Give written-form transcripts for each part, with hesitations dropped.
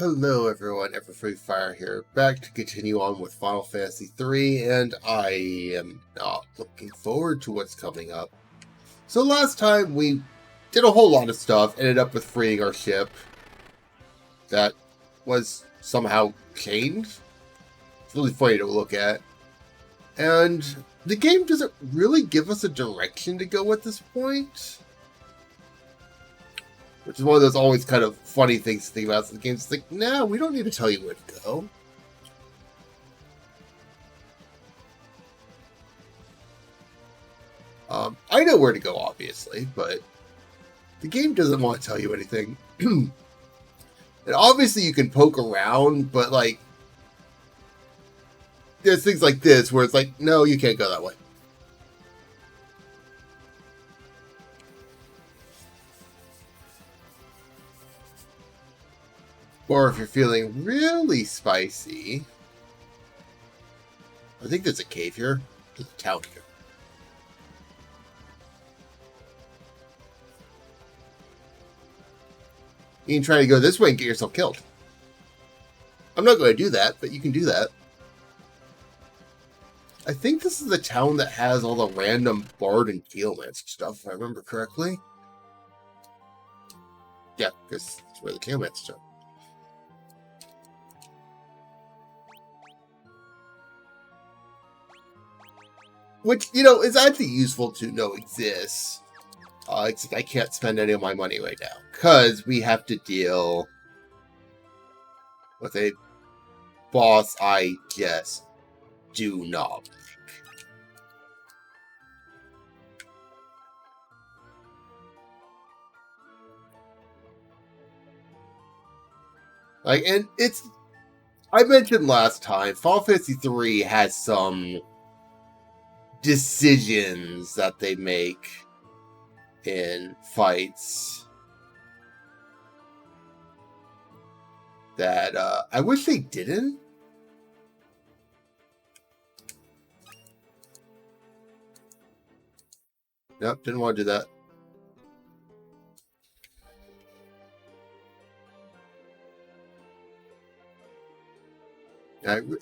Hello everyone, Everfree Fire here, back to continue on with Final Fantasy III, and I am not looking forward to what's coming up. So last time we did a whole lot of stuff, ended up with freeing our ship that was somehow chained. It's really funny to look at. And the game doesn't really give us a direction to go at this point. Which is one of those always kind of funny things to think about. So the game's like, nah, we don't need to tell you where to go. I know where to go, obviously, but the game doesn't want to tell you anything. And obviously you can poke around, but like, there's things like this where it's like, no, you can't go that way. Or if you're feeling really spicy, I think there's a cave here. There's a town here. You can try to go this way and get yourself killed. I'm not going to do that, but you can do that. I think this is the town that has all the random bard and geomancer stuff, if I remember correctly. Yeah, this is where the geomancer stuff. Which, you know, is actually useful to know exists. Except I can't spend any of my money right now. Because we have to deal with a boss I just do not like. And it's... I mentioned last time, Final Fantasy III has some decisions that they make in fights that I wish they didn't. Nope, didn't want to do that.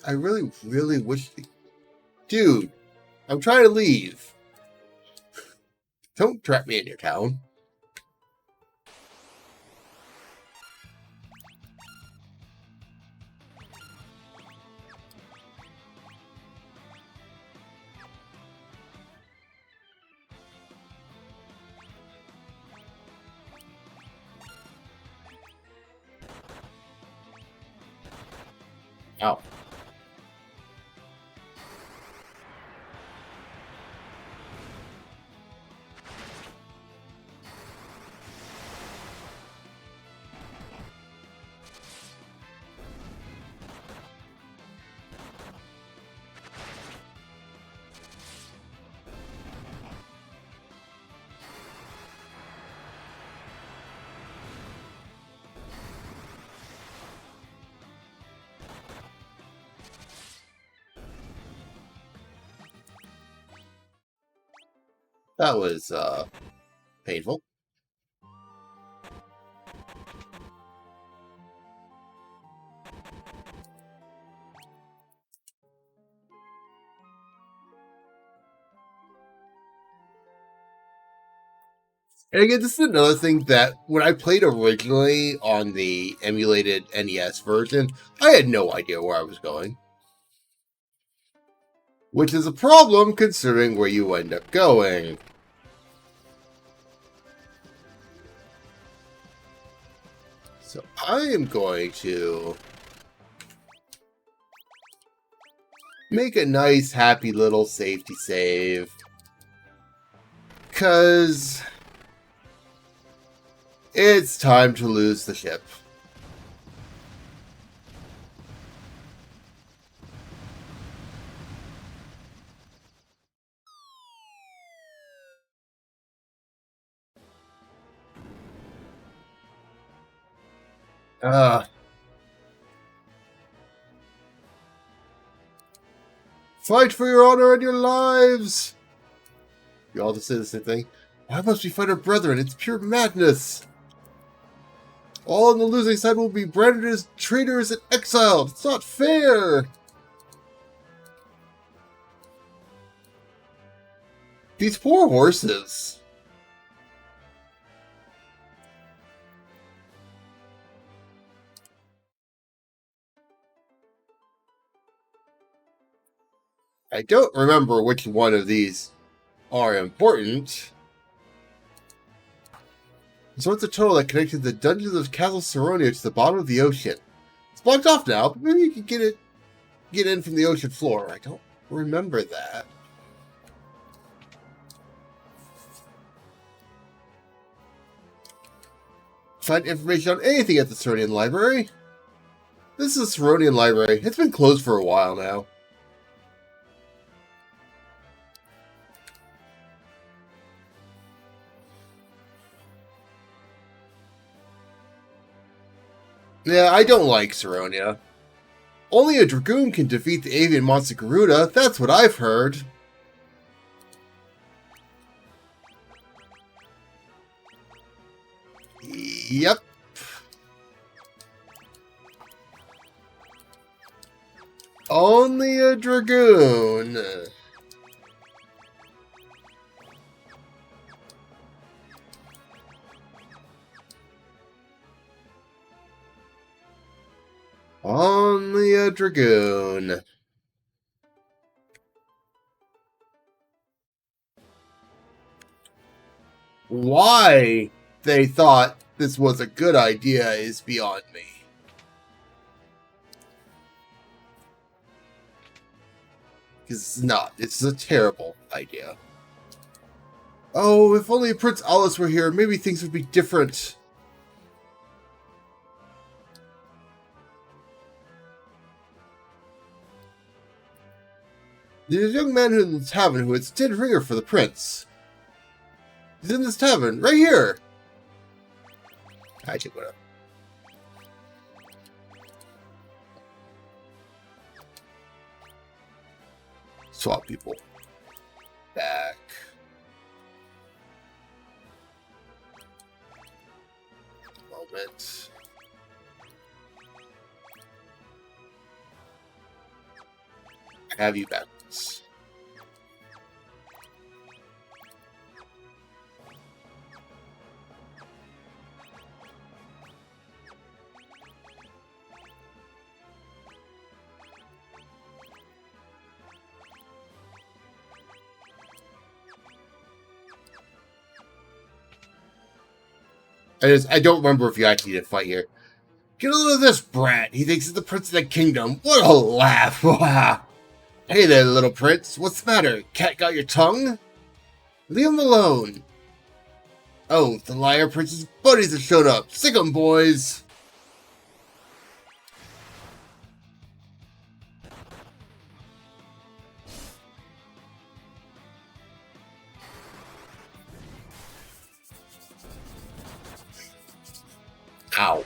I really, really wish they... Dude, I'm trying to leave. Don't trap me in your town. Ow. That was painful. And again, this is another thing that when I played originally on the emulated NES version, I had no idea where I was going. Which is a problem considering where you end up going. So I am going to make a nice, happy little safety save. Because it's time to lose the ship. Fight for your honor and your lives! You all just say the same thing. Why must we fight our brethren? It's pure madness! All on the losing side will be branded as traitors and exiled. It's not fair! These poor horses. I don't remember which one of these are important. So what's the tunnel that connected the dungeons of Castle Saronia to the bottom of the ocean? It's blocked off now, but maybe you can get in from the ocean floor. I don't remember that. Find information on anything at the Saronian Library? This is the Saronian Library. It's been closed for a while now. Yeah, I don't like Saronia. Only a Dragoon can defeat the avian monster Garuda, that's what I've heard. Yep. Only a Dragoon. Only a Dragoon. Why they thought this was a good idea is beyond me. Because it's not. It's a terrible idea. Oh, if only Prince Alice were here, maybe things would be different. There's a young man in the tavern who had stood ringer for the prince. He's in this tavern, right here! I should go up. Swap people. Back. Moment. Have you back. I don't remember if you actually did fight here. Get a load of this brat. He thinks he's the prince of the kingdom. What a laugh. Hey there, little prince. What's the matter? Cat got your tongue? Leave him alone. Oh, the liar prince's buddies have showed up. Sick 'em, boys. Ow.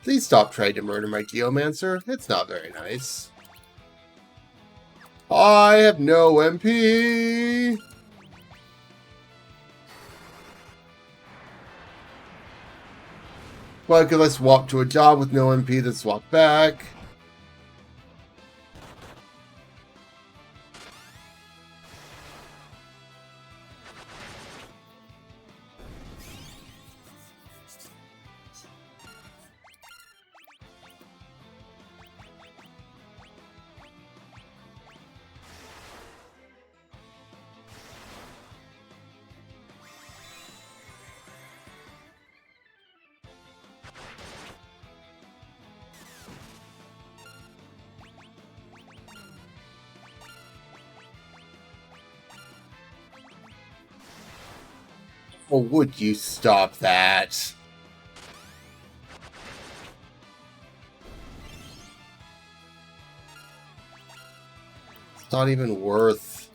Please stop trying to murder my Geomancer. It's not very nice. I have no MP. Well, could I swap to a job with no MP, then swap back? Or would you stop that? It's not even worth.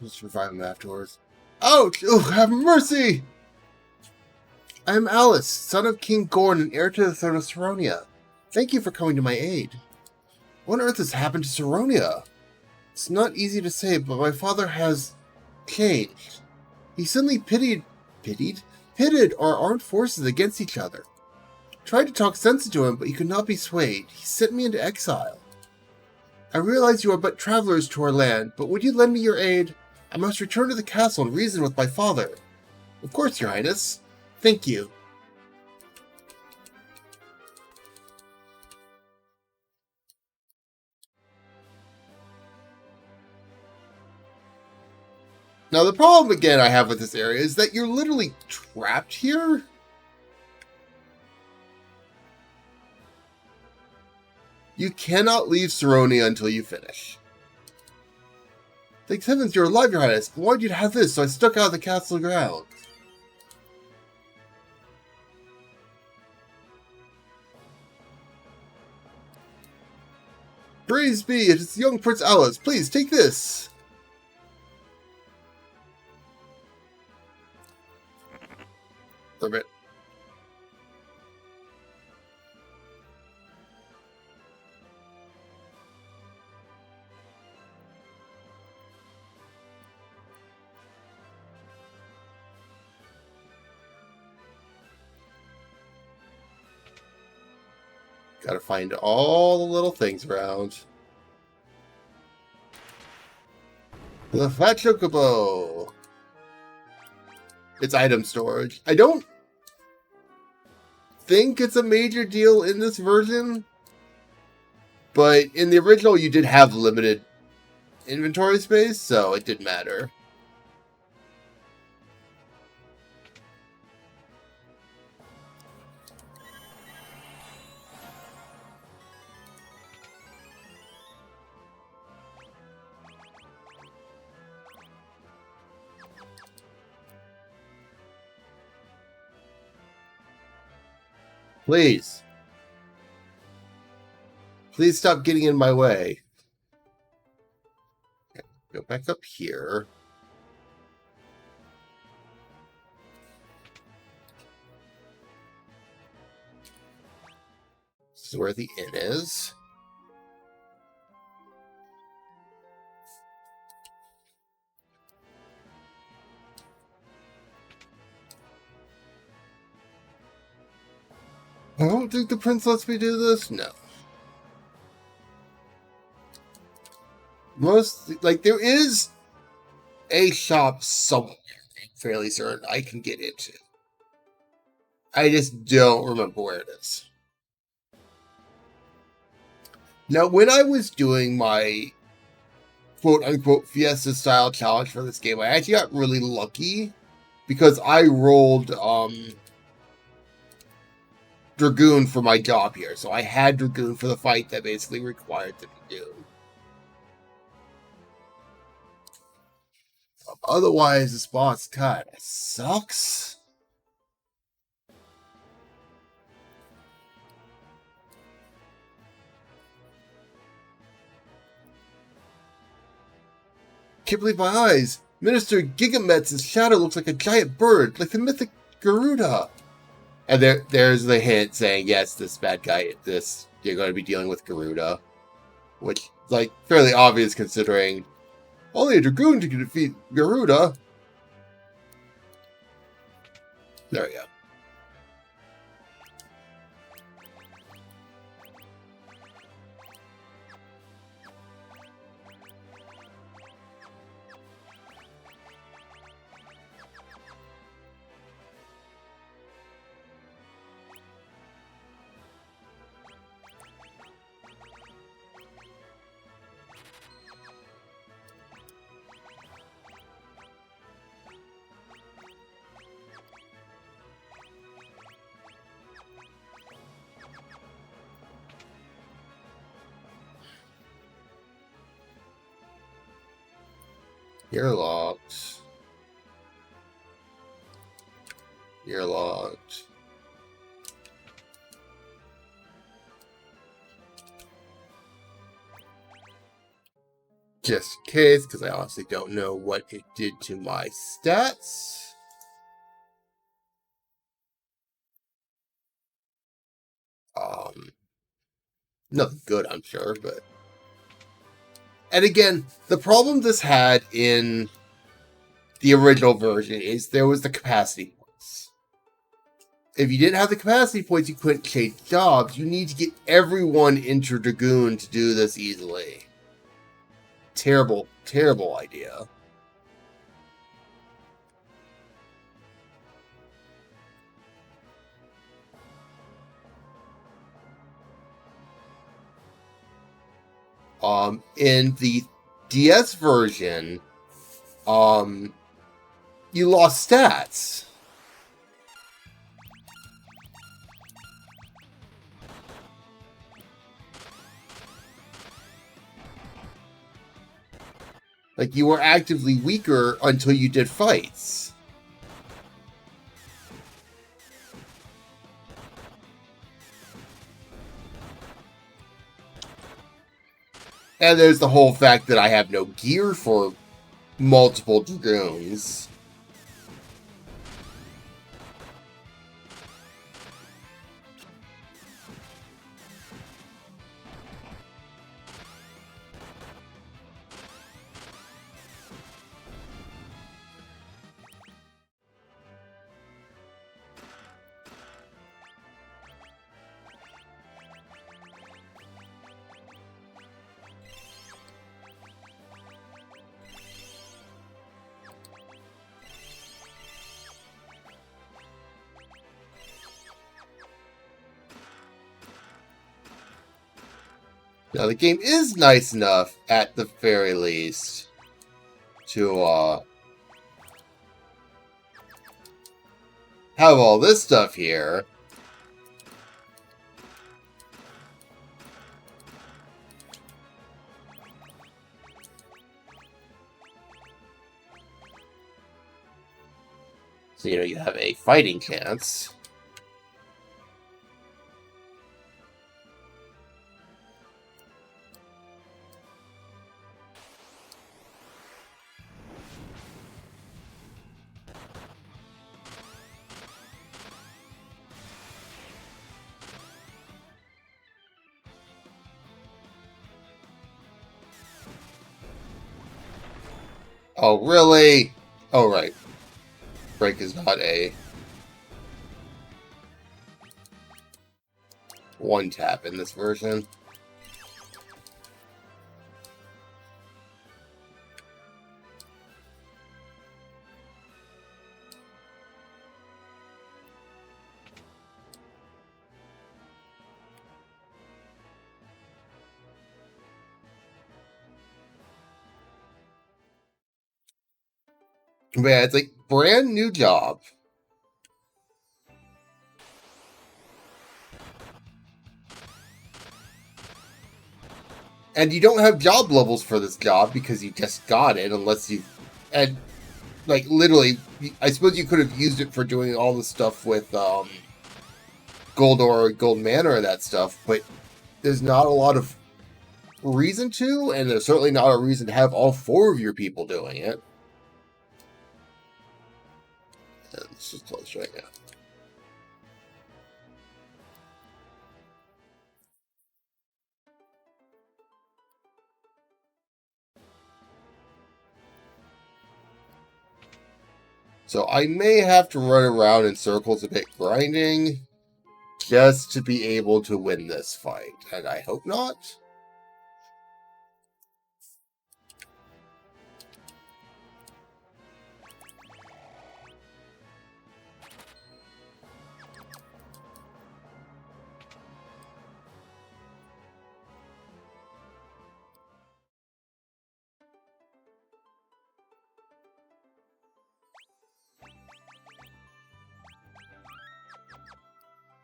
Just revive him afterwards. Ouch! Oh, have mercy! I am Alice, son of King Gorn and heir to the throne of Saronia. Thank you for coming to my aid. What on earth has happened to Saronia? It's not easy to say, but my father has changed. He suddenly pitted our armed forces against each other. Tried to talk sense into him, but he could not be swayed. He sent me into exile. I realize you are but travelers to our land, but would you lend me your aid? I must return to the castle and reason with my father. Of course, Your Highness. Thank you. Now, the problem, again, I have with this area is that you're literally trapped here. You cannot leave Saronia until you finish. Thanks heavens you're alive, Your Highness. I wanted you to have this, so I stuck out of the castle grounds. Praise be, it is young Prince Alice. Please, take this. For a bit. Gotta find all the little things around. The Fat Chocobo. It's item storage. I don't think it's a major deal in this version, but in the original you did have limited inventory space, so it didn't matter. Please. Please stop getting in my way. Okay, go back up here. This is where the inn is. I don't think the prince lets me do this. No. There is a shop somewhere, I'm fairly certain I can get into. I just don't remember where it is. Now, when I was doing my quote-unquote Fiesta-style challenge for this game, I actually got really lucky because I rolled Dragoon for my job here. So I had Dragoon for the fight that basically required them to do. Otherwise, this boss kind of sucks. Can't believe my eyes. Minister Gigamet's shadow looks like a giant bird, like the mythic Garuda. And there's the hint saying, yes, this bad guy, you're going to be dealing with Garuda. Which, fairly obvious considering only a Dragoon can defeat Garuda. There we go. You're locked. You're locked. Just in case, because I honestly don't know what it did to my stats. Nothing good, I'm sure, but... And again, the problem this had in the original version is there was the capacity points. If you didn't have the capacity points, you couldn't change jobs. You need to get everyone into Dragoon to do this easily. Terrible, terrible idea. In the DS version, you lost stats. Like, you were actively weaker until you did fights. And there's the whole fact that I have no gear for multiple Dragoons. Now, the game is nice enough, at the very least, to, have all this stuff here. So, you have a fighting chance. Oh, really? Oh, right. Break is not a one tap in this version. But yeah, it's like brand new job. And you don't have job levels for this job because you just got it, unless you... And, like, literally, I suppose you could have used it for doing all the stuff with, Gold or Gold Manor and that stuff, but there's not a lot of reason to, and there's certainly not a reason to have all 4 of your people doing it. And this is close right now. So I may have to run around in circles a bit grinding just to be able to win this fight, and I hope not.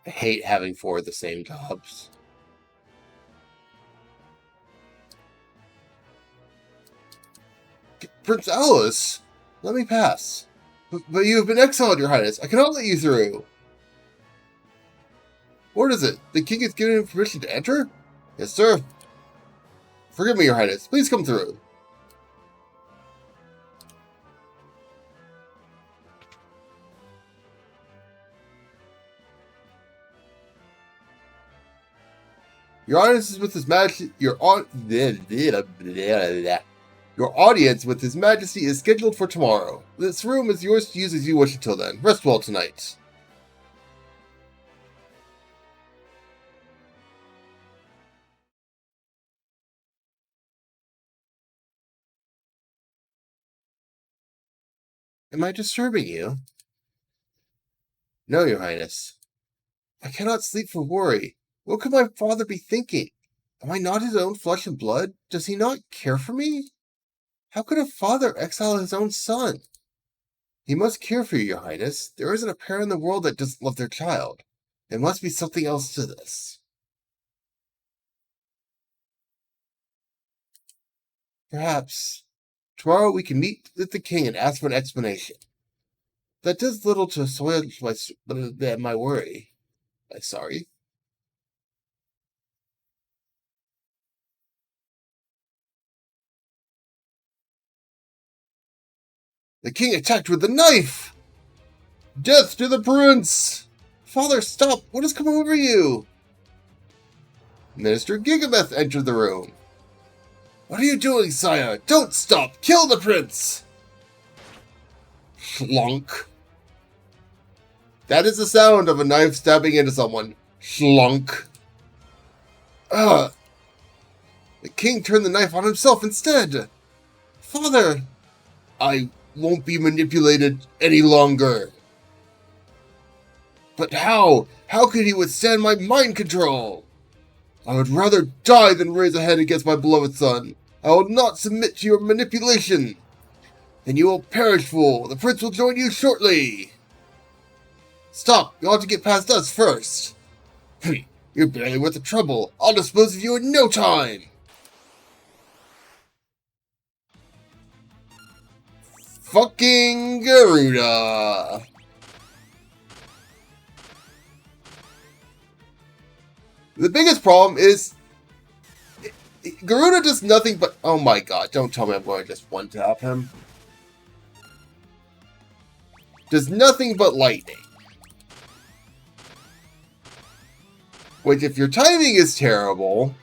I hate having 4 of the same jobs. Prince Alice, let me pass. But you have been exiled, Your Highness. I cannot let you through. What is it? The king has given him permission to enter? Yes, sir. Forgive me, Your Highness. Please come through. Your audience is with His Majesty. Your audience with His Majesty is scheduled for tomorrow. This room is yours to use as you wish until then. Rest well tonight. Am I disturbing you? No, Your Highness. I cannot sleep for worry. What could my father be thinking? Am I not his own flesh and blood? Does he not care for me? How could a father exile his own son? He must care for you, Your Highness. There isn't a parent in the world that doesn't love their child. There must be something else to this. Perhaps tomorrow we can meet with the king and ask for an explanation. That does little to assuage my worry. I'm sorry. The king attacked with a knife! Death to the prince! Father, stop! What has come over you? Minister Gigameth entered the room. What are you doing, sire? Don't stop! Kill the prince! Schlunk. That is the sound of a knife stabbing into someone. Schlunk. The king turned the knife on himself instead. Father! I won't be manipulated any longer. But how? How could he withstand my mind control? I would rather die than raise a hand against my beloved son. I will not submit to your manipulation. Then you will perish, fool. The prince will join you shortly. Stop. You ought to get past us first. You're barely worth the trouble. I'll dispose of you in no time. Fucking Garuda. The biggest problem is Garuda does nothing but... Oh my god, don't tell me I'm going to just one-tap him. Does nothing but lightning. Which, if your timing is terrible...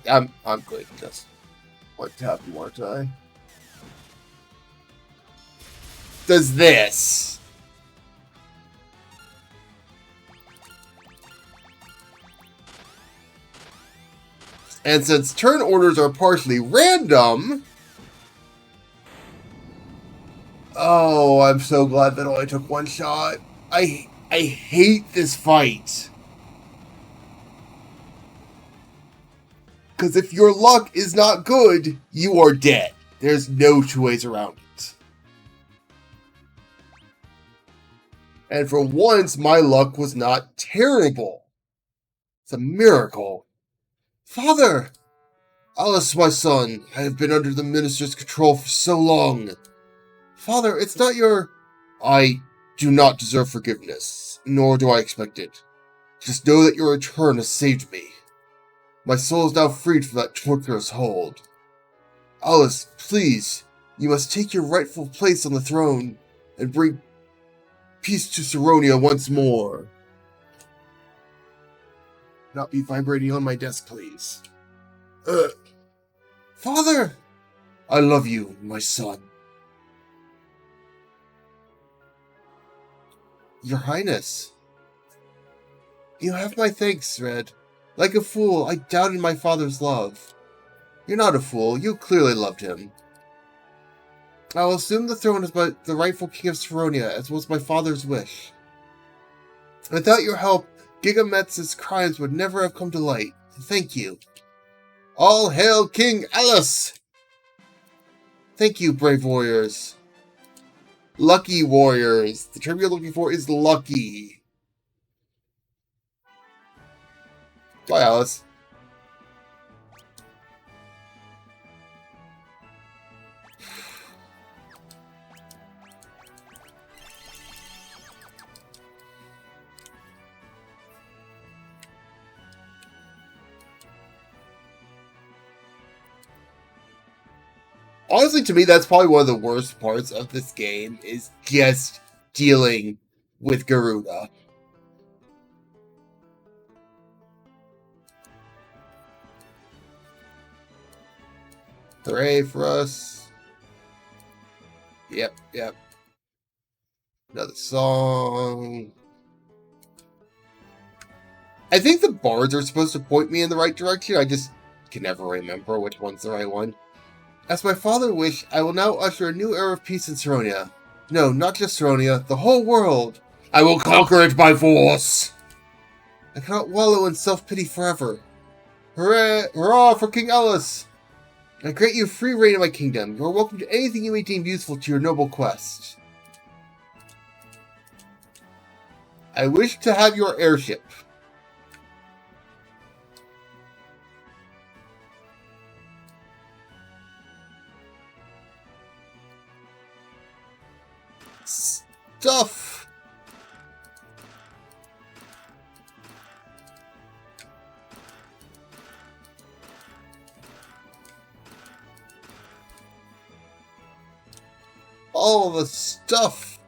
I'm going to just one-tap you, aren't I? Does this. And since turn orders are partially random... Oh, I'm so glad that only took one shot. I hate this fight. Because if your luck is not good, you are dead. There's no two ways around it. And for once, my luck was not terrible. It's a miracle. Father! Alice, my son, I have been under the minister's control for so long. Father, it's not your... I do not deserve forgiveness, nor do I expect it. Just know that your return has saved me. My soul is now freed from that torturous hold. Alice, please, you must take your rightful place on the throne and bring peace to Saronia once more. Not be vibrating on my desk, please. Father! I love you, my son. Your Highness. You have my thanks, Red. Like a fool, I doubted my father's love. You're not a fool. You clearly loved him. I will assume the throne as the rightful king of Saronia, as was my father's wish. Without your help, Gigameth's crimes would never have come to light. Thank you. All hail King Alice! Thank you, brave warriors. Lucky warriors. The term you're looking for is lucky. Bye, Alice. Honestly, to me, that's probably one of the worst parts of this game, is just dealing with Garuda. Hooray for us. Yep. Another song. I think the bards are supposed to point me in the right direction. I just can never remember which one's the right one. As my father wished, I will now usher a new era of peace in Saronia. No, not just Saronia, the whole world. I will conquer it by force. I cannot wallow in self-pity forever. Hooray! Hurrah for King Ellis! I grant you free reign of my kingdom. You are welcome to anything you may deem useful to your noble quest. I wish to have your airship. Stuff! All the stuff!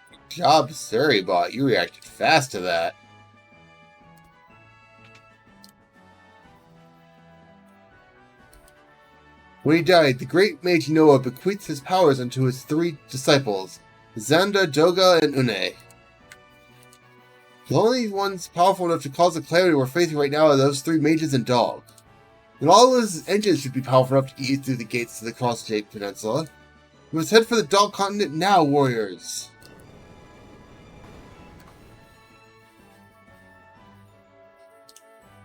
Good job, Surrybot. You reacted fast to that. When he died, the great mage Noah bequeathed his powers unto his 3 disciples, Xanda, Doga, and Une. The only ones powerful enough to cause the calamity we're facing right now are those 3 mages and Dog. And all of his engines should be powerful enough to get you through the gates of the Cross-Shaped Peninsula. We must head for the Dog Continent now, warriors!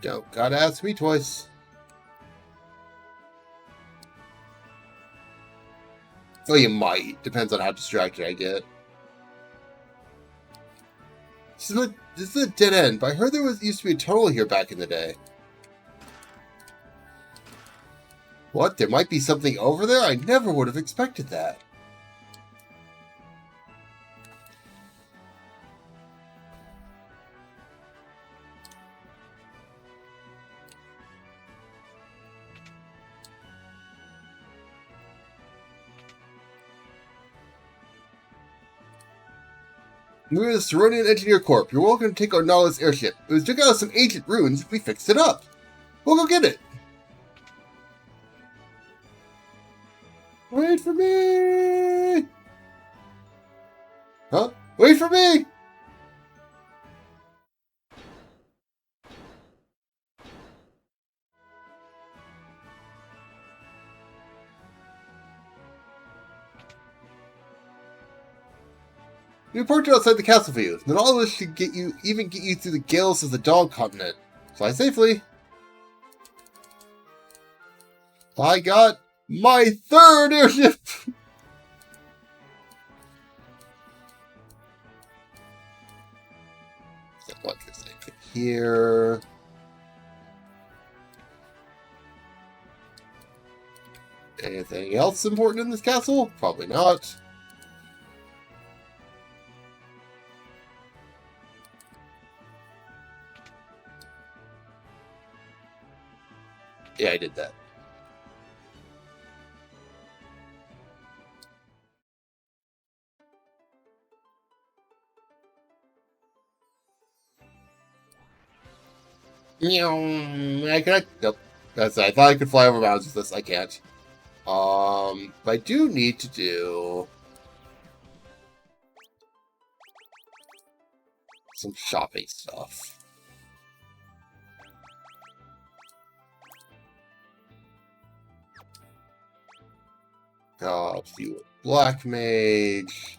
Don't gotta ask me twice. Oh, you might. Depends on how distracted I get. This is a dead end, but I heard there used to be a tunnel here back in the day. What? There might be something over there? I never would have expected that. We're the Saronian Engineer Corps. You're welcome to take our Nautilus airship. It was dug out of some ancient ruins. We fixed it up. We'll go get it. Wait for me! Huh? Wait for me! We parked outside the castle for you. Then all of this should get you through the gales of the Dog Continent. Fly safely. I got my 3rd airship! What's this thing here? Anything else important in this castle? Probably not. Yeah, I did that. I cannot. Nope. I thought I could fly over mountains with this. I can't. But I do need to do some shopping stuff. Few Black Mage.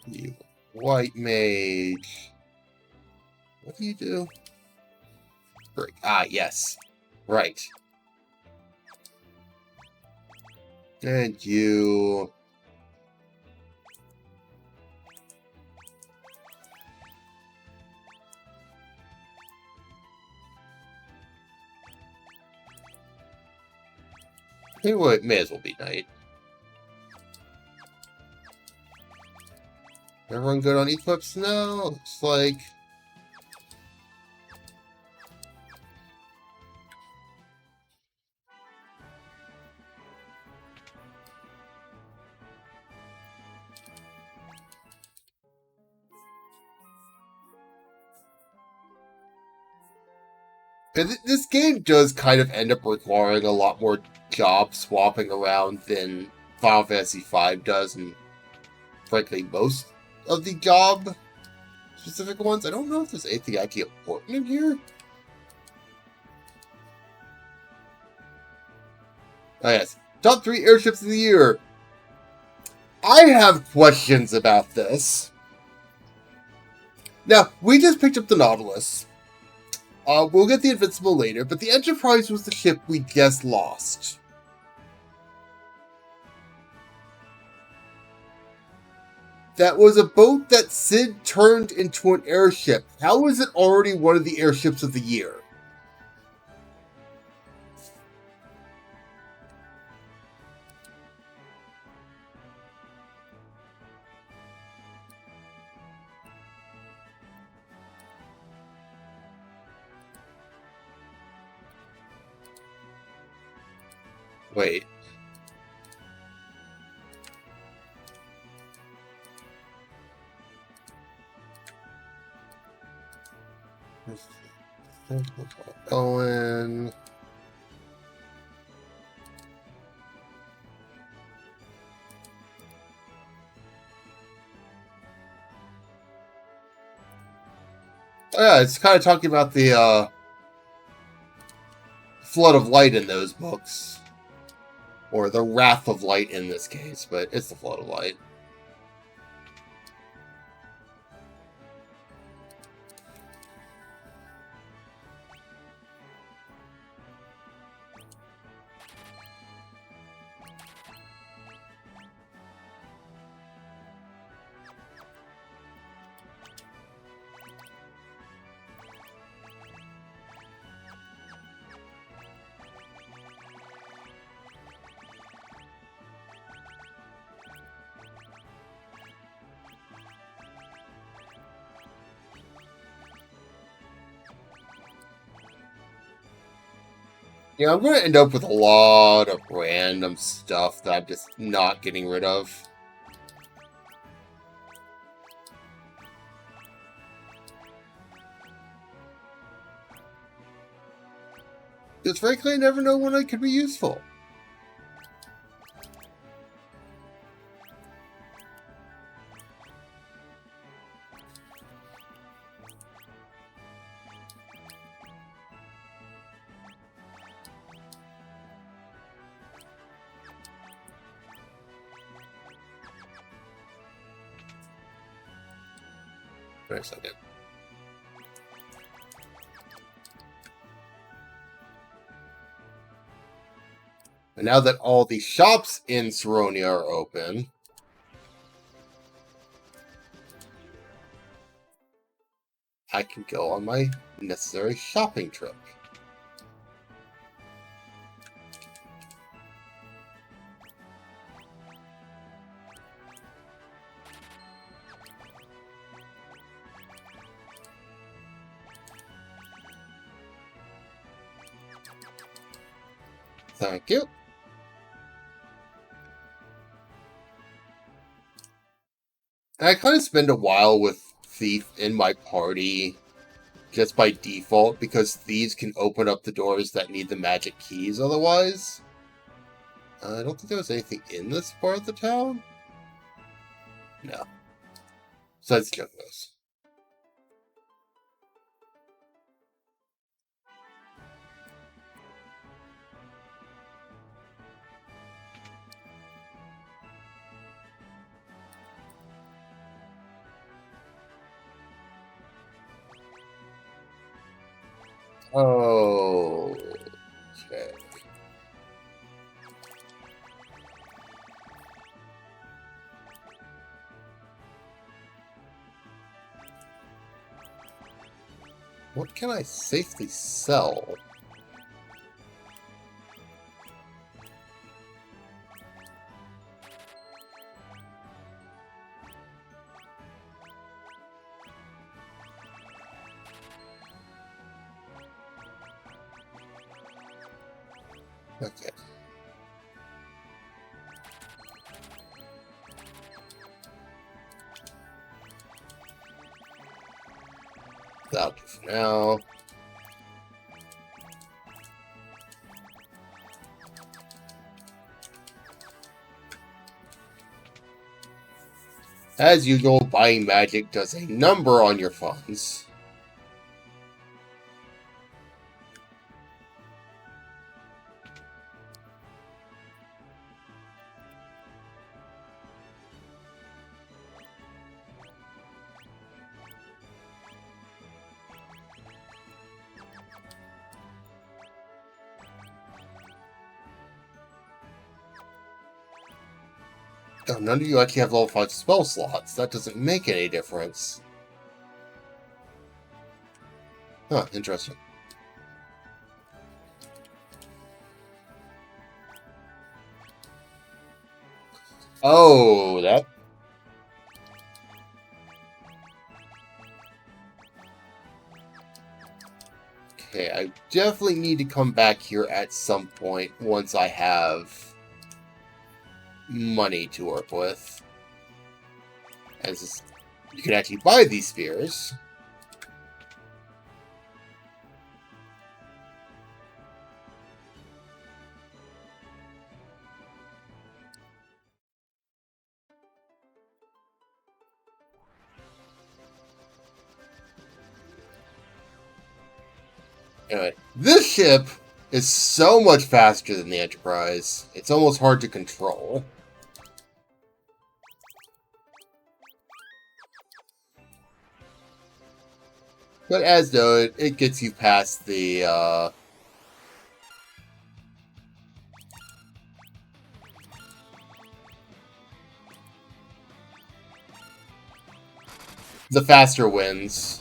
You White Mage. What do you do? Break. Ah, yes. Right. And you... Hey, well, it may as well be night. Everyone good on equips now? Looks like... This game does kind of end up requiring a lot more job swapping around than Final Fantasy V does, and frankly, most of the job specific ones. I don't know if there's anything actually important in here. Oh yes, top 3 airships of the year. I have questions about this. Now, we just picked up the Nautilus. We'll get the Invincible later, but the Enterprise was the ship we just lost. That was a boat that Sid turned into an airship. How is it already one of the airships of the year? Wait. Owen. Oh yeah, it's kind of talking about the flood of light in those books. Or the wrath of light in this case, but it's the flood of light. Yeah, I'm going to end up with a lot of random stuff that I'm just not getting rid of. Because frankly, I never know when I could be useful. Wait a second. And now that all the shops in Saronia are open, I can go on my necessary shopping trip. Thank you. And I kind of spend a while with Thief in my party just by default, because thieves can open up the doors that need the magic keys otherwise. I don't think there was anything in this part of the town. No. Besides Jungos. Oh. Okay. What can I safely sell? Okay. That'll do for now. As usual, buying magic does a number on your funds. Oh, none of you actually have level 5 spell slots. That doesn't make any difference. Huh, interesting. Oh, that... Okay, I definitely need to come back here at some point once I have money to work with. As you can actually buy these spheres. Anyway, this ship is so much faster than the Enterprise. It's almost hard to control. But as noted, it gets you past the faster wins.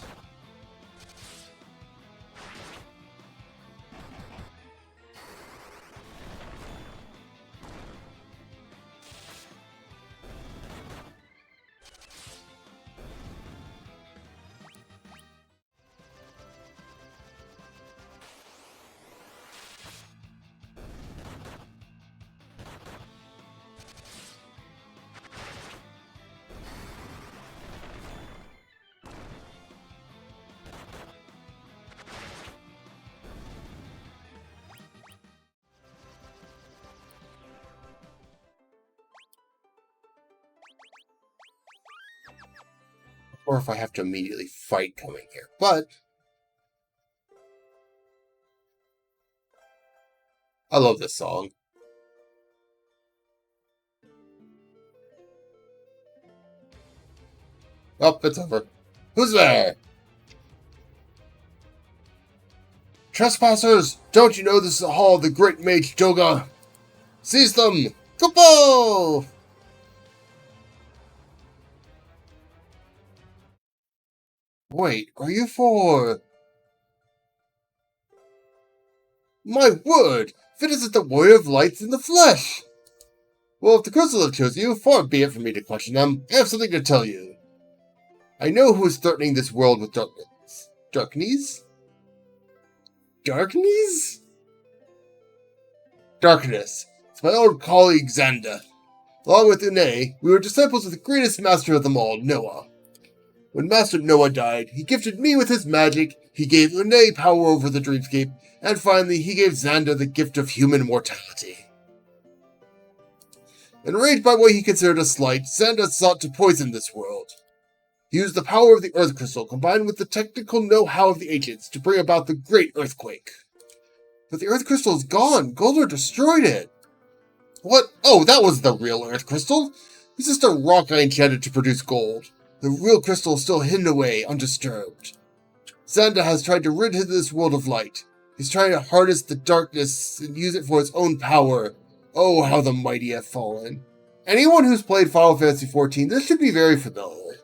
Or if I have to immediately fight coming here. But I love this song. Oh, it's over. Who's there? Trespassers! Don't you know this is the hall of the great mage Doga? Seize them! Kupo! Wait, are you for... My word! Fit is the warrior of lights in the flesh! Well, if the crystal have chosen you, far be it for me to question them. I have something to tell you. I know who is threatening this world with darkness. Darkness? Darkness? Darkness. It's my old colleague Xander. Along with Une, we were disciples of the greatest master of them all, Noah. When Master Noah died, he gifted me with his magic, he gave Une power over the dreamscape, and finally he gave Xander the gift of human mortality. Enraged by what he considered a slight, Xander sought to poison this world. He used the power of the Earth Crystal combined with the technical know-how of the ancients to bring about the Great Earthquake. But the Earth Crystal is gone. Goldar destroyed it. What? Oh, that was the real Earth Crystal? It's just a rock I enchanted to produce gold. The real crystal is still hidden away, undisturbed. Xander has tried to rid this world of light. He's trying to harness the darkness and use it for his own power. Oh, how the mighty have fallen. Anyone who's played Final Fantasy XIV, this should be very familiar.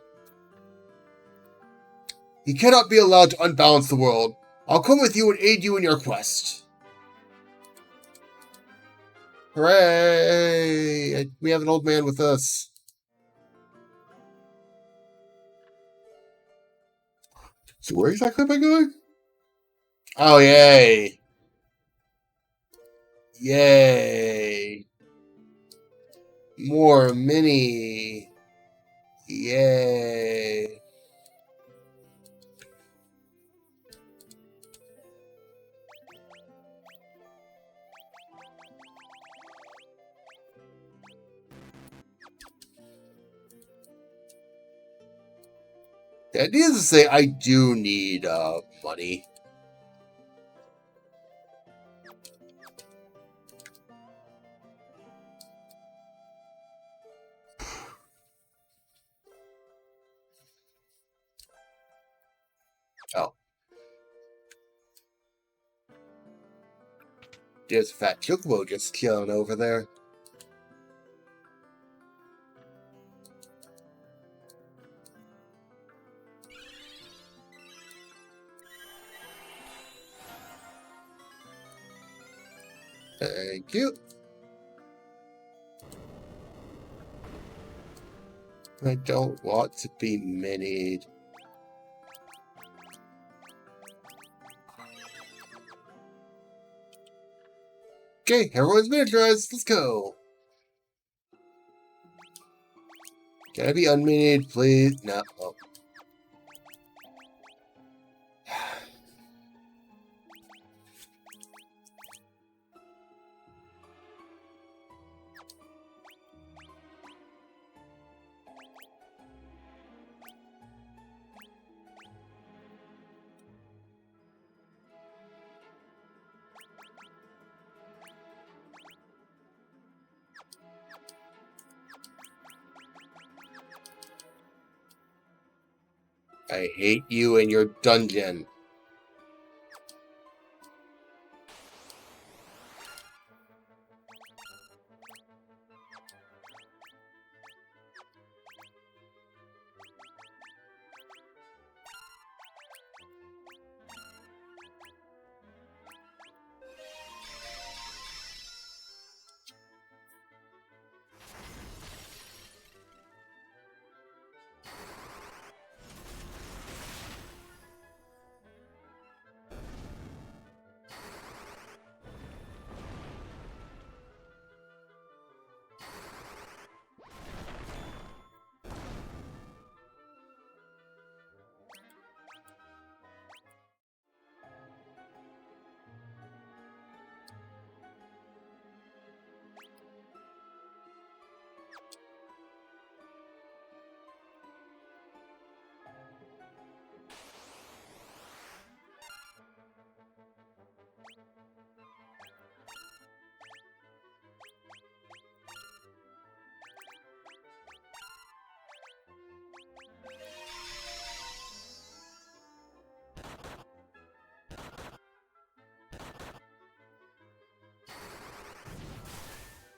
He cannot be allowed to unbalance the world. I'll come with you and aid you in your quest. Hooray! We have an old man with us. So where exactly am I going? Oh, yay. Yay! More mini! Yay! Needless to say, I do need money. Oh. There's a fat chocobo just chilling over there. Thank you. I don't want to be minied. Okay, everyone's miniaturized. Let's go. Can I be unminied, please? No. Oh. I hate you and your dungeon.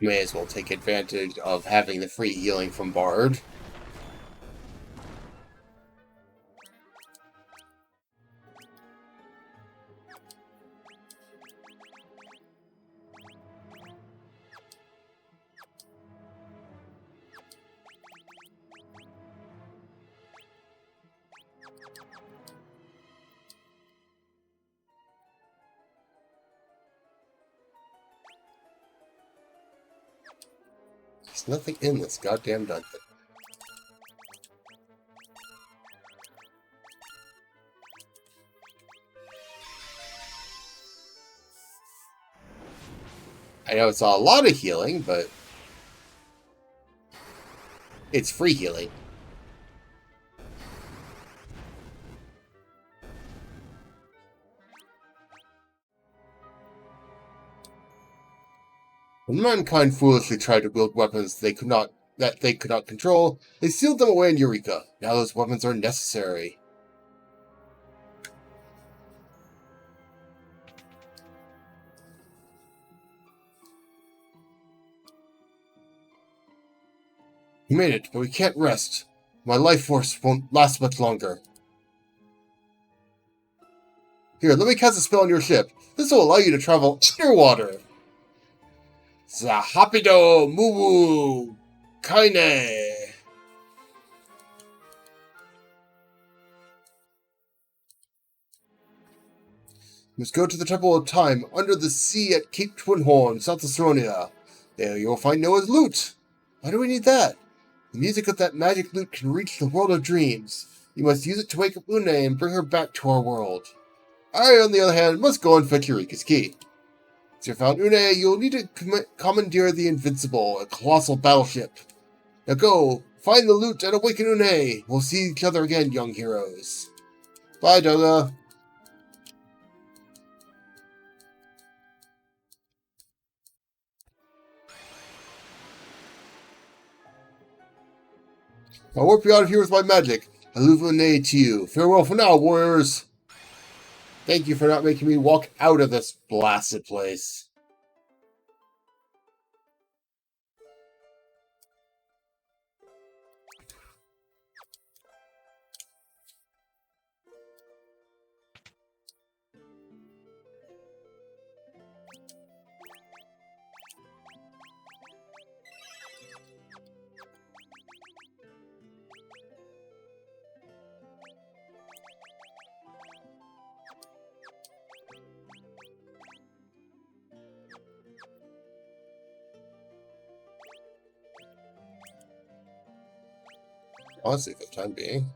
May as well take advantage of having the free healing from Bard. There's nothing in this goddamn dungeon. I know it's a lot of healing, but it's free healing. When mankind foolishly tried to build weapons they could not control, they sealed them away in Eureka. Now those weapons are necessary. We made it, but we can't rest. My life force won't last much longer. Here, let me cast a spell on your ship. This will allow you to travel underwater. Zahapido Muwu Kaine. Must go to the Temple of Time, under the sea at Cape Twinhorn, South Estonia. There you will find Noah's lute. Why do we need that? The music of that magic lute can reach the world of dreams. You must use it to wake up Une and bring her back to our world. I, on the other hand, must go and fetch Eureka's key. Once you've found Une, you'll need to commandeer the Invincible, a colossal battleship. Now go, find the lute and awaken Une. We'll see each other again, young heroes. Bye, Doga. I'll warp you out of here with my magic. I leave Une to you. Farewell for now, warriors. Thank you for not making me walk out of this blasted place. Honestly, for the time being.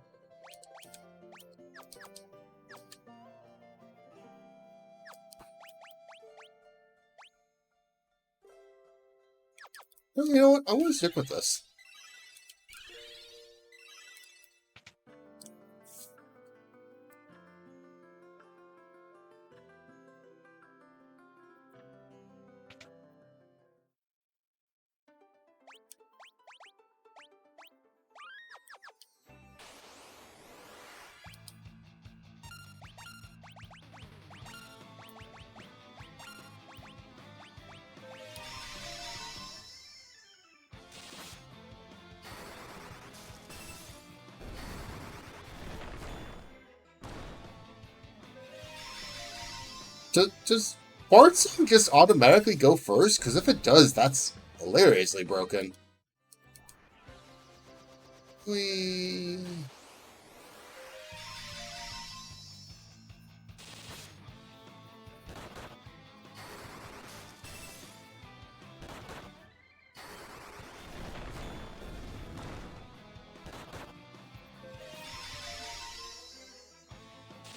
Well, you know what? I'm going to stick with this. Does Bard Song just automatically go first? Because if it does, that's hilariously broken. Whee.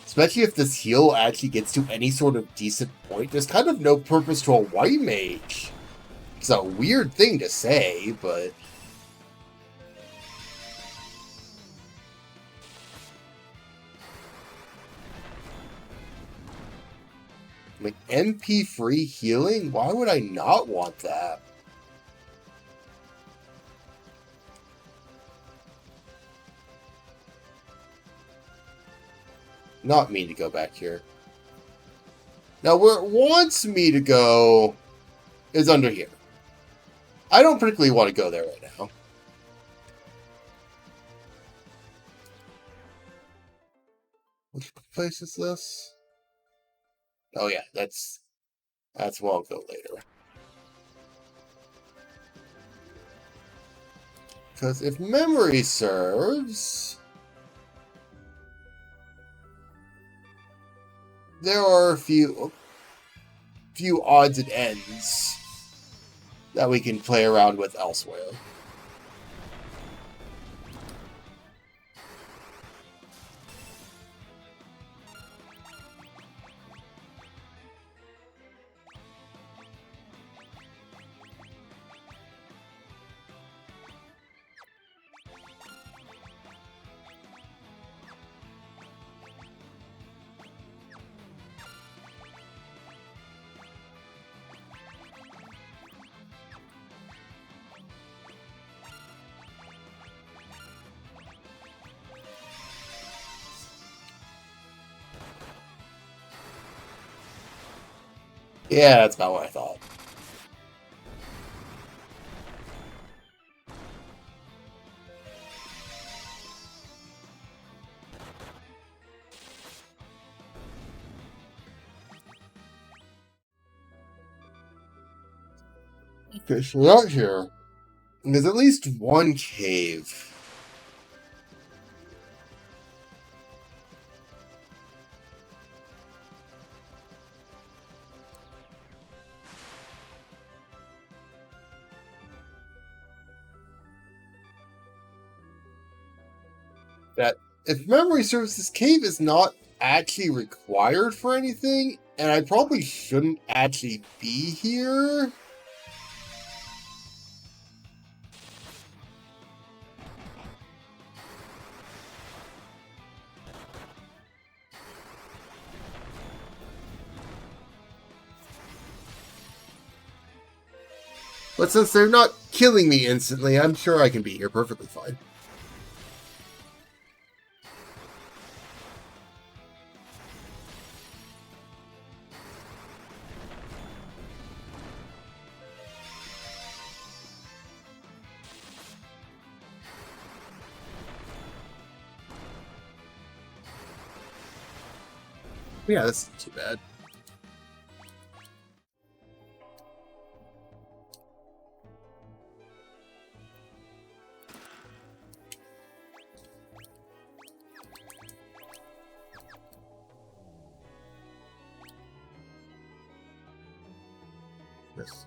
Especially if this heal actually gets to any sort of decent point. There's kind of no purpose to a white mage. It's a weird thing to say, but... like, MP-free healing? Why would I not want that? Not me to go back here. Now, where it wants me to go is under here. I don't particularly want to go there right now. Which place is this? Oh yeah, that's where I'll go later. Because if memory serves... there are a few odds and ends that we can play around with elsewhere. Yeah, that's about what I thought. Okay, so out here, there's at least one cave. that if memory serves, this cave is not actually required for anything, and I probably shouldn't actually be here. But since they're not killing me instantly, I'm sure I can be here perfectly fine. Yeah, this isn't too bad. This.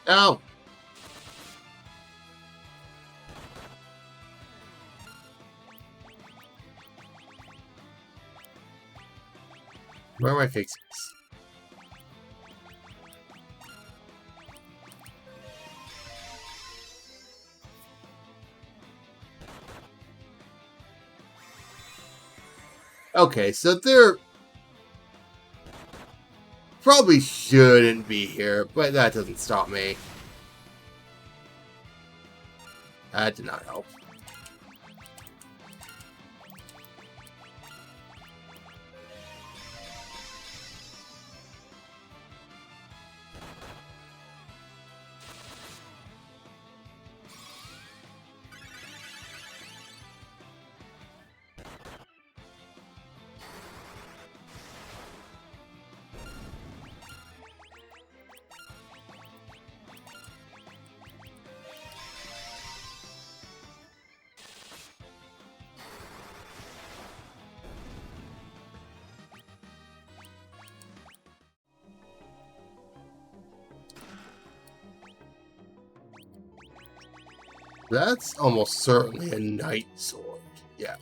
Ow! Where am I fixing this? Okay, so they're probably shouldn't be here, but that doesn't stop me. That did not help. That's almost certainly a Night Sword. Yeah.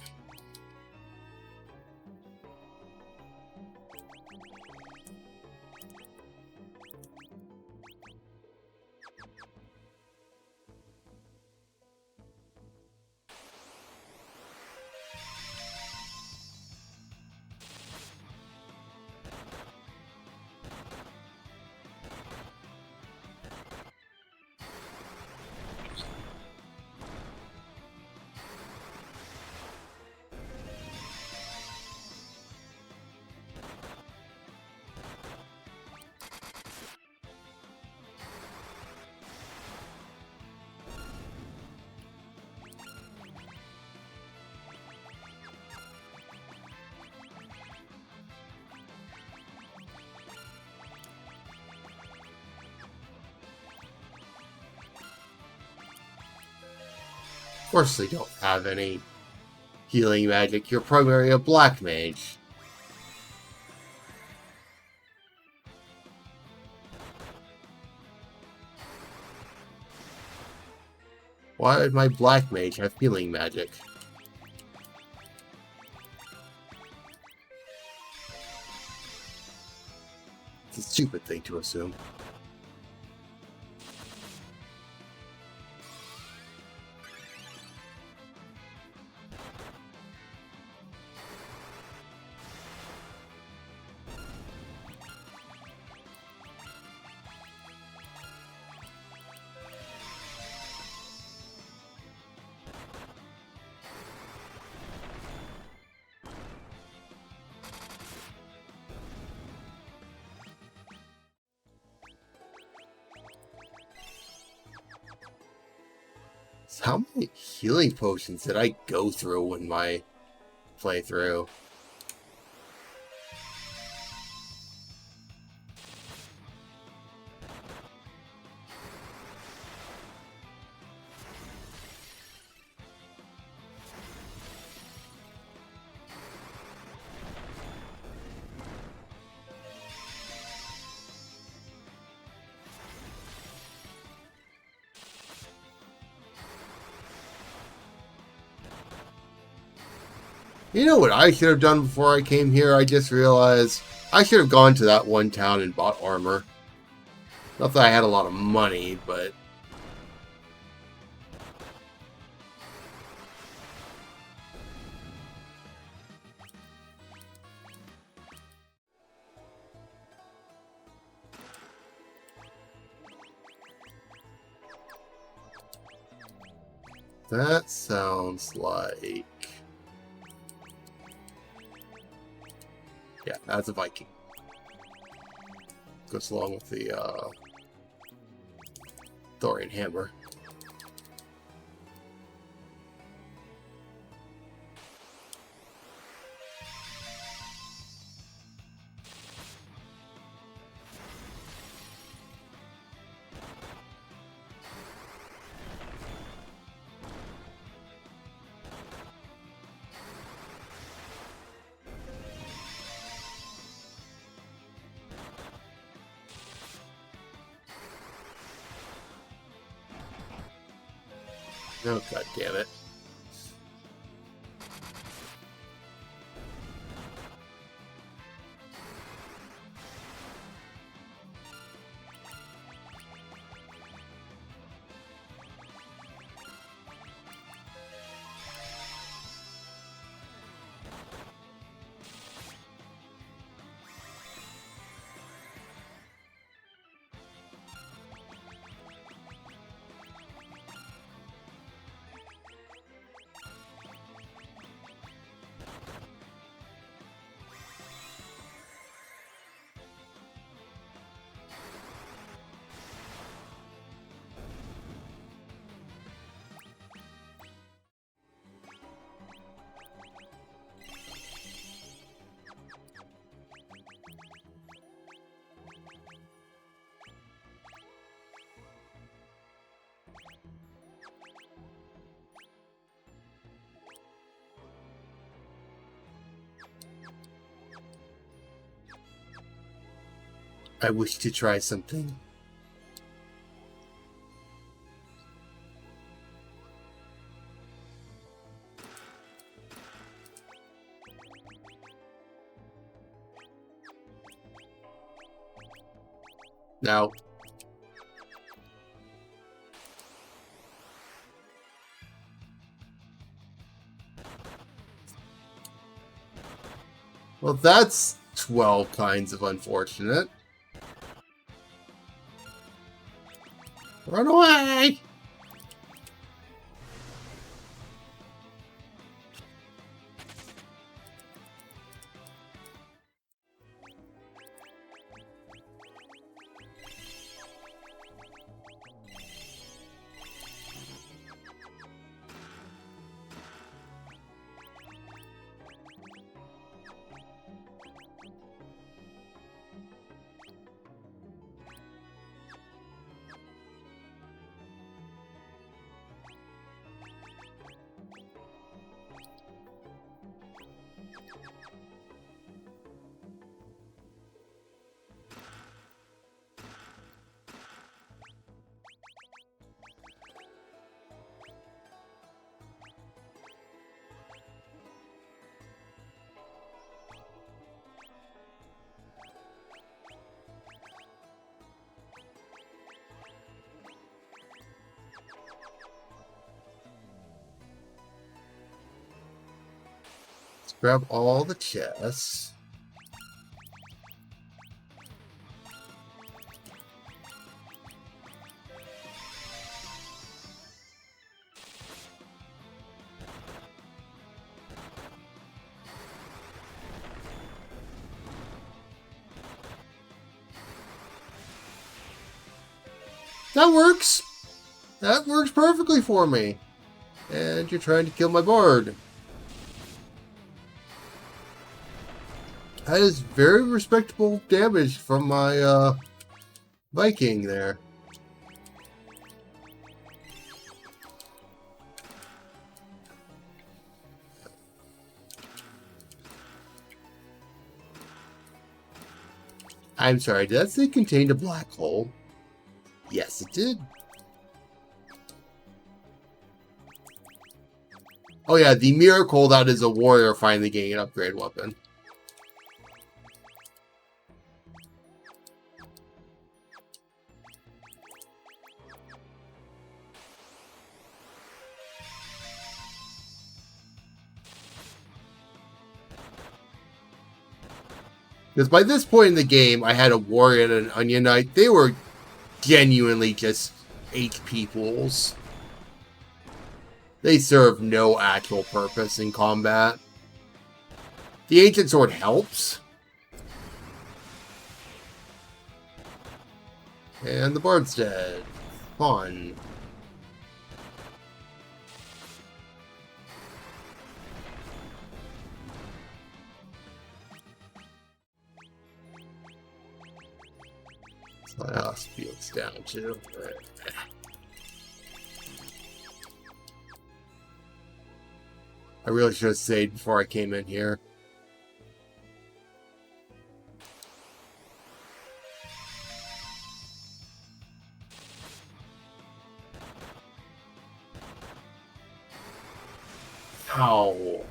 Of course they don't have any healing magic. You're primarily a black mage. Why would my black mage have healing magic? It's a stupid thing to assume. How many healing potions did I go through in my playthrough? You know what I should have done before I came here? I just realized I should have gone to that one town and bought armor. Not that I had a lot of money, but... That sounds like... Yeah, that's a Viking. Goes along with the Thorian hammer. Oh, god damn it. I wish to try something. Now, well, that's 12 kinds of unfortunate. Run away! Let's grab all the chests. That works! That works perfectly for me. And you're trying to kill my board. That is very respectable damage from my Viking there. I'm sorry, did that say contained a black hole? Yes, it did. Oh yeah, the miracle that is a warrior finally getting an upgrade weapon. Because by this point in the game, I had a warrior and an onion knight. They were genuinely just HP pools. They serve no actual purpose in combat. The ancient sword helps. And the bard's dead. Fun. So that house feels down too. I really should have saved before I came in here. Ow.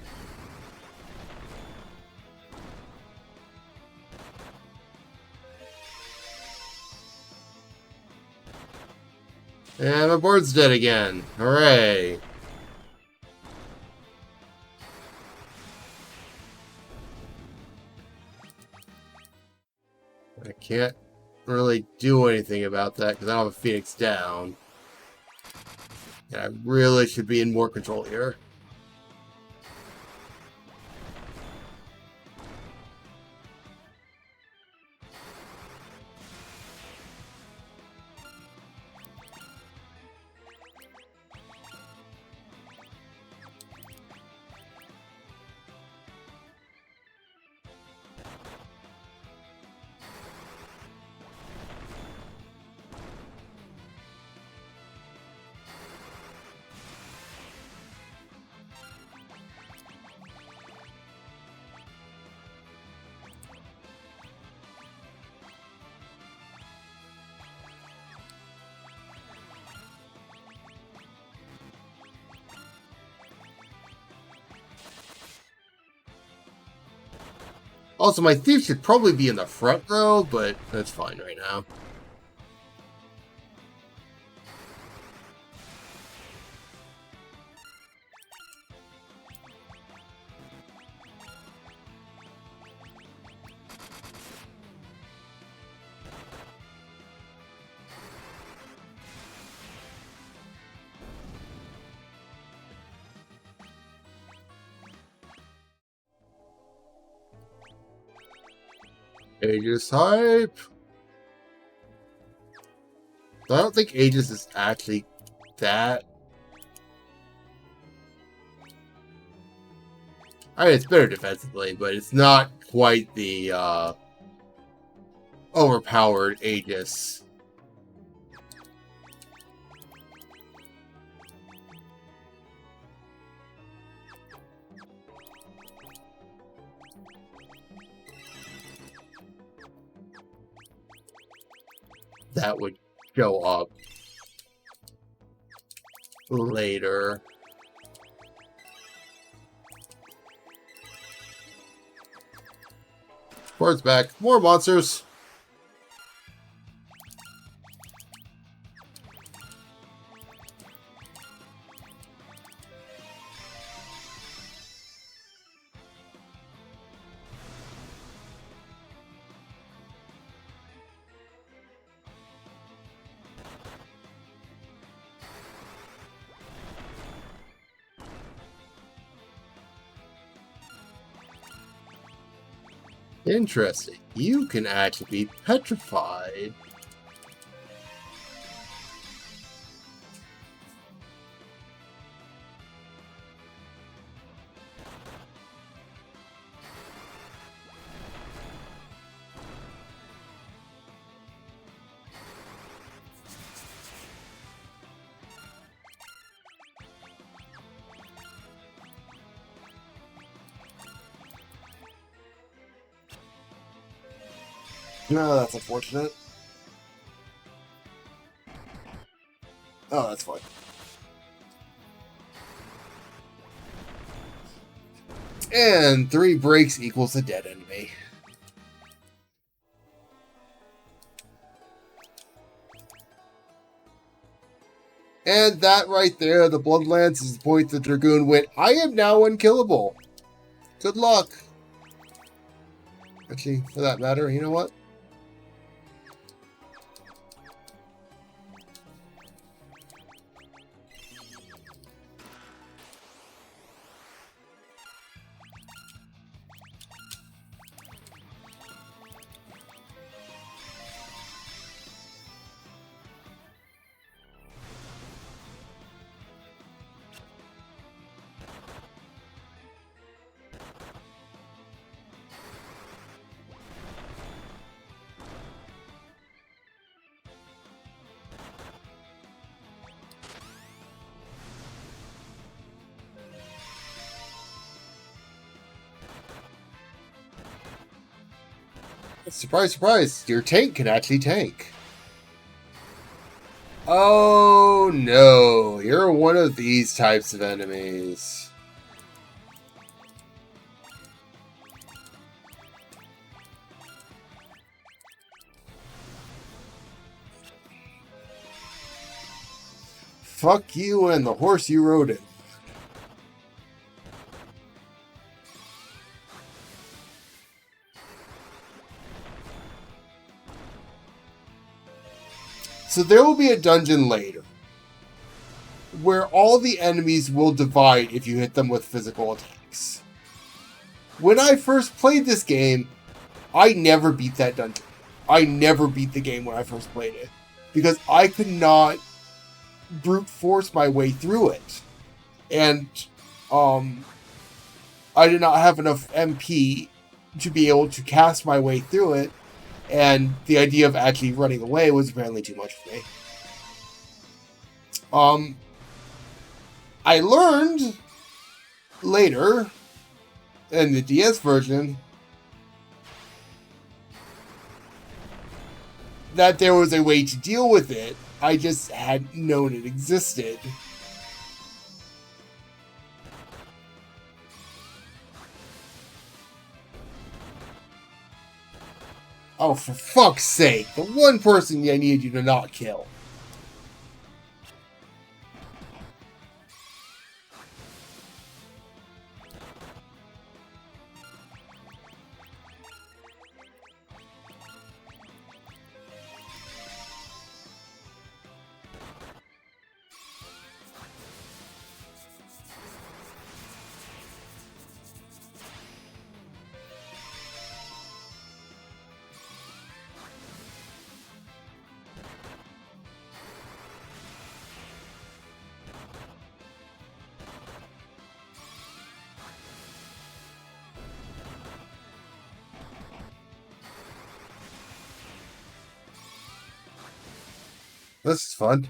And my board's dead again. Hooray. I can't really do anything about that because I don't have a Phoenix down. And I really should be in more control here. Also, my thief should probably be in the front row, but that's fine right now. Aegis hype! I don't think Aegis is actually that. I mean, it's better defensively, but it's not quite the overpowered Aegis. That would show up later. Board's back. More monsters. Interesting. You can actually be petrified. No, that's unfortunate. Oh, that's fine. And 3 breaks equals a dead enemy. And that right there, the Bloodlance, is the point the Dragoon went, I am now unkillable. Good luck. Actually, for that matter, you know what? Surprise, surprise, your tank can actually tank. Oh no, you're one of these types of enemies. Fuck you and the horse you rode in. So there will be a dungeon later where all the enemies will divide if you hit them with physical attacks. When I first played this game, I never beat that dungeon. I never beat the game when I first played it because I could not brute force my way through it. And I did not have enough MP to be able to cast my way through it, and the idea of actually running away was apparently too much for me. I learned later in the DS version that there was a way to deal with it. I just hadn't known it existed. Oh, for fuck's sake. The one person I needed you to not kill. This is fun.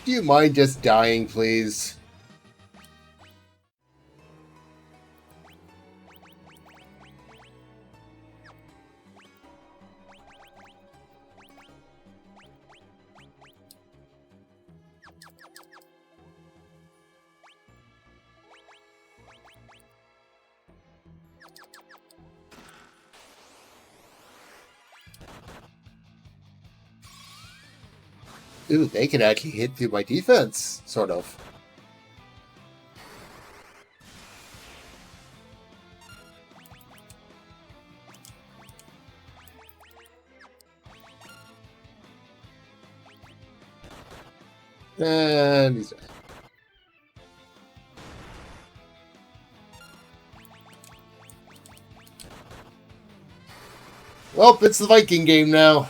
Do you mind just dying, please? Ooh, they can actually hit through my defense, sort of. And he's dead. Well, it's the Viking game now.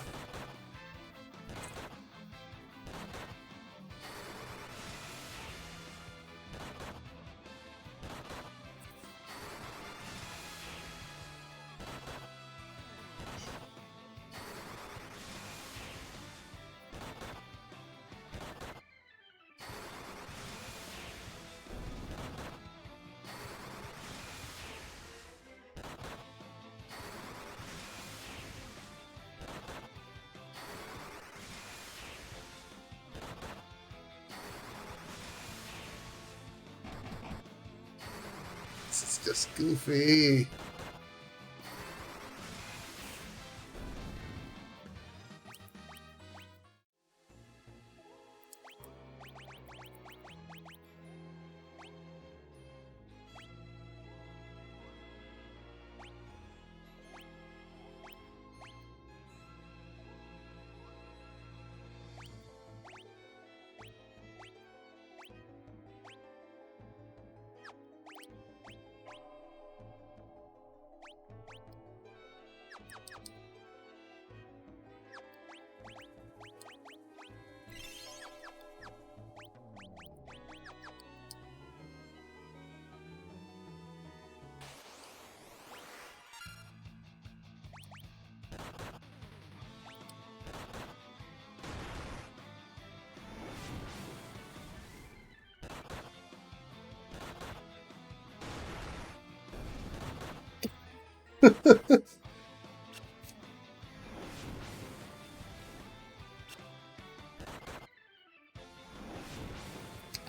This is just goofy.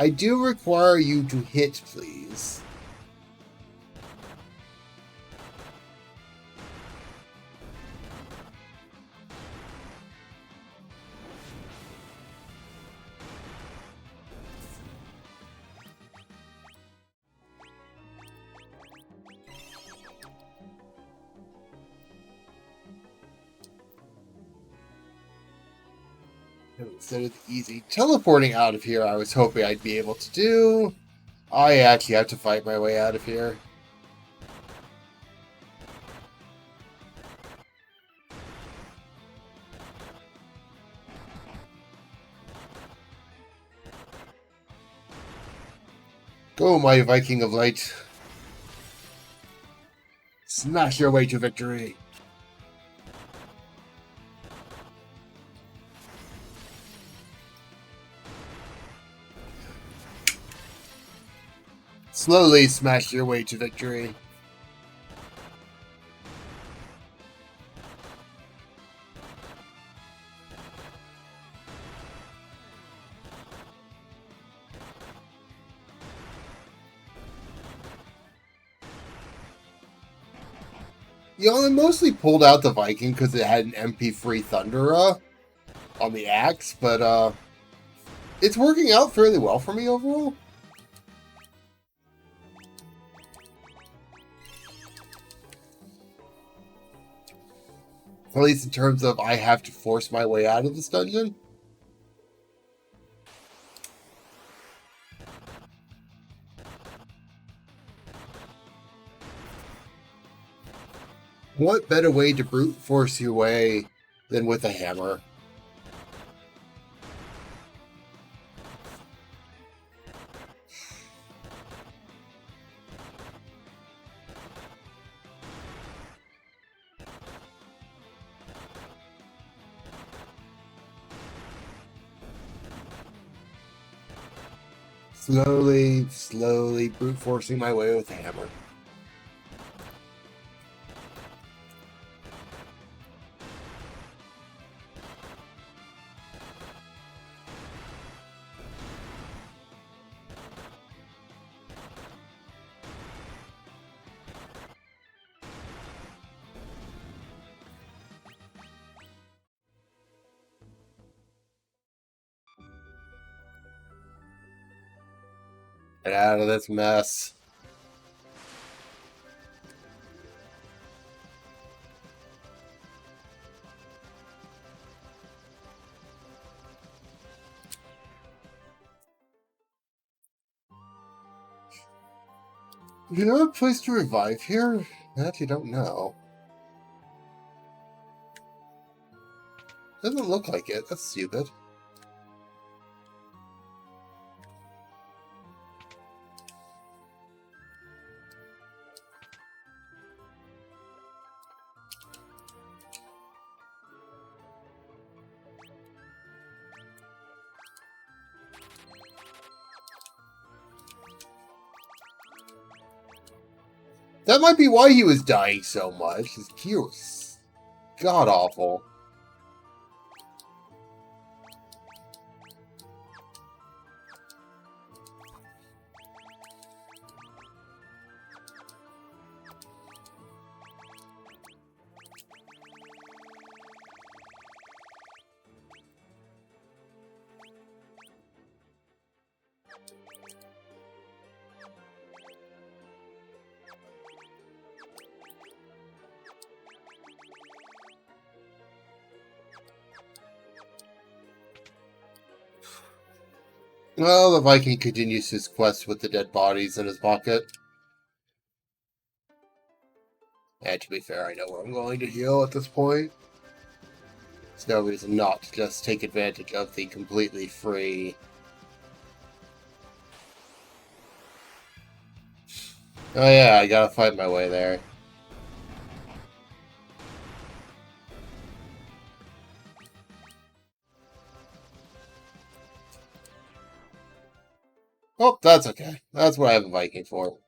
I do require you to hit, please. Instead of the easy teleporting out of here I was hoping I'd be able to do, I actually have to fight my way out of here. Go, my Viking of Light. Smash your way to victory. Slowly smash your way to victory. You know, I mostly pulled out the Viking because it had an MP-free Thundera on the axe, but it's working out fairly well for me overall. At least in terms of I have to force my way out of this dungeon. What better way to brute force your way than with a hammer? Slowly brute forcing my way with a hammer. Get out of this mess. Do you know a place to revive here? That you don't know. Doesn't look like it. That's stupid. That might be why he was dying so much. His gear was god-awful. Well, the Viking continues his quest with the dead bodies in his pocket. And to be fair, I know where I'm going to heal at this point. There's no reason not to just take advantage of the completely free... Oh yeah, I gotta fight my way there. Oh, that's okay. That's what I have a Viking for.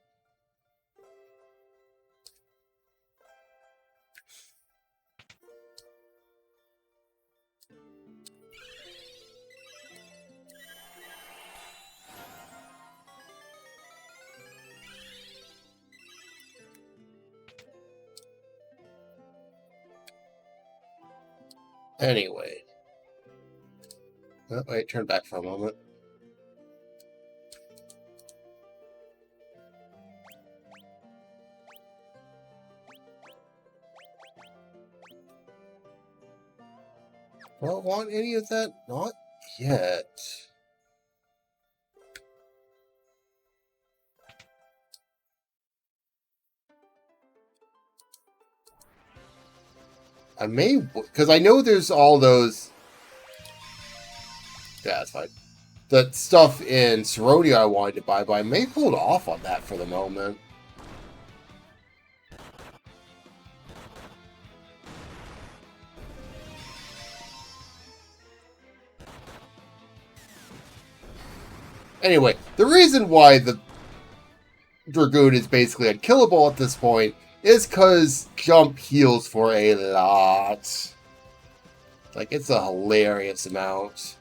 Anyway. Oh, wait, turn back for a moment. Don't want any of that? Not yet. I may... Because I know there's all those... Yeah, that's fine. That stuff in Saronia I wanted to buy, but I may hold off on that for the moment. Anyway, the reason why the Dragoon is basically unkillable at this point is because jump heals for a lot. Like, it's a hilarious amount.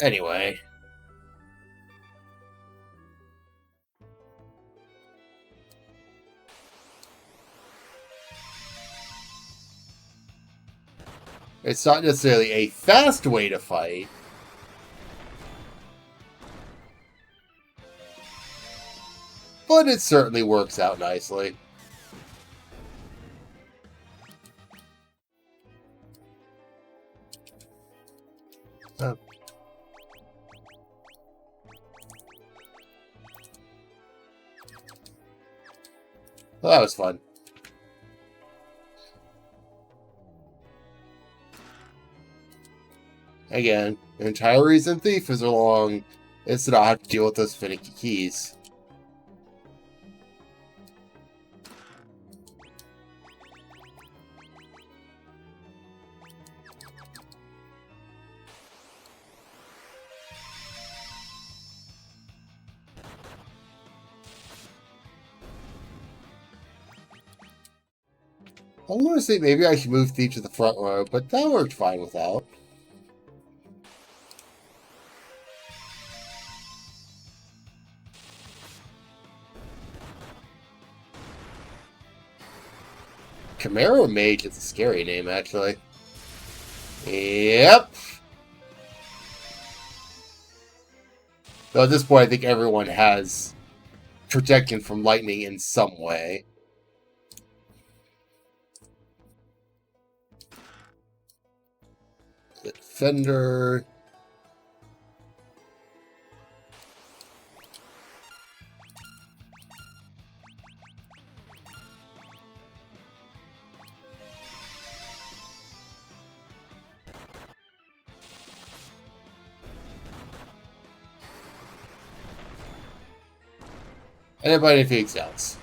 Anyway. It's not necessarily a fast way to fight. But it certainly works out nicely. Oh. Well, that was fun. Again, the entire reason Thief is along is to not have to deal with those finicky keys. I want to say maybe I should move Thief to the front row, but that worked fine without. Chimera Mage is a scary name, actually. Yep. Though at this point, I think everyone has protection from lightning in some way. Defender. And anything else.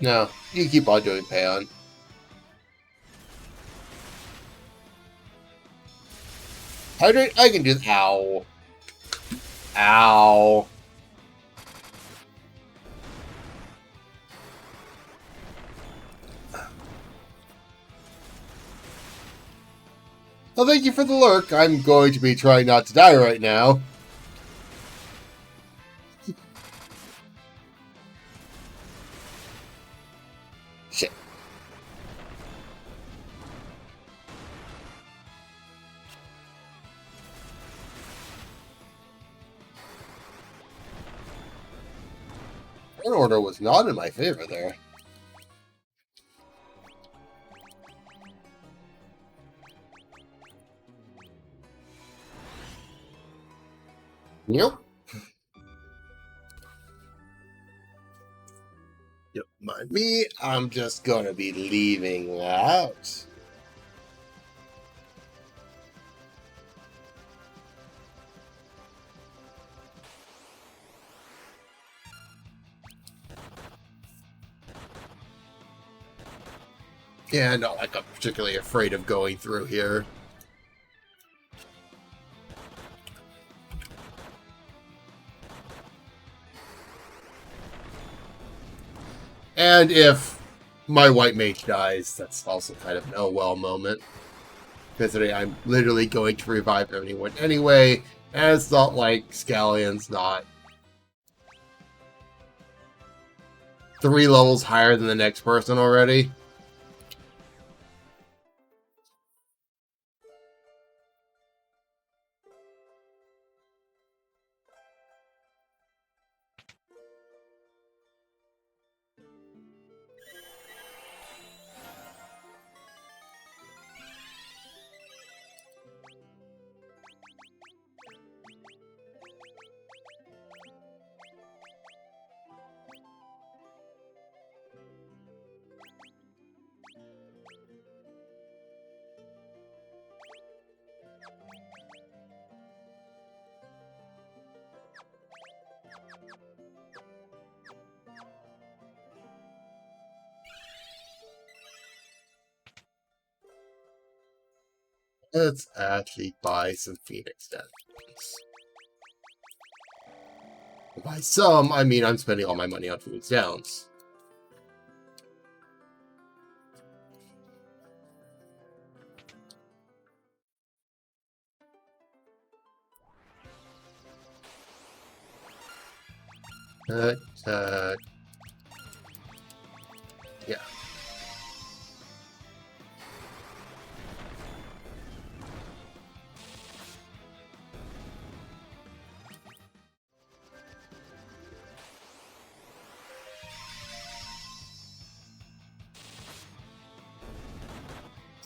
No, you keep on doing Payon. Hydrate, I can do. Ow. Ow. Well, thank you for the lurk. I'm going to be trying not to die right now. Shit. That order was not in my favor there. Yep. Yep, mind me, I'm just gonna be leaving that. Yeah, not like I'm particularly afraid of going through here. And if my white mage dies, that's also kind of an oh well moment. Considering I'm literally going to revive anyone anyway, and it's not like Scallion's not 3 levels higher than the next person already. Let's actually buy some Phoenix Downs. By some, I mean I'm spending all my money on Phoenix Downs. Yeah.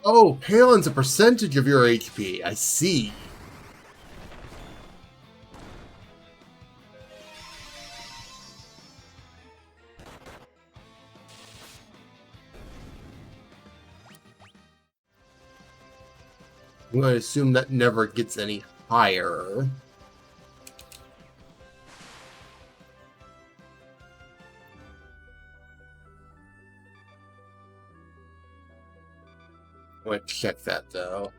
Oh, Palin's a percentage of your HP. I see. I'm going to assume that never gets any higher. I'm going to check that, though.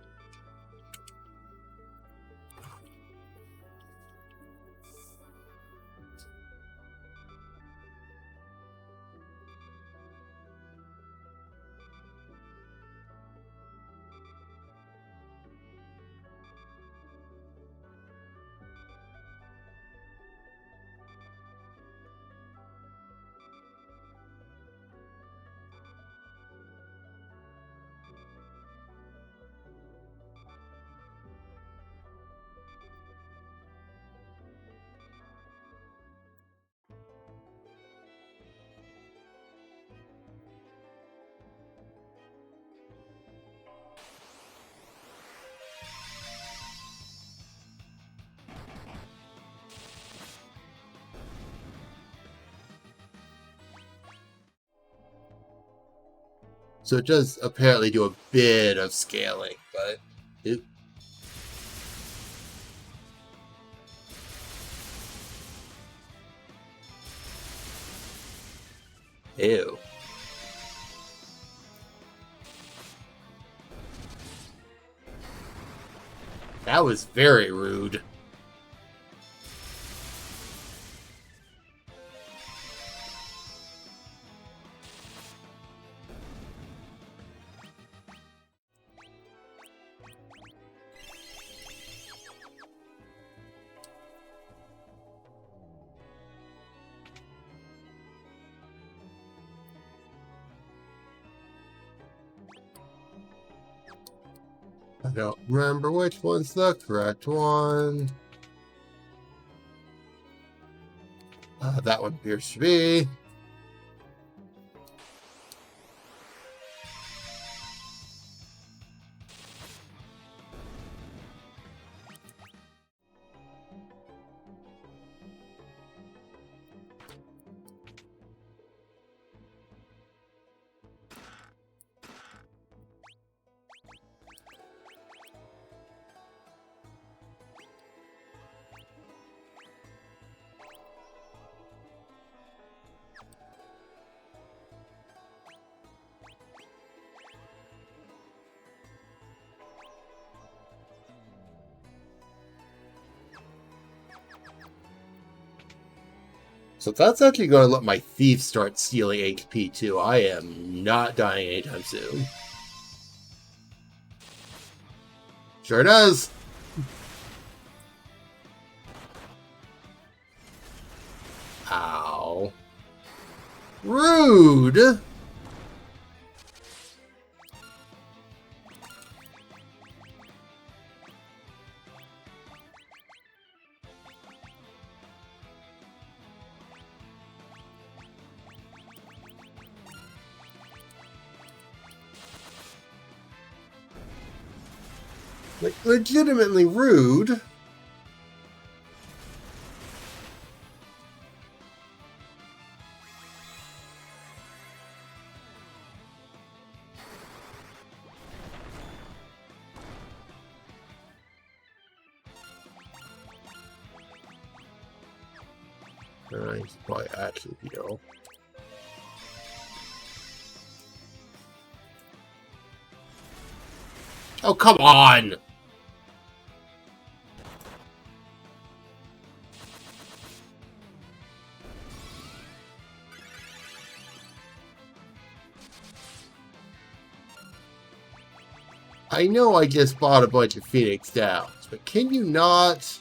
So it does apparently do a bit of scaling, but... Ew. That was very rude. I don't remember which one's the correct one. That one appears to be. So that's actually going to let my thief start stealing HP too. I am not dying anytime soon. Sure does. Ow. Rude. Like, legitimately rude. He's probably actually heal. Oh, come on! I know I just bought a bunch of Phoenix Downs, but can you not?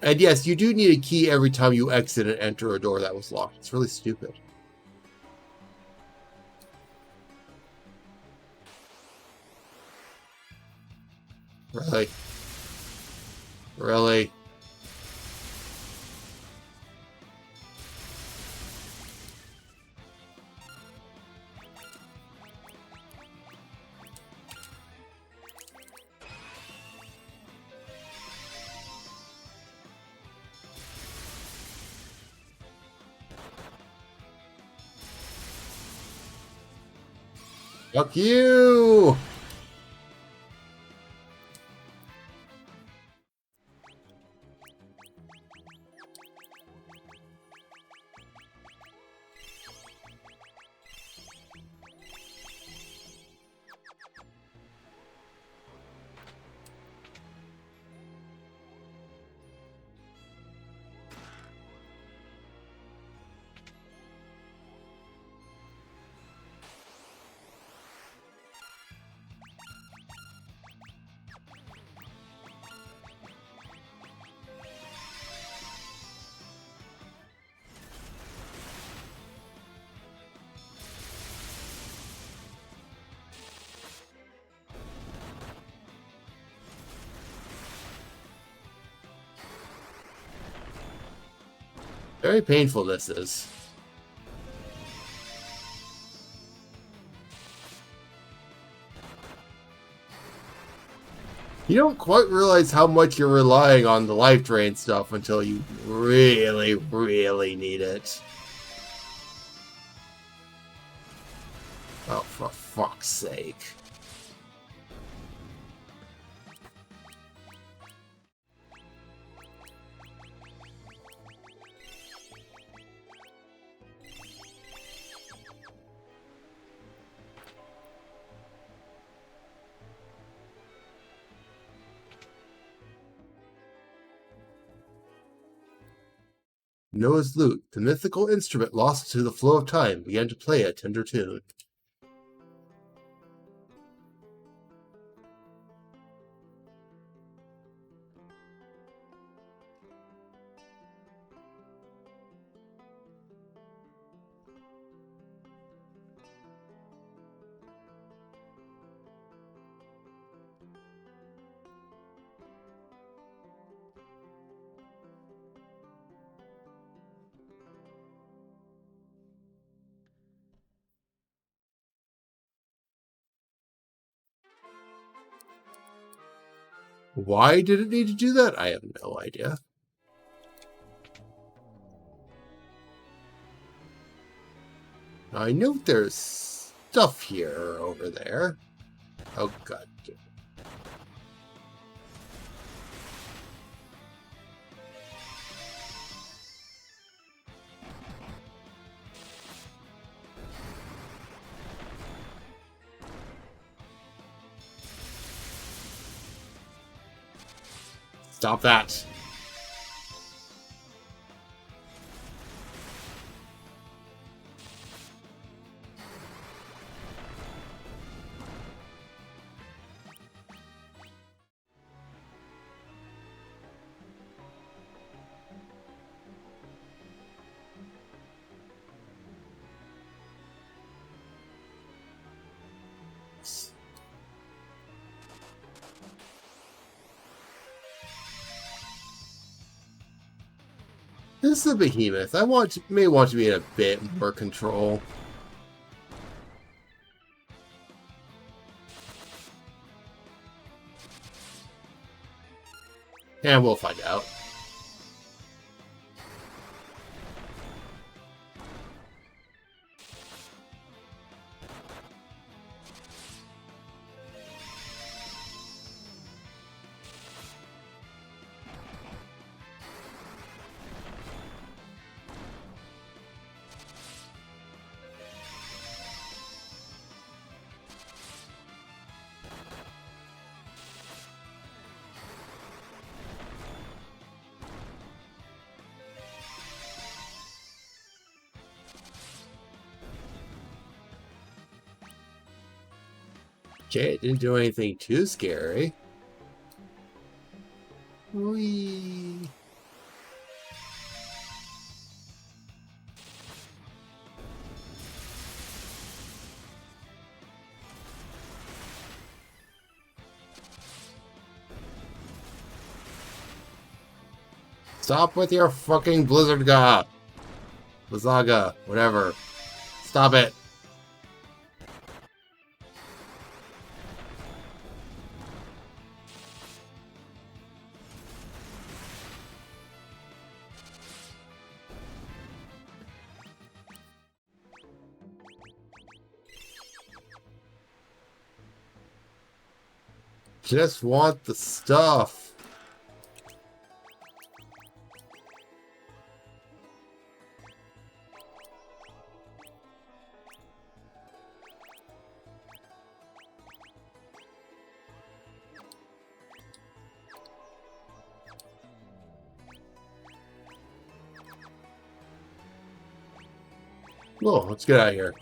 And yes, you do need a key every time you exit and enter a door that was locked. It's really stupid. Really? Really? Fuck you! Very painful this is. You don't quite realize how much you're relying on the life drain stuff until you really, really need it. Oh, for fuck's sake. Noah's lute, the mythical instrument lost to the flow of time, began to play a tender tune. Why did it need to do that? I have no idea. I know there's stuff here over there. Oh, God. Stop that. This is a behemoth. May want to be in a bit more control. And we'll find out. Okay, it didn't do anything too scary. Whee. Stop with your fucking Blizzardga. Blizzaga, whatever. Stop it. Just want the stuff. Oh, let's get out of here.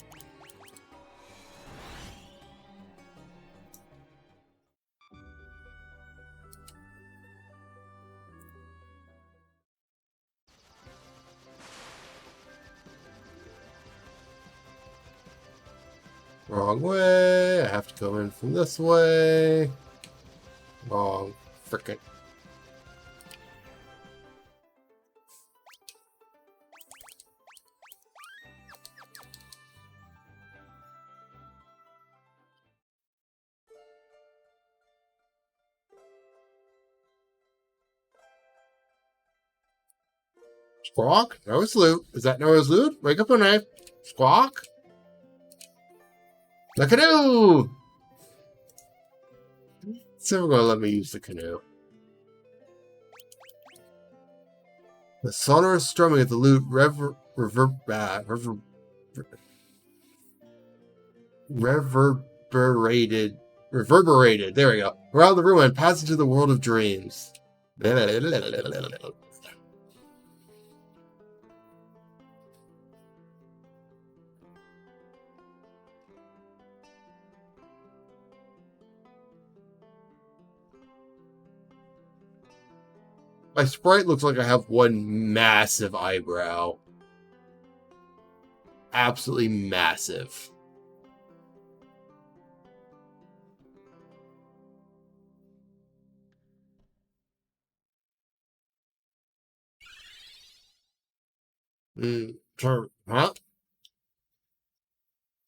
Wrong way. I have to go in from this way. Wrong. Frickin'. Squawk? Noah's loot. Is that Noah's loot? Wake up, Renee. Squawk? The canoe! It's never gonna let me use the canoe. The sonorous strumming of the lute reverberated. There we go. Around the room and passed into the world of dreams. My sprite looks like I have one massive eyebrow. Absolutely massive. Huh?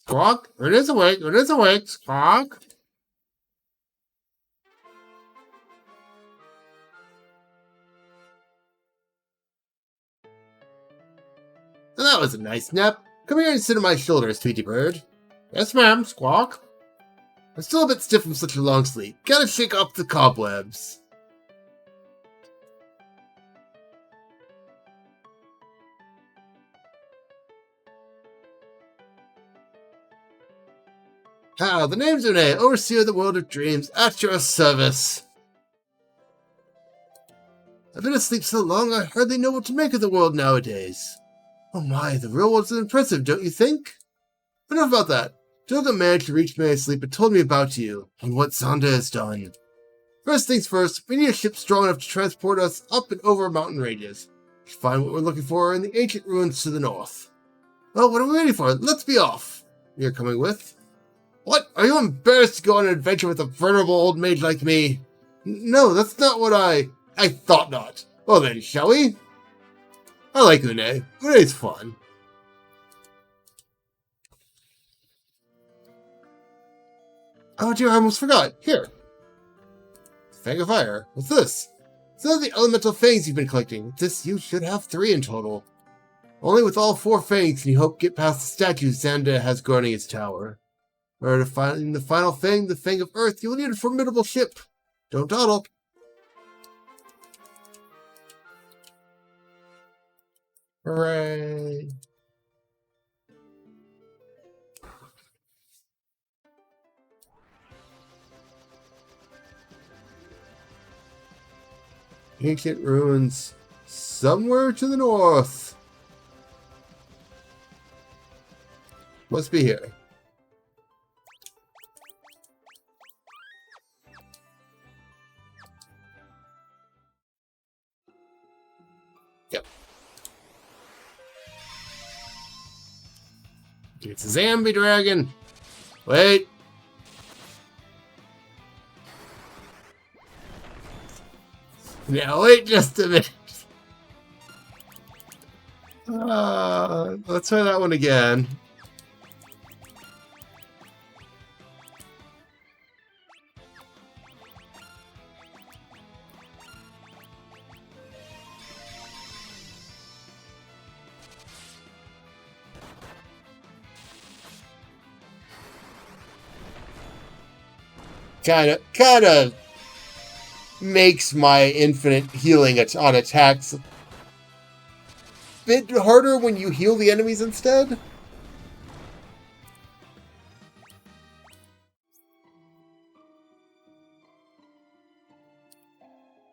Squawk? It is awake. It is awake. Squawk? So that was a nice nap. Come here and sit on my shoulder, Tweety Bird. Yes, ma'am. Squawk? I'm still a bit stiff from such a long sleep. Gotta shake off the cobwebs. Ah, the name's Renee, overseer of the world of dreams, at your service. I've been asleep so long I hardly know what to make of the world nowadays. Oh my, the real world's impressive, don't you think? But enough about that. Joga managed to reach me in my sleep and told me about you, and what Xande has done. First things first, we need a ship strong enough to transport us up and over mountain ranges. To find what we're looking for in the ancient ruins to the north. Well, what are we waiting for? Let's be off. You're coming with? What? Are you embarrassed to go on an adventure with a venerable old mage like me? No, that's not what I thought not. Well then, shall we? I like Une. Une's fun. Oh dear, I almost forgot. Here. Fang of Fire. What's this? Some of the elemental fangs you've been collecting. With this, you should have 3 in total. Only with all 4 fangs can you hope to get past the statues Xande has guarding its tower. In order to find the final fang, the Fang of Earth, you'll need a formidable ship. Don't dawdle. Hooray! Ancient ruins somewhere to the north. Must be here. Yep. It's a zombie dragon. Wait. Now wait just a minute. Let's try that one again. Kind of makes my infinite healing on attacks a bit harder when you heal the enemies instead.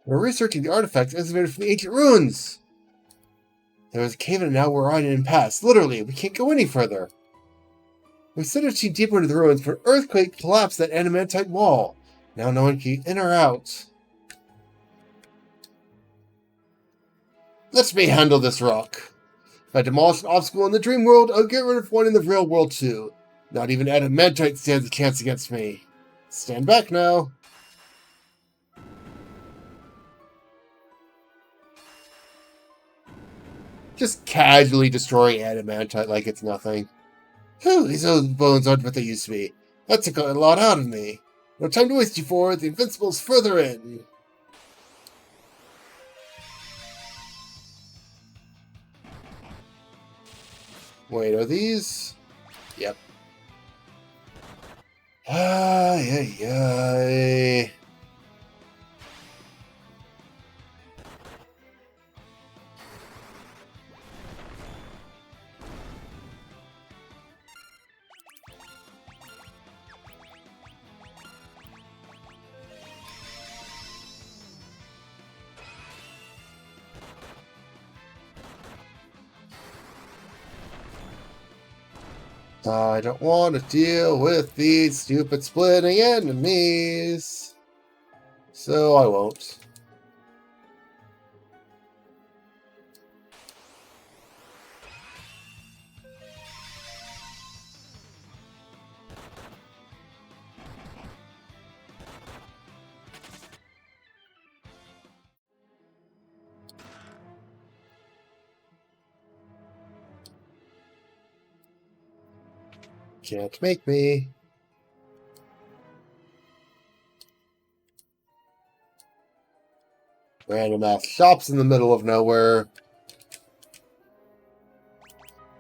We're researching the artifacts excavated from the ancient ruins. There was a cave and now we're on an impasse. Literally, we can't go any further. We sent our team deeper into the ruins, but an earthquake collapsed that adamantite wall. Now no one can get in or out. Let me handle this rock. If I demolish an obstacle in the dream world, I'll get rid of one in the real world too. Not even adamantite stands a chance against me. Stand back now. Just casually destroying adamantite like it's nothing. Whew, these old bones aren't what they used to be. That took a lot out of me. No time to waste, you four. The Invincible's further in. Wait, are these? Yep. Ay, ay, ay. I don't want to deal with these stupid splitting enemies. So I won't. Can't make me. Random ass shops in the middle of nowhere.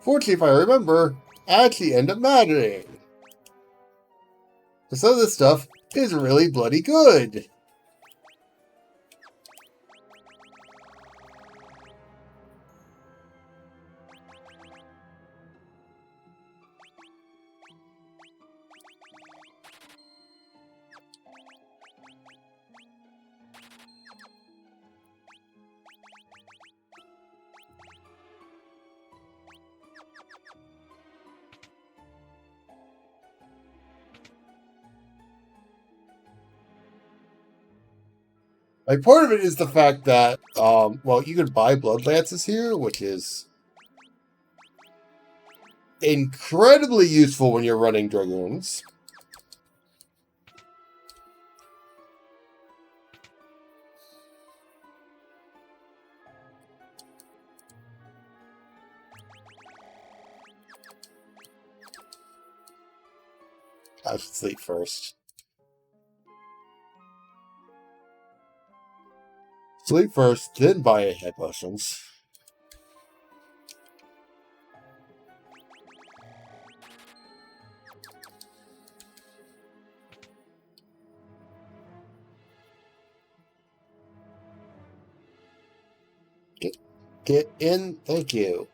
Fortunately, if I remember, actually end up mattering. Some of this stuff is really bloody good. Like, part of it is the fact that, well, you can buy blood lances here, which is incredibly useful when you're running dragoons. I should sleep first. Sleep first, then buy a head lotions. Get in, thank you.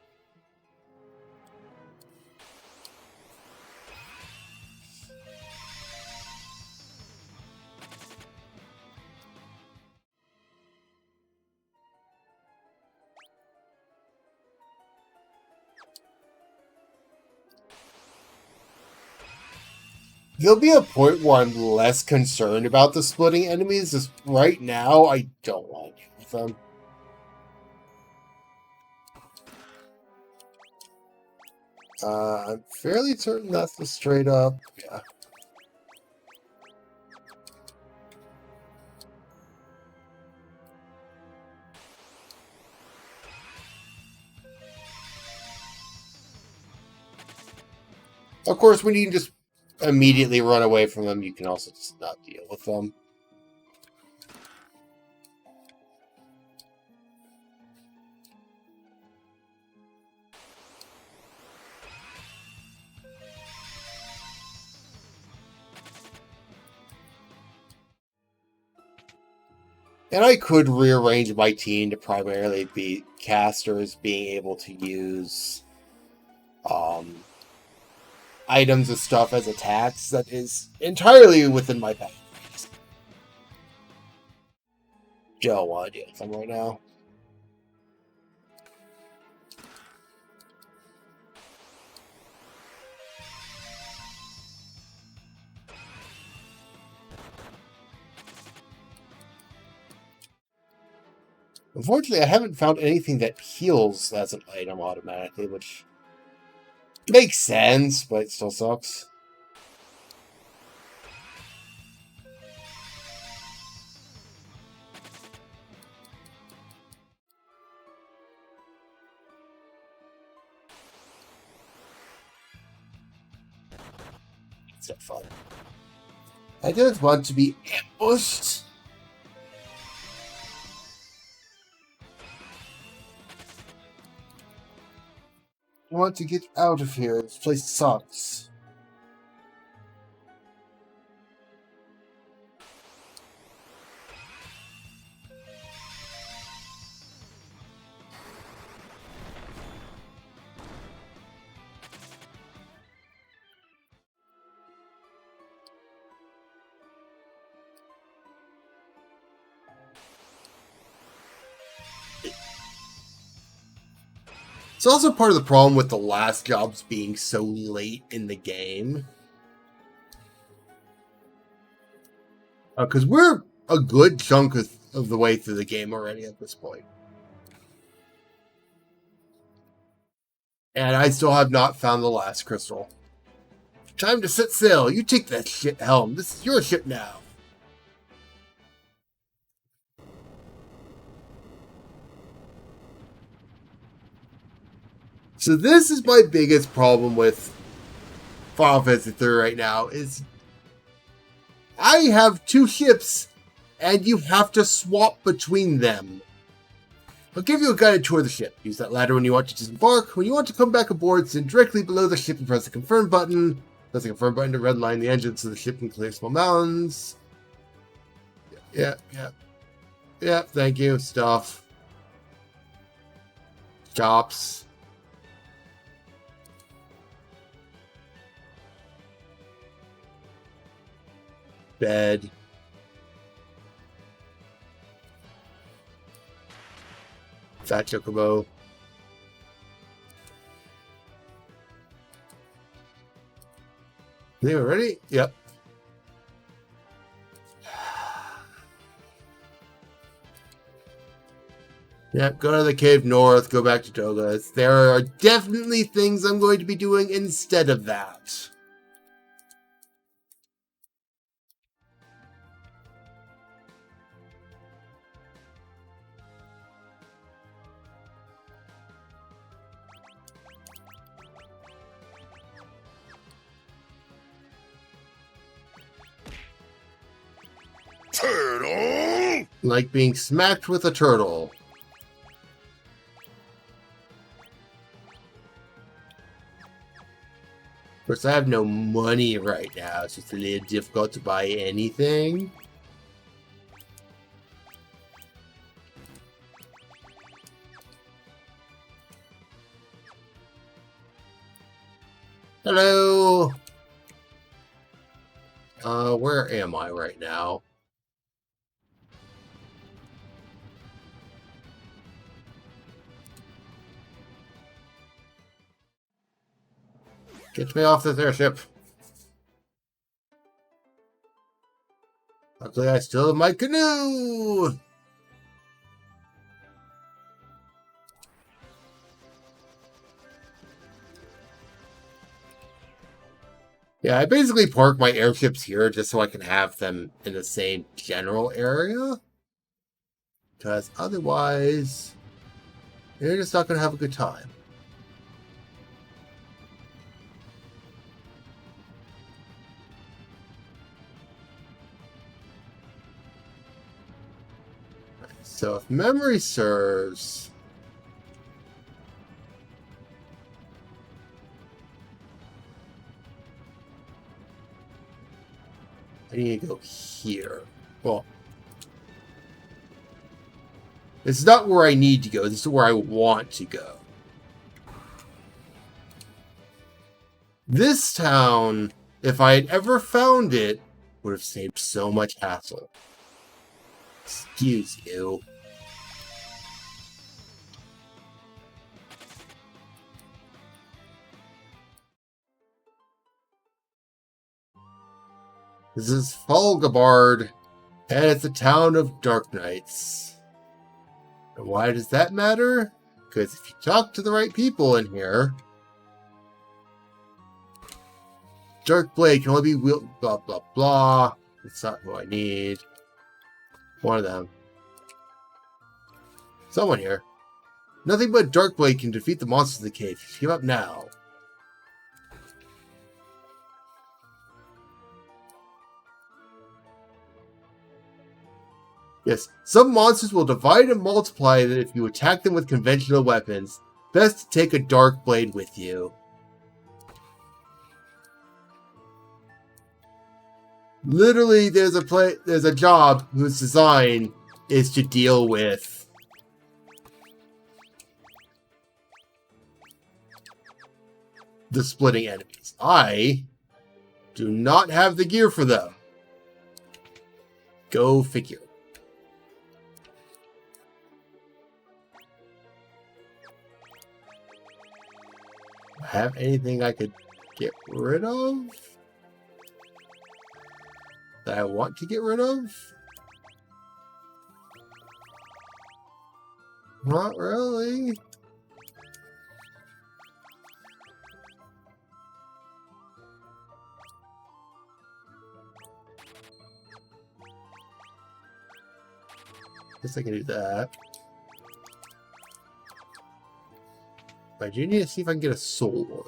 There'll be a point where I'm less concerned about the splitting enemies. Just right now, I don't want them. I'm fairly certain that's the straight up. Yeah. Of course, when you can just immediately run away from them, you can also just not deal with them. And I could rearrange my team to primarily be casters being able to use items and stuff as attacks. That is entirely within my path. Don't want to deal with them right now. Unfortunately, I haven't found anything that heals as an item automatically, which makes sense, but it still sucks. It's not fun. I don't want to be ambushed. I want to get out of here. This place sucks. It's also part of the problem with the last jobs being so late in the game. Because we're a good chunk of the way through the game already at this point. And I still have not found the last crystal. Time to set sail. You take that shit helm. This is your ship now. So this is my biggest problem with Final Fantasy III right now, is I have two ships, and you have to swap between them. I'll give you a guided tour of the ship. Use that ladder when you want to disembark. When you want to come back aboard, stand directly below the ship and press the confirm button. Press the confirm button to redline the engine so the ship can clear small mountains. Yeah, thank you. Stuff. Shops. Bed. Fat Chocobo. They were ready? Yep. Yep, go to the cave north, go back to Togas. There are definitely things I'm going to be doing instead of that. Turtle! Like being smacked with a turtle. Of course, I have no money right now. It's just a little difficult to buy anything. Hello! Where am I right now? Get me off this airship. Luckily, I still have my canoe! Yeah, I basically park my airships here just so I can have them in the same general area. Because otherwise, you're just not going to have a good time. So if memory serves, I need to go here. Well, it's not where I need to go. This is where I want to go. This town, if I had ever found it, would have saved so much hassle. Excuse you. This is Fulgabard, and it's a town of Dark Knights. And why does that matter? Because if you talk to the right people in here, Dark Blade can only be wielded, blah, blah, blah. It's not who I need. One of them. Someone here. Nothing but Dark Blade can defeat the monsters in the cave. Give up now. Yes, some monsters will divide and multiply if you attack them with conventional weapons. Best to take a Dark Blade with you. Literally, there's a job whose design is to deal with the splitting enemies. I do not have the gear for them. Go figure. Have anything I could get rid of? That I want to get rid of? Not really. Guess I can do that. But I do need to see if I can get a sword.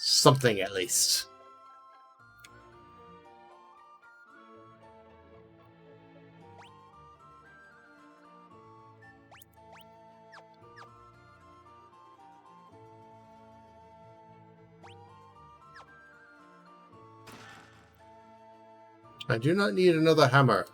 Something at least. I do not need another hammer.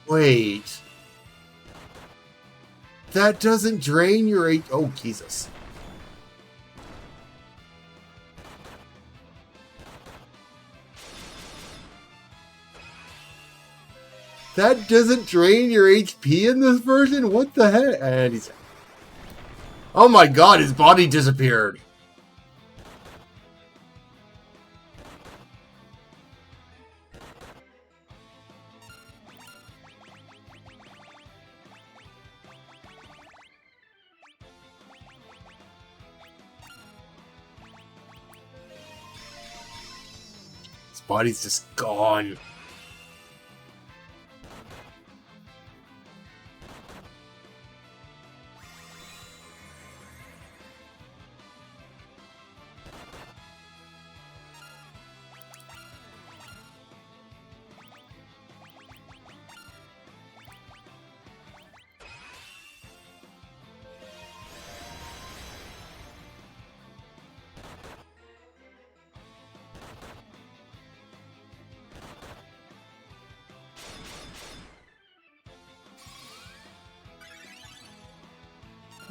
Wait. That doesn't drain your H. Oh, Jesus. That doesn't drain your HP in this version? What the heck? And he's... Oh my god, his body disappeared. His body's just gone.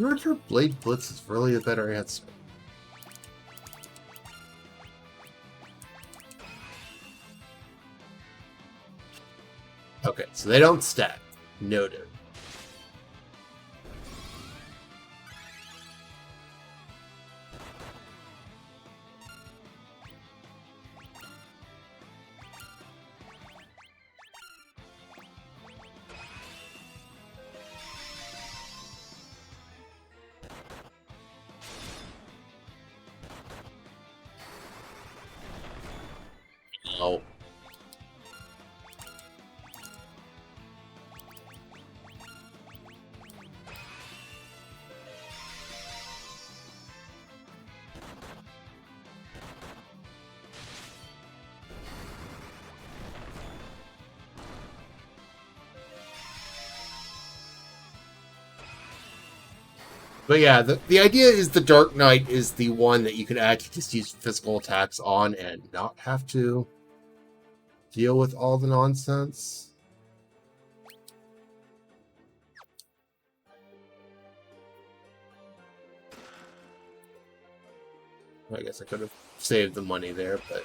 I'm not sure Blade Blitz is really a better answer. Okay, so they don't stack. Noted. Oh. But yeah, the idea is the Dark Knight is the one that you can actually just use physical attacks on and not have to deal with all the nonsense. I guess I could have saved the money there, but...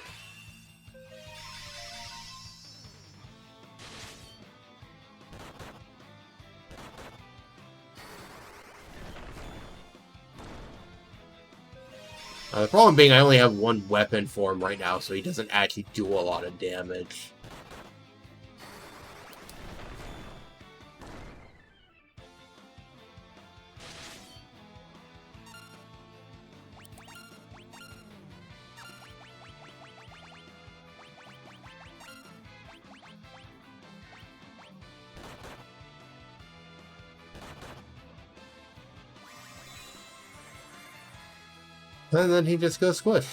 the problem being I only have one weapon for him right now, so he doesn't actually do a lot of damage. And then he just goes squish.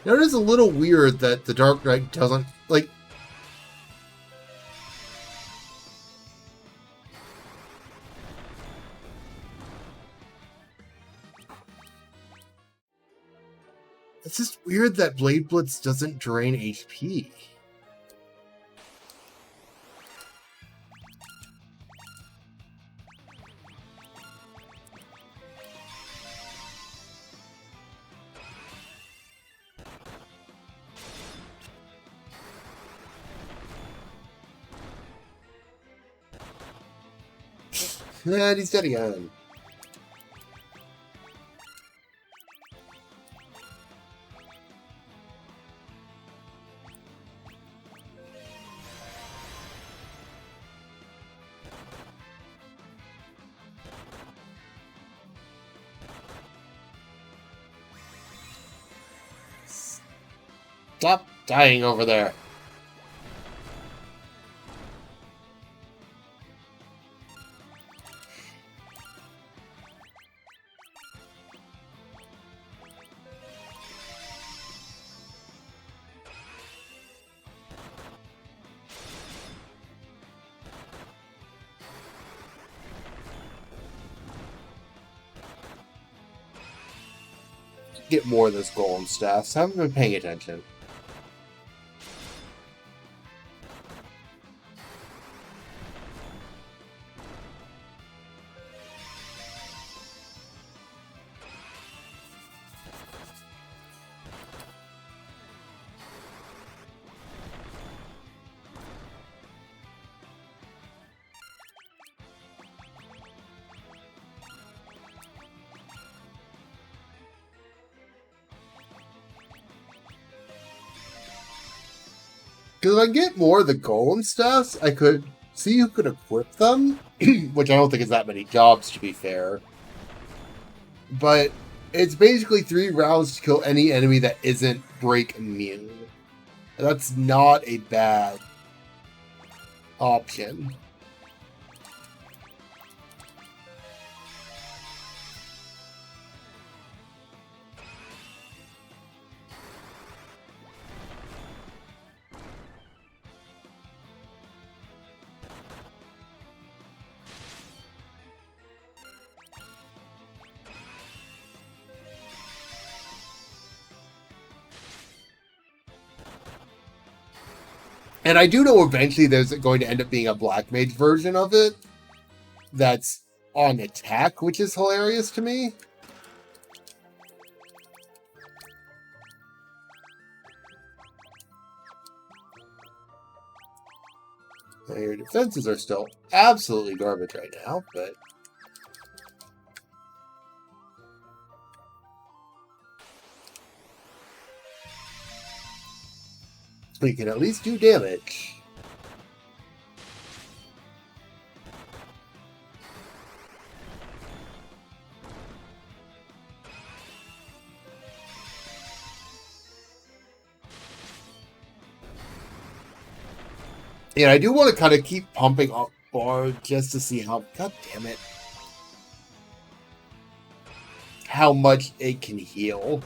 Now, it is a little weird that the Dark Knight doesn't, like... It's just weird that Blade Blitz doesn't drain HP. And he's dead again. Stop dying over there. Get more of this golem stuff, so I haven't been paying attention. Because if I get more of the golem stuffs, I could see who could equip them, which I don't think is that many jobs, to be fair. But it's basically 3 rounds to kill any enemy that isn't break immune. And that's not a bad option. And I do know eventually there's going to end up being a Black Mage version of it that's on attack, which is hilarious to me. Your defenses are still absolutely garbage right now, but... we can at least do damage. And I do want to kind of keep pumping up bar just to see how... god damn it. How much it can heal.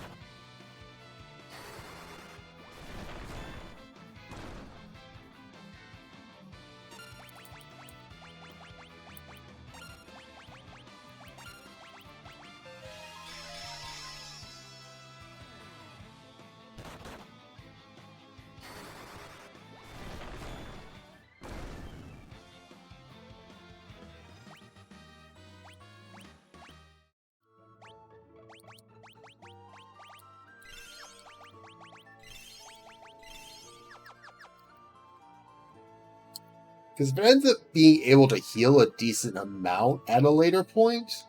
Because if it ends up being able to heal a decent amount at a later point,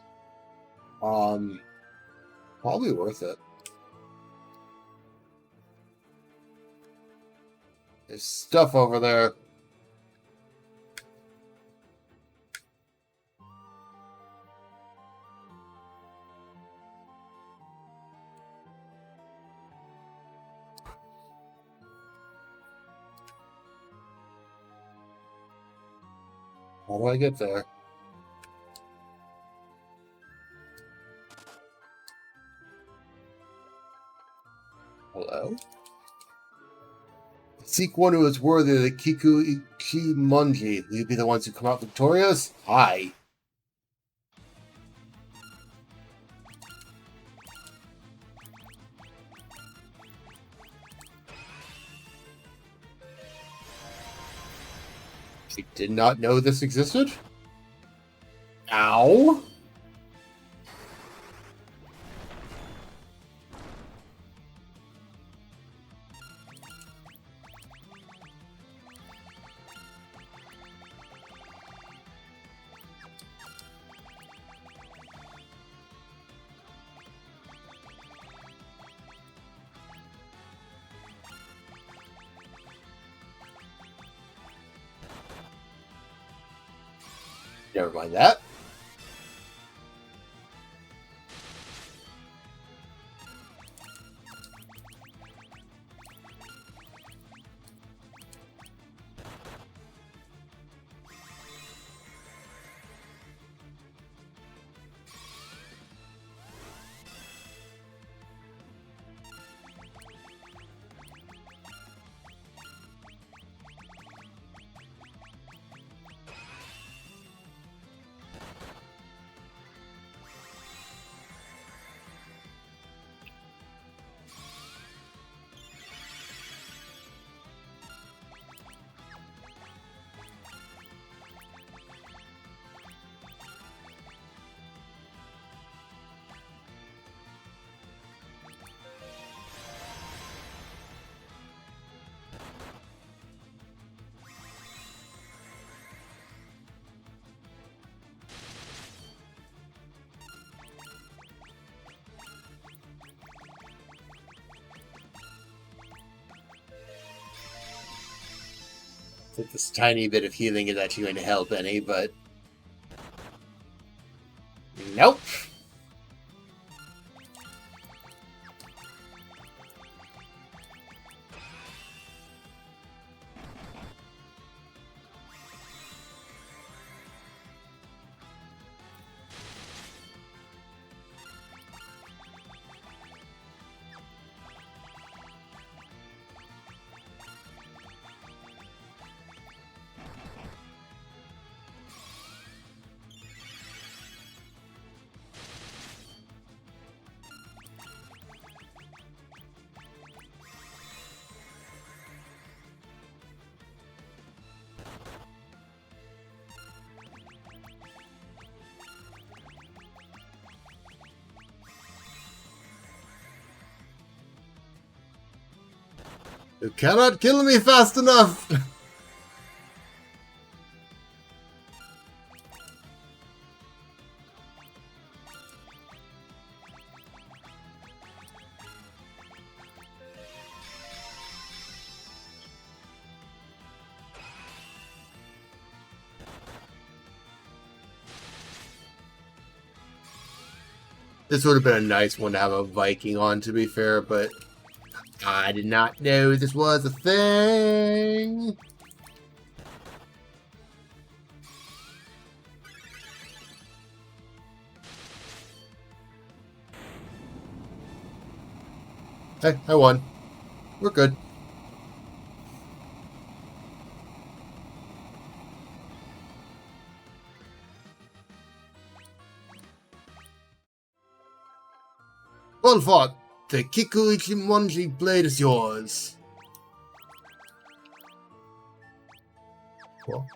probably worth it. There's stuff over there. How do I get there? Hello? Seek one who is worthy of the Kiku Ichimonji. Will you be the ones who come out victorious? Hi. I did not know this existed. Ow. Never mind that. I think this tiny bit of healing is actually going to help any, but... nope. You cannot kill me fast enough! This would have been a nice one to have a Viking on, to be fair, but I did not know this was a thing. Hey, I won. We're good. Well fought. The Kiku Ichimonji blade is yours. Cool.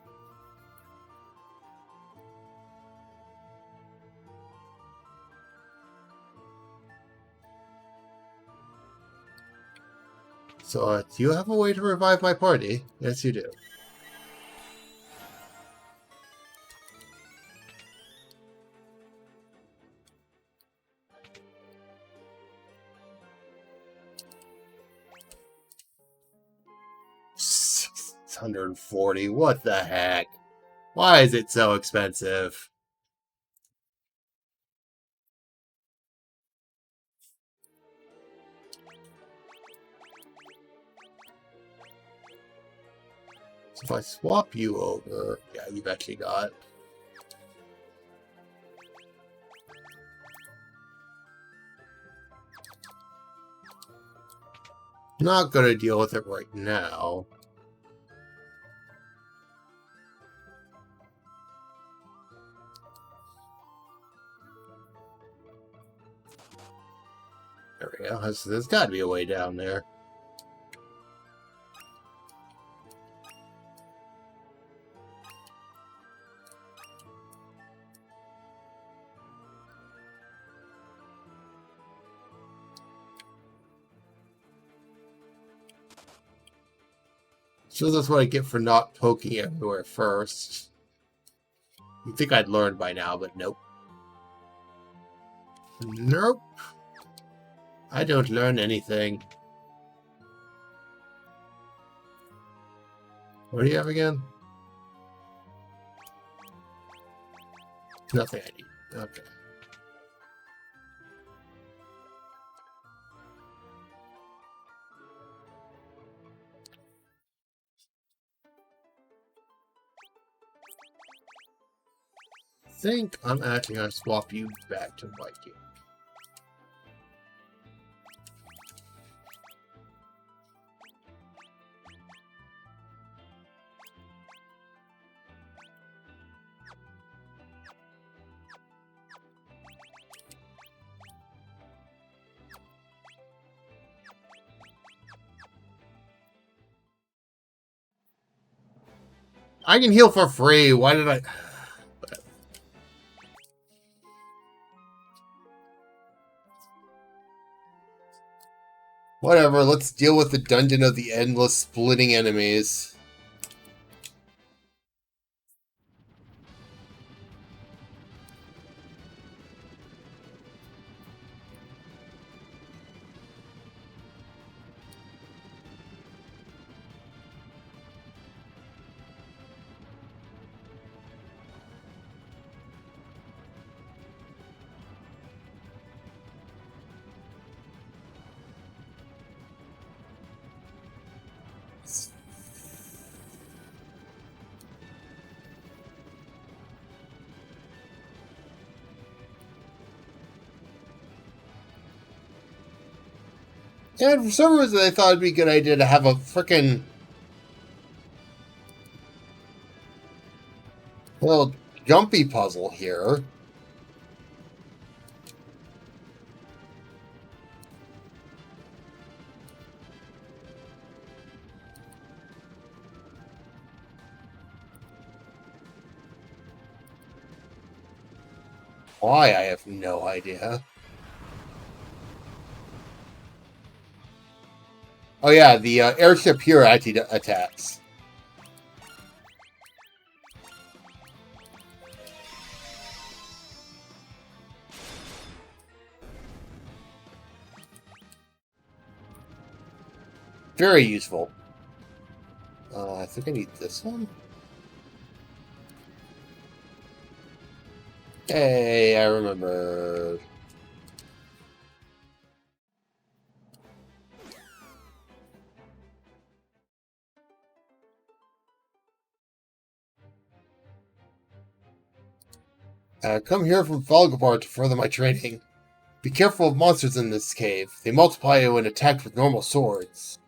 So, do you have a way to revive my party? Yes, you do. $640. What the heck? Why is it so expensive? So if I swap you over, yeah, you've actually got. Not gonna deal with it right now. There we go. There's got to be a way down there. So that's what I get for not poking everywhere first. You'd think I'd learned by now, but nope. Nope. I don't learn anything. What do you have again? Nothing I need. Okay. I think I'm actually going to swap you back to Viking. I can heal for free. Why did I... Whatever, let's deal with the Dungeon of the Endless Splitting Enemies. And for some reason, I thought it'd be a good idea to have a frickin' little jumpy puzzle here. Why, I have no idea. Oh yeah, the airship here actually attacks. Very useful. I think I need this one. Hey, I remember. Come here from Falgabar to further my training. Be careful of monsters in this cave. They multiply when attacked with normal swords.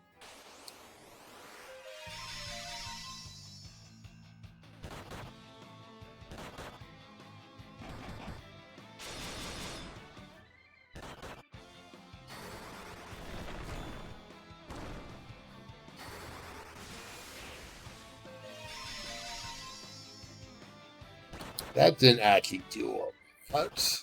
That didn't actually do much.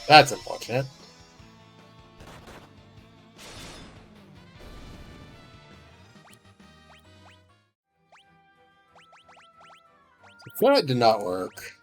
That's unfortunate. That did not work.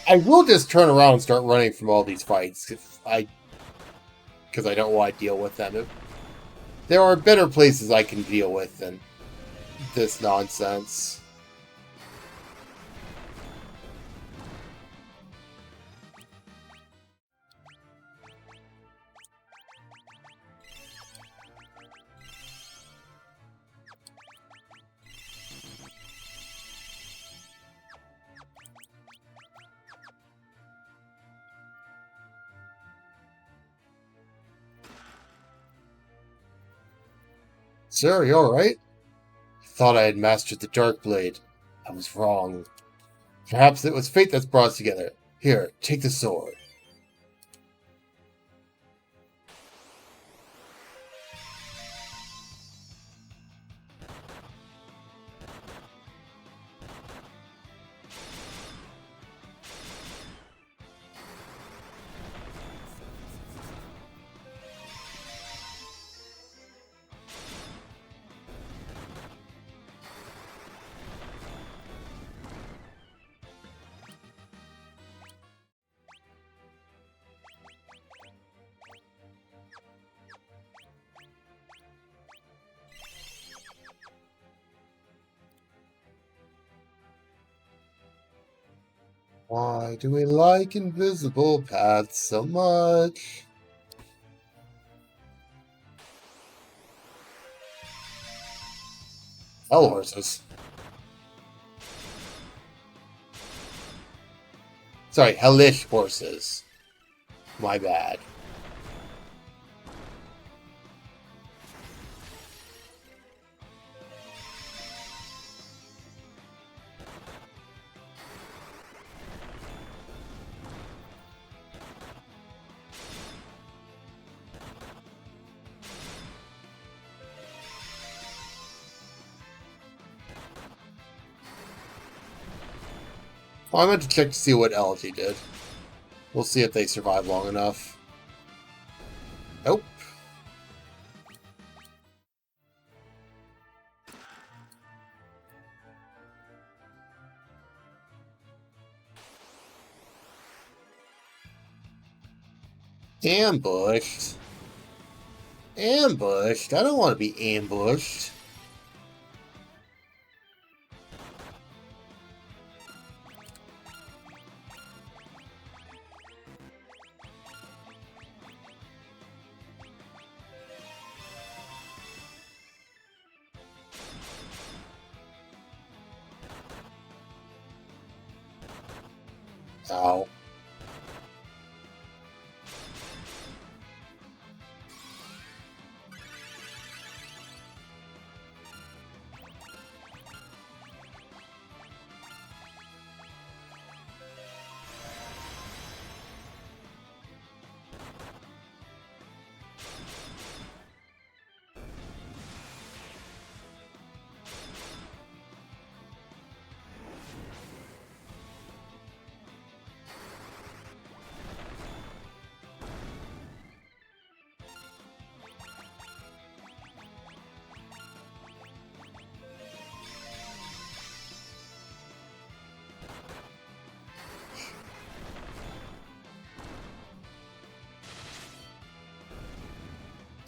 I will just turn around and start running from all these fights because I don't want to deal with them. There are better places I can deal with than this nonsense. Sir, you alright? I thought I had mastered the Dark Blade. I was wrong. Perhaps it was fate that's brought us together. Here, take the sword. Why do we like invisible paths so much? Hell horses. Sorry, hellish horses. My bad. Well, I meant to check to see what Elegy did. We'll see if they survive long enough. Ambushed. Ambushed? I don't want to be ambushed. Ow.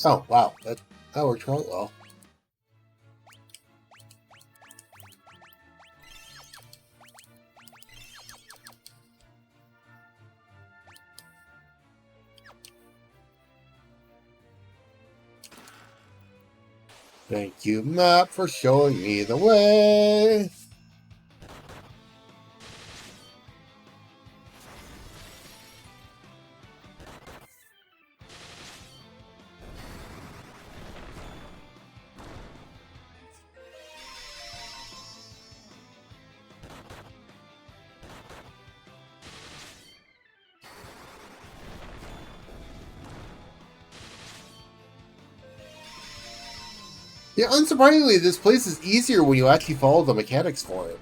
Oh, wow. That worked quite well. Thank you, map, for showing me the way. Yeah, unsurprisingly, this place is easier when you actually follow the mechanics for it.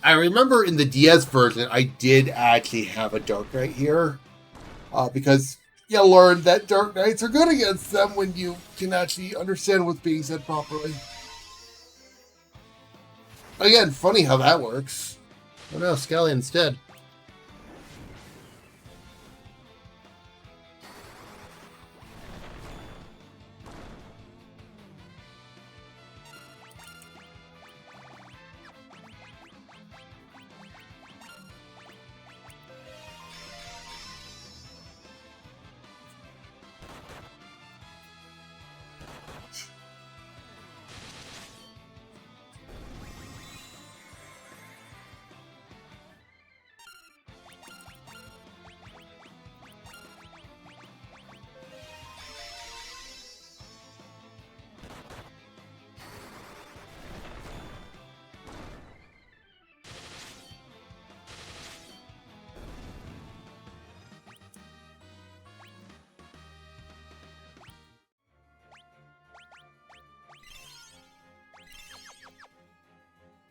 I remember in the DS version, I did actually have a Dark Knight here, because you learn that Dark Knights are good against them when you can actually understand what's being said properly. Again, funny how that works. Oh no, Scallion's dead.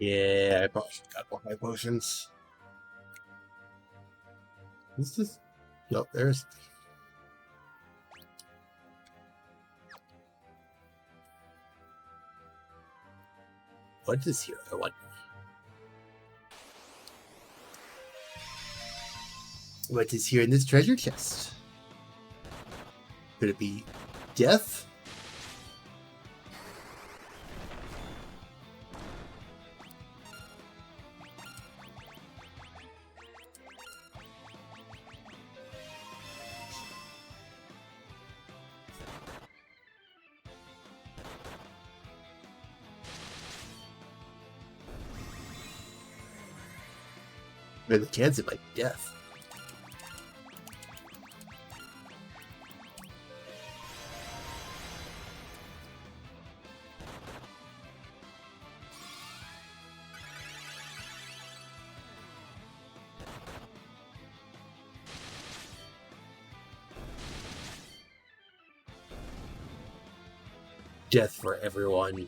Yeah, I probably should have got more high potions. What's this? Nope, there's... What is here? I want... What is here in this treasure chest? Could it be death? There's a chance it might be death. Death for everyone.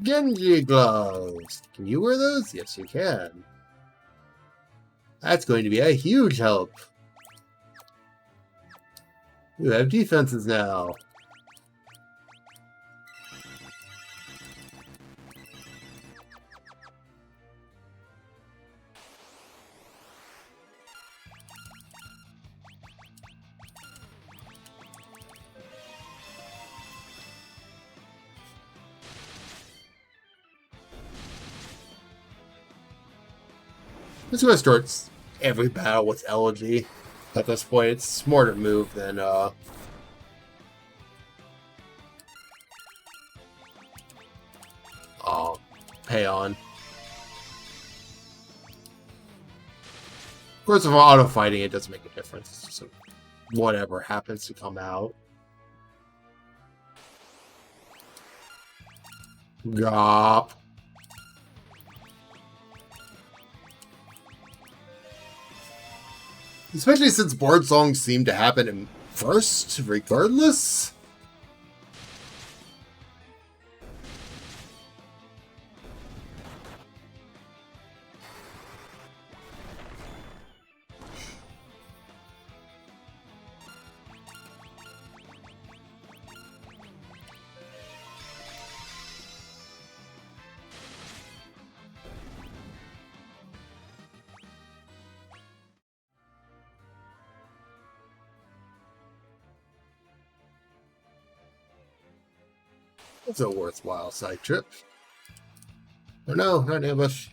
Genji gloves. Can you wear those? Yes, you can. That's going to be a huge help. You have defenses now. This is going to start every battle with Elegy. At this point, it's a smarter move than, Payon. Of course, if I'm auto-fighting, it doesn't make a difference. So whatever happens to come out. Gop. Especially since board songs seem to happen in first, regardless. It's a worthwhile side trip. Or no, not ambush.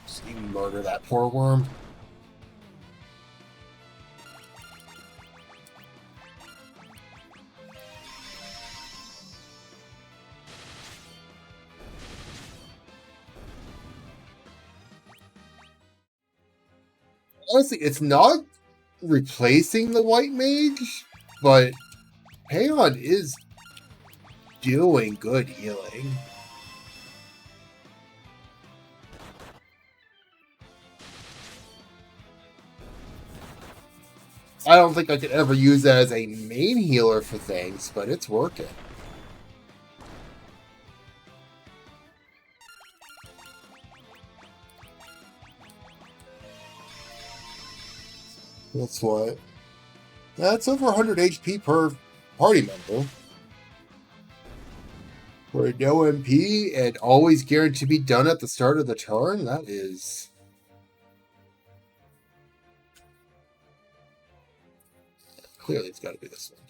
Just even murder that poor worm. Honestly, it's not replacing the White Mage, but Payon is doing good healing. I don't think I could ever use that as a main healer for things, but it's working. That's what? That's over 100 HP per party member. For a no MP and always guaranteed to be done at the start of the turn, that is... Clearly it's got to be this one.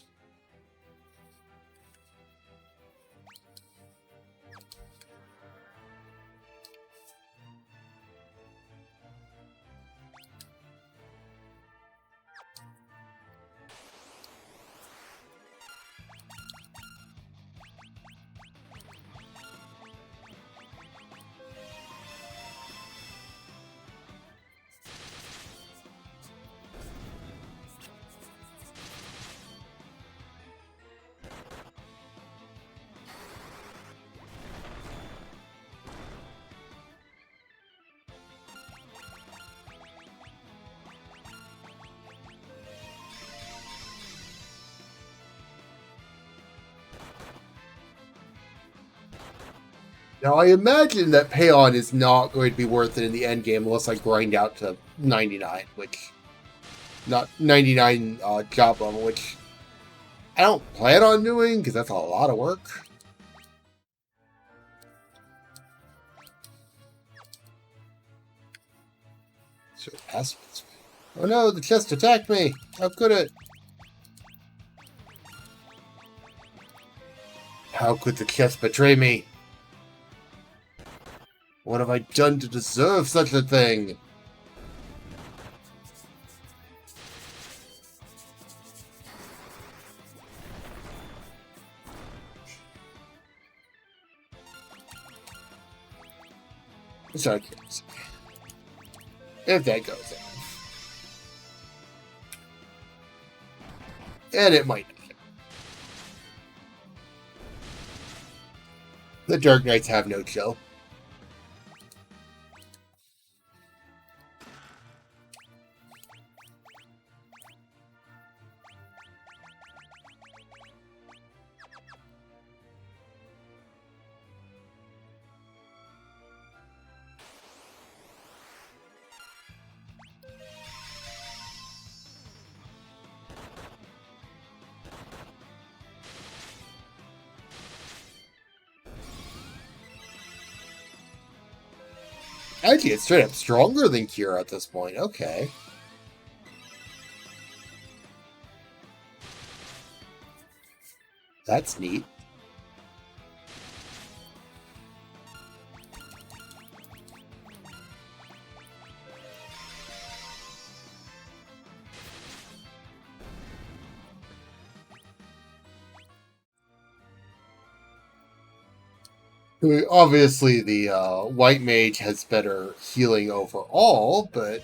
Now, I imagine that Payon is not going to be worth it in the end game unless I grind out to 99, which... Not 99 job level, which I don't plan on doing, because that's a lot of work. Sure, passwords. Oh no, the chest attacked me! How could it? How could the chest betray me? What have I done to deserve such a thing? It's not curious. If that goes in. And it might not. The Dark Knights have no chill. Actually, it's straight up stronger than Kira at this point. Okay. That's neat. Obviously, the White Mage has better healing overall, but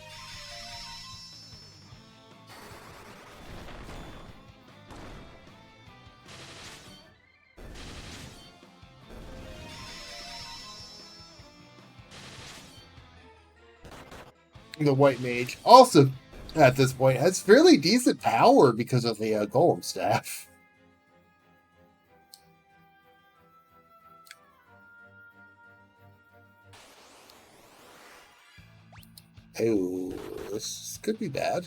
the White Mage also, at this point, has fairly decent power because of the Golem Staff. Oh, this could be bad.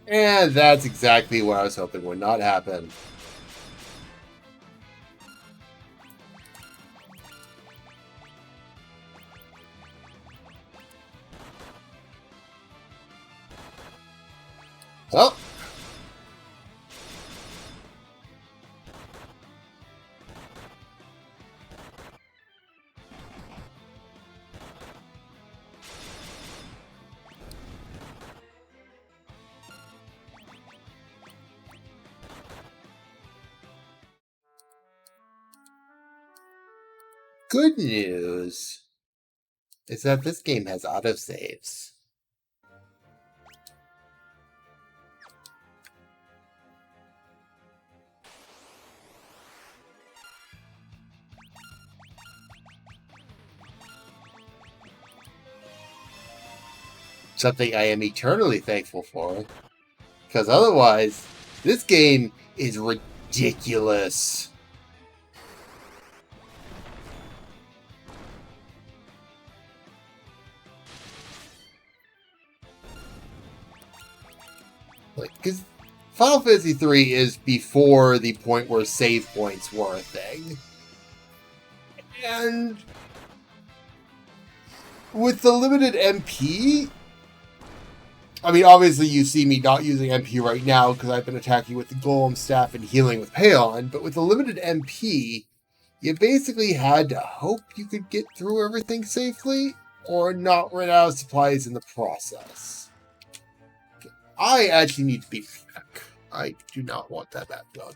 And that's exactly what I was hoping would not happen. Oh. Good news is that this game has autosaves. Something I am eternally thankful for. Because otherwise, this game is ridiculous. Like, because Final Fantasy III is before the point where save points were a thing. And with the limited MP, I mean, obviously you see me not using MP right now because I've been attacking with the Golem Staff and healing with Paon, but with the limited MP, you basically had to hope you could get through everything safely or not run out of supplies in the process. I actually need to be back. I do not want that map done.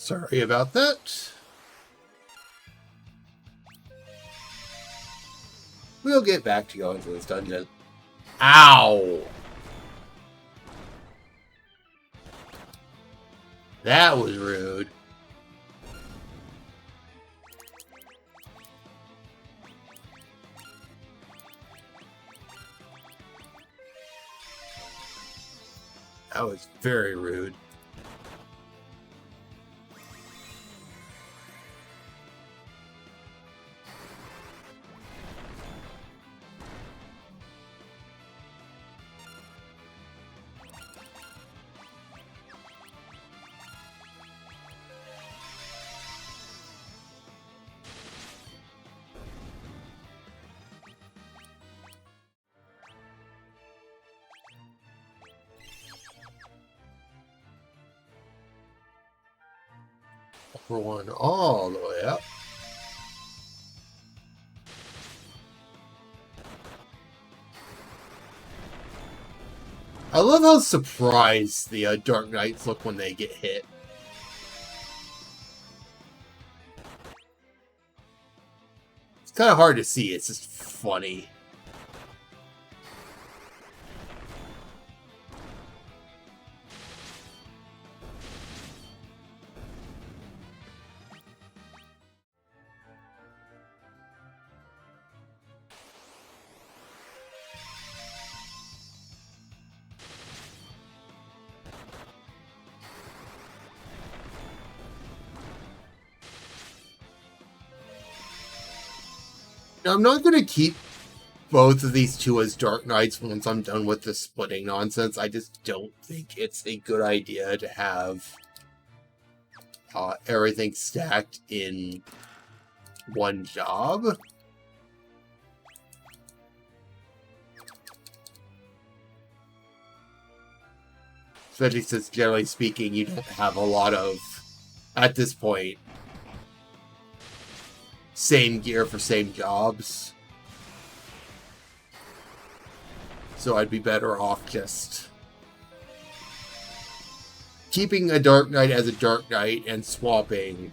Sorry about that. We'll get back to going to this dungeon. Ow! That was rude. That was very rude. Upper one all the way up. I love how surprised the Dark Knights look when they get hit. It's kind of hard to see, it's just funny. Now, I'm not going to keep both of these two as Dark Knights once I'm done with the splitting nonsense. I just don't think it's a good idea to have everything stacked in one job. Especially since, generally speaking, you don't have a lot of, at this point, same gear for same jobs. So I'd be better off just keeping a Dark Knight as a Dark Knight and swapping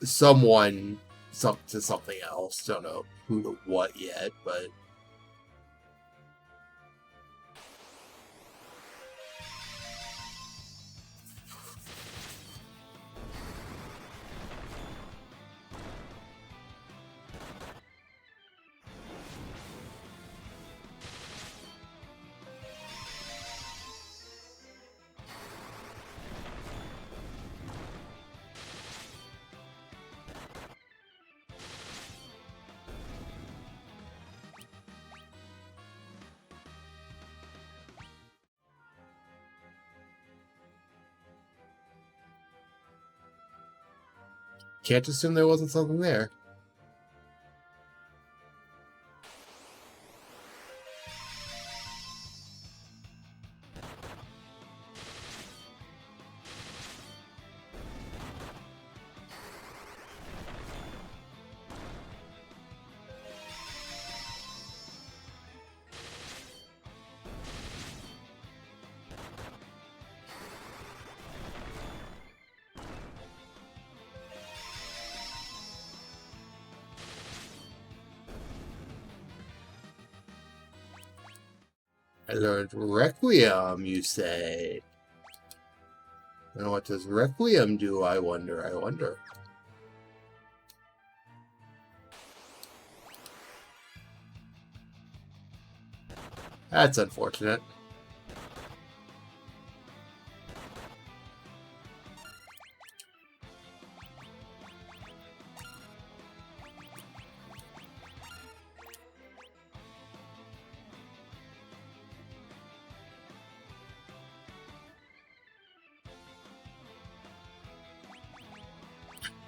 someone to something else. Don't know who to what yet, but can't assume there wasn't something there. I learned Requiem, you say? And what does Requiem do, I wonder, I wonder. That's unfortunate.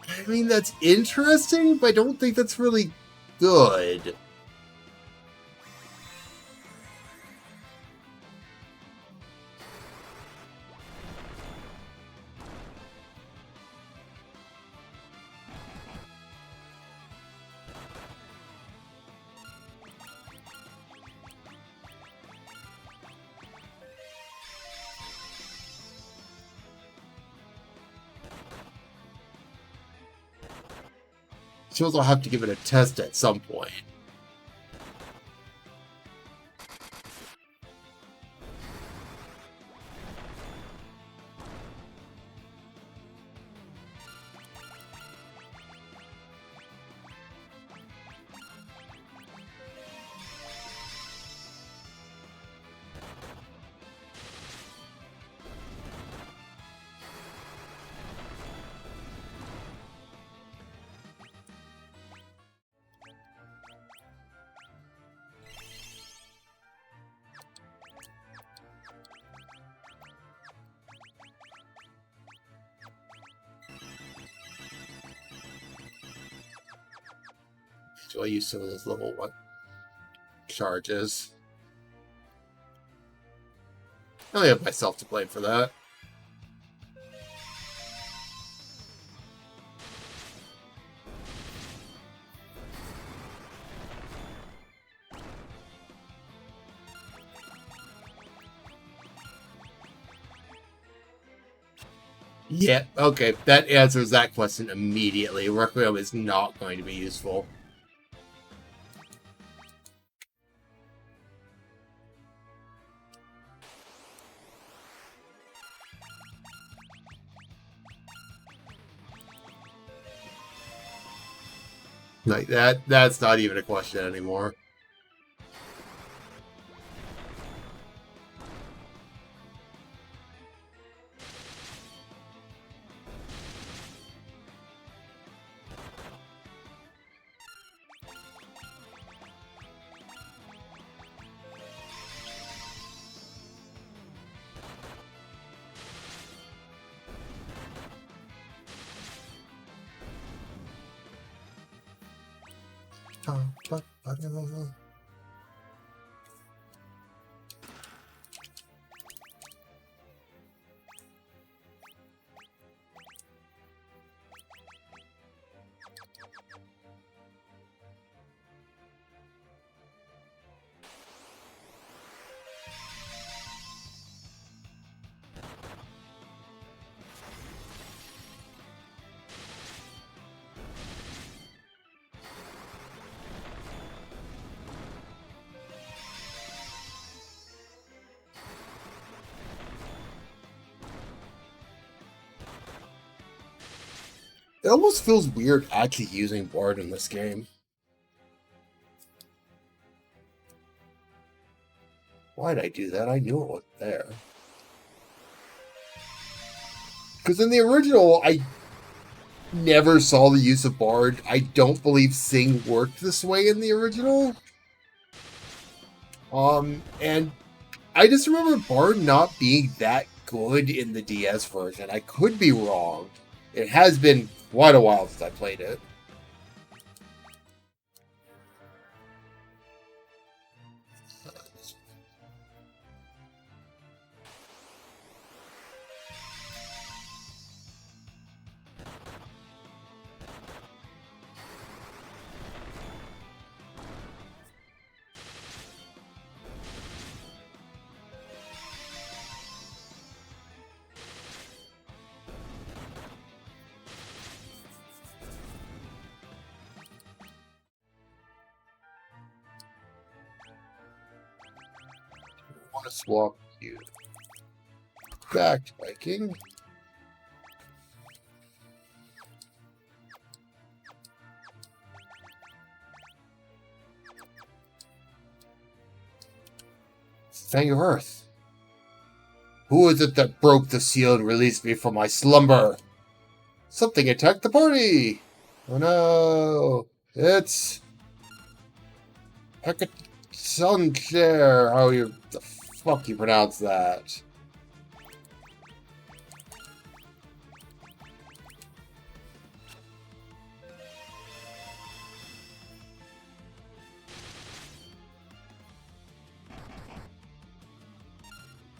I mean, that's interesting, but I don't think that's really good. suppose I'll have to give it a test at some point. So I use some of those level 1 charges. I only have myself to blame for that. Yeah, okay, that answers that question immediately. Requiem is not going to be useful. Like, that's not even a question anymore. It almost feels weird actually using Bard in this game. Why'd I do that? I knew it was there. Because in the original, I never saw the use of Bard. I don't believe Sing worked this way in the original. And I just remember Bard not being that good in the DS version. I could be wrong. It has been quite a while since I played it. I want to swap you back to Viking. Fang of Earth. Who is it that broke the seal and released me from my slumber? Something attacked the party! Oh no! It's Hekasuncher. How the fuck you pronounce that?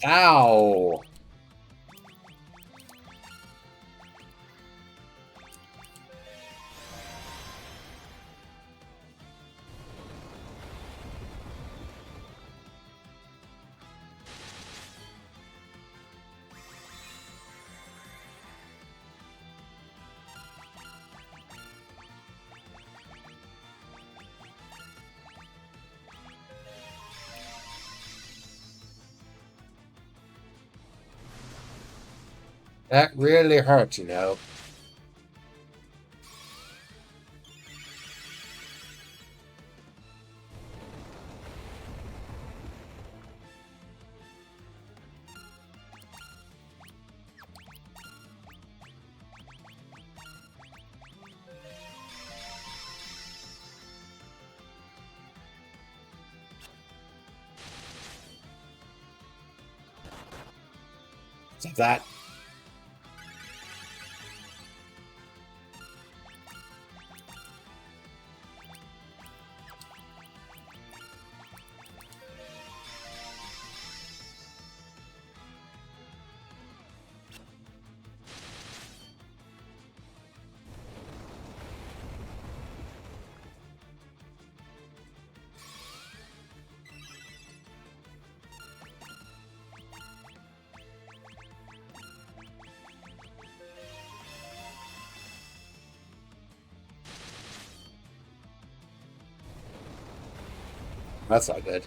Ow! That really hurts, you know. So that. That's not good.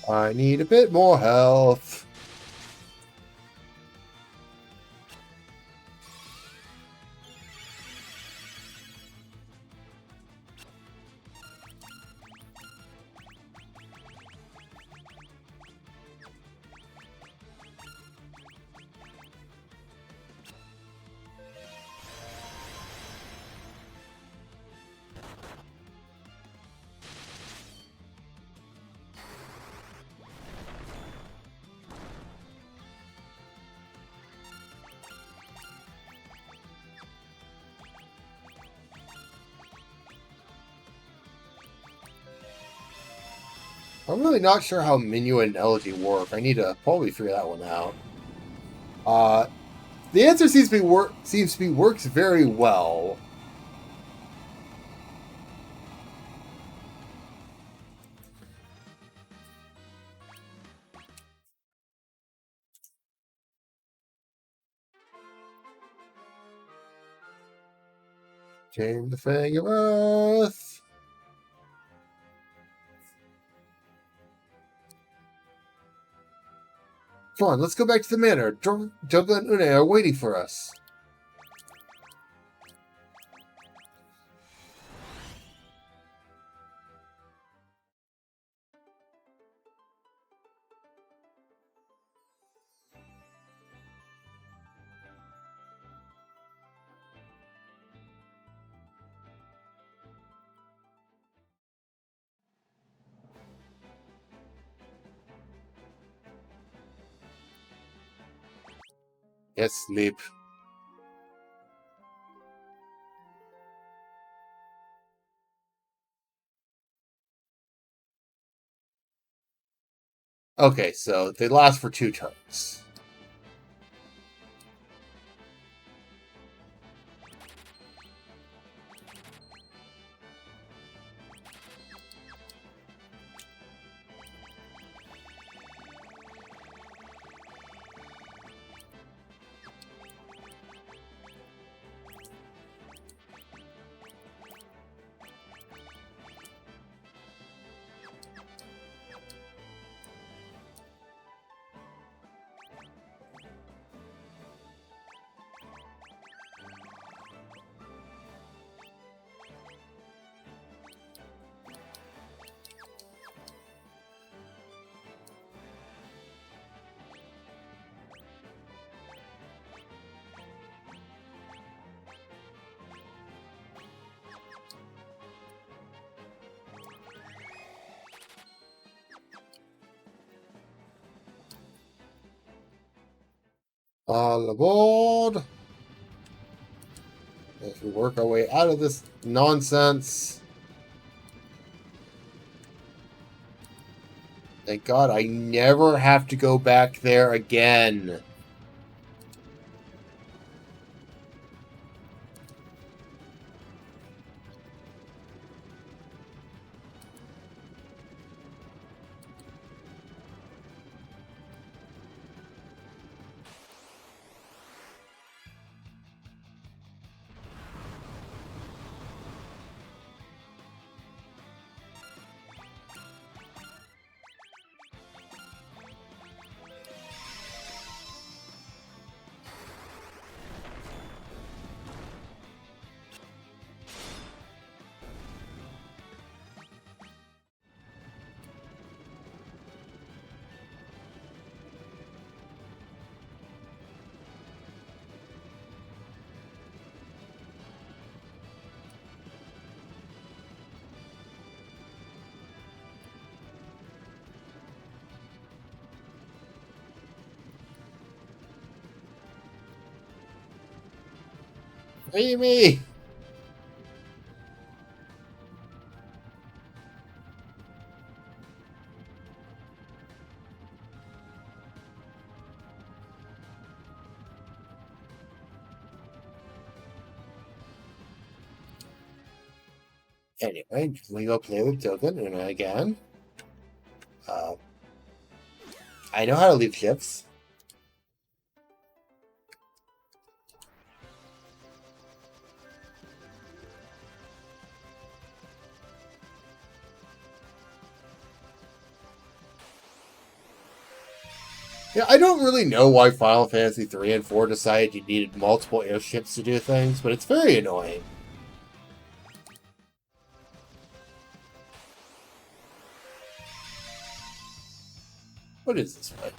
I need a bit more health. I'm really not sure how Minu and Elegy work. I need to probably figure that one out. The answer seems to be works very well. Change the Fang of Earth. Come on, let's go back to the manor. Jugla and Une are waiting for us. Yes, sleep. Okay, so they last for 2 turns. All aboard! As we work our way out of this nonsense. Thank God I never have to go back there again. Free me! Anyway, we go play with Dogen and again. I know how to leave ships. Yeah, I don't really know why Final Fantasy 3 and 4 decided you needed multiple airships to do things, but it's very annoying. What is this way?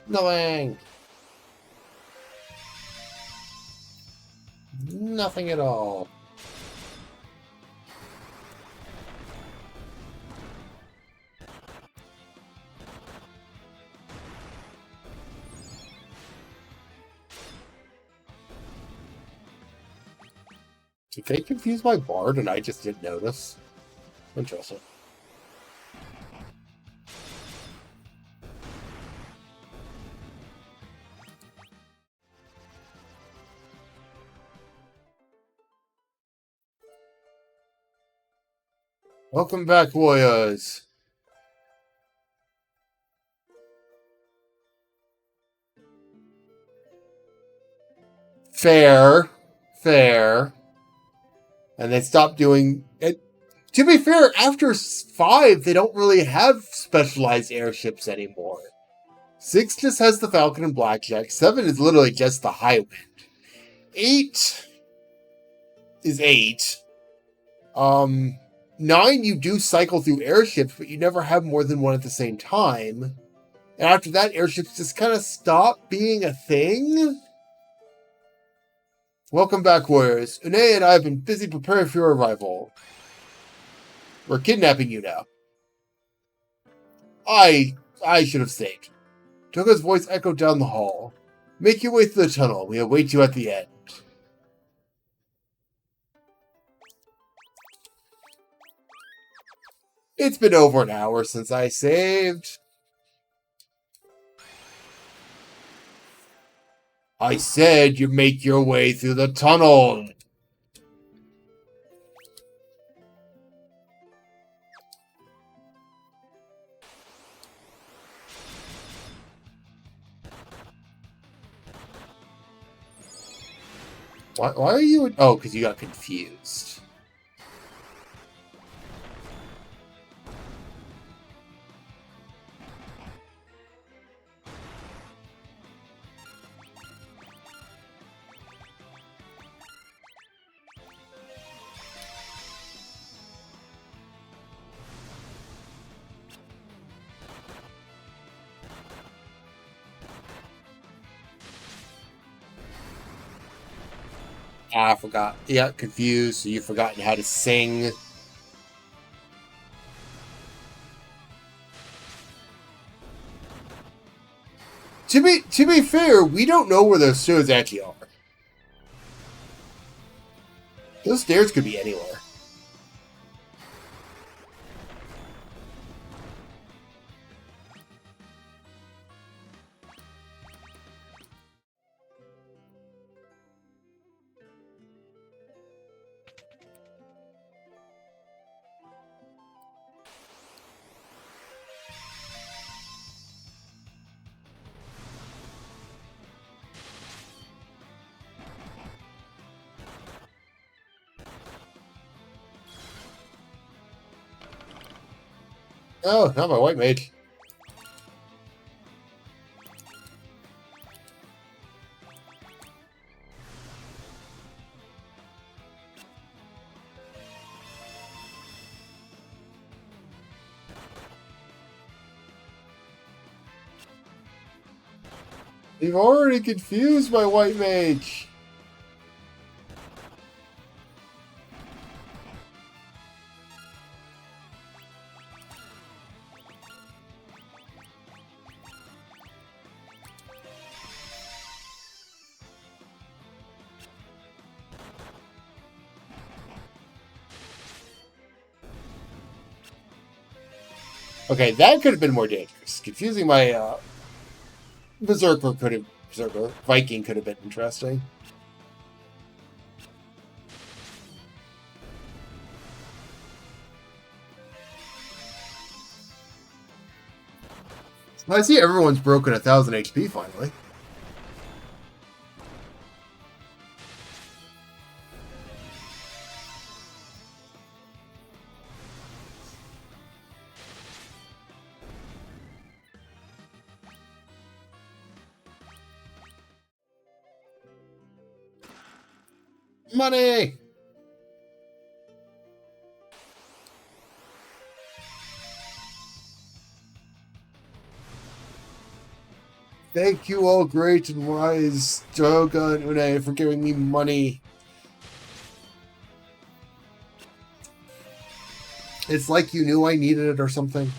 Nothing! Nothing at all. Did they confuse my bard and I just didn't notice? Interesting. Welcome back, warriors. Fair. Fair. And they stopped doing it. To be fair, after 5, they don't really have specialized airships anymore. 6 just has the Falcon and Blackjack. 7 is literally just the Highwind. 8 is 8. 9, you do cycle through airships, but you never have more than one at the same time. And after that, airships just kind of stop being a thing. Welcome back, warriors. Une and I have been busy preparing for your arrival. We're kidnapping you now. I should have stayed. Toga's voice echoed down the hall. Make your way through the tunnel. We await you at the end. It's been over an hour since I saved. I said you make your way through the tunnel. Why are you... Oh, because you got confused. I forgot. Yeah, confused. So you've forgotten how to sing. To be fair, we don't know where those stairs actually are. Those stairs could be anywhere. Oh, not my white mage. You've already confused my white mage. Okay, that could have been more dangerous. Confusing my Berserker Viking could have been interesting. I see everyone's broken 1,000 HP finally. Money! Thank you all great and wise Joga and Une for giving me money. It's like you knew I needed it or something.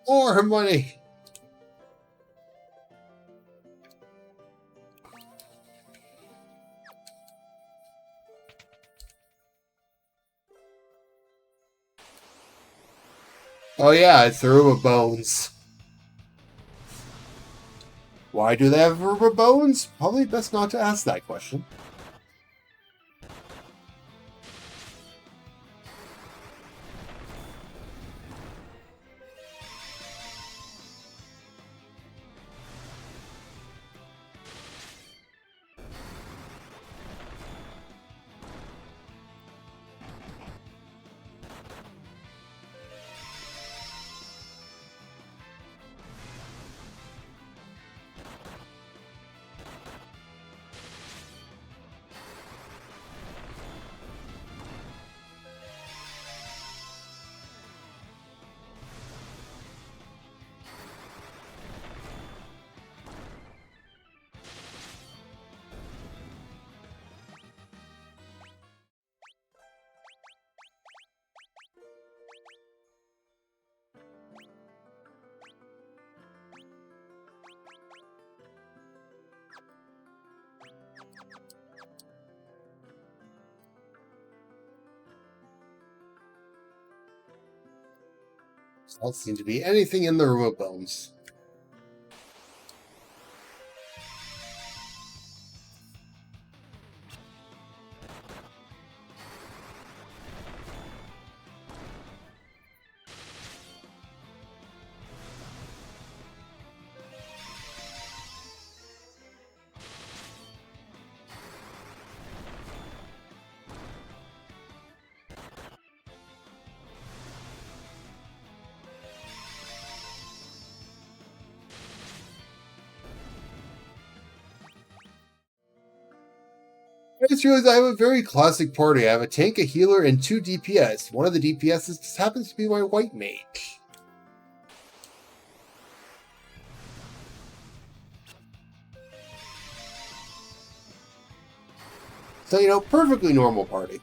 More money! Oh yeah, it's the Ruba Bones. Why do they have Ruba Bones? Probably best not to ask that question. Doesn't seem to be anything in the Ruba Bones. I just realized I have a very classic party. I have a tank, a healer, and 2 DPS. One of the DPSs just happens to be my white mage. So, you know, perfectly normal party.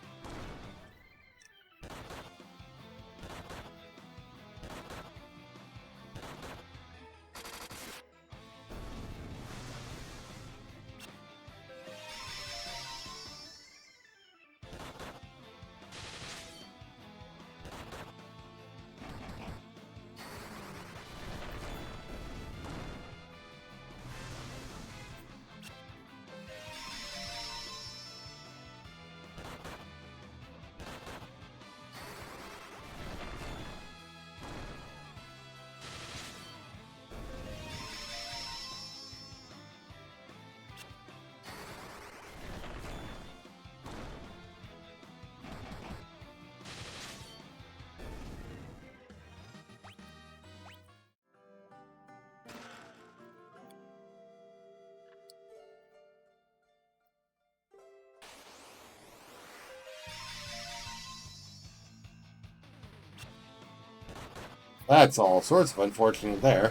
That's all sorts of unfortunate there.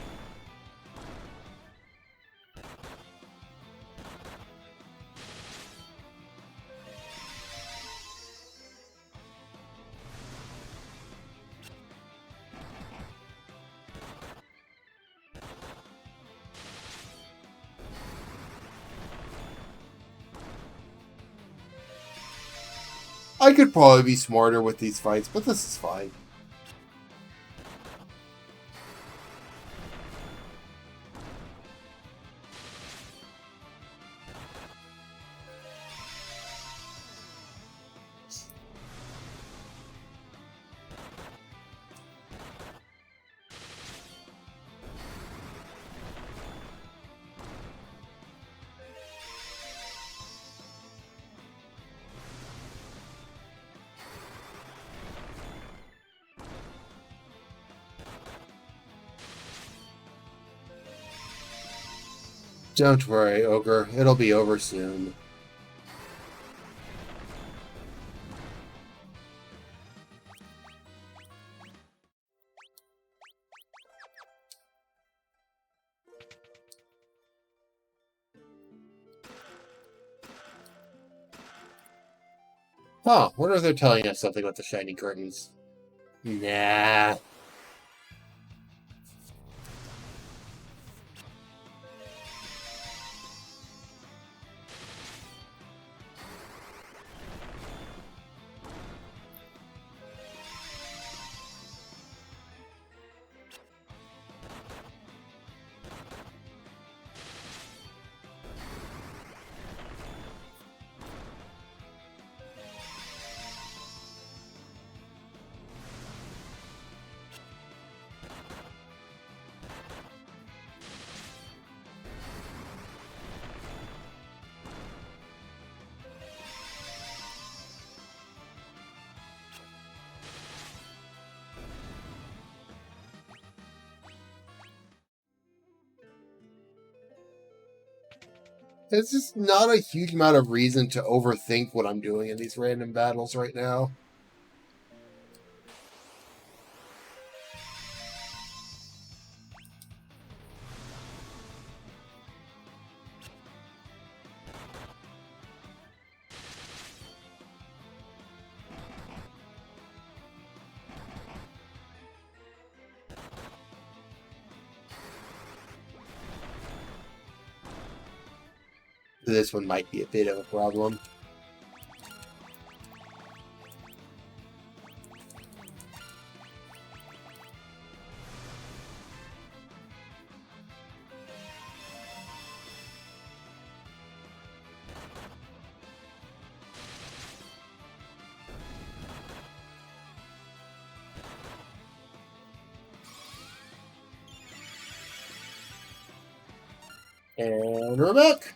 I could probably be smarter with these fights, but this is fine. Don't worry, Ogre. It'll be over soon. Huh, wonder if they're telling us something about the shiny curtains. Nah. There's just not a huge amount of reason to overthink what I'm doing in these random battles right now. This one might be a bit of a problem. And we're back!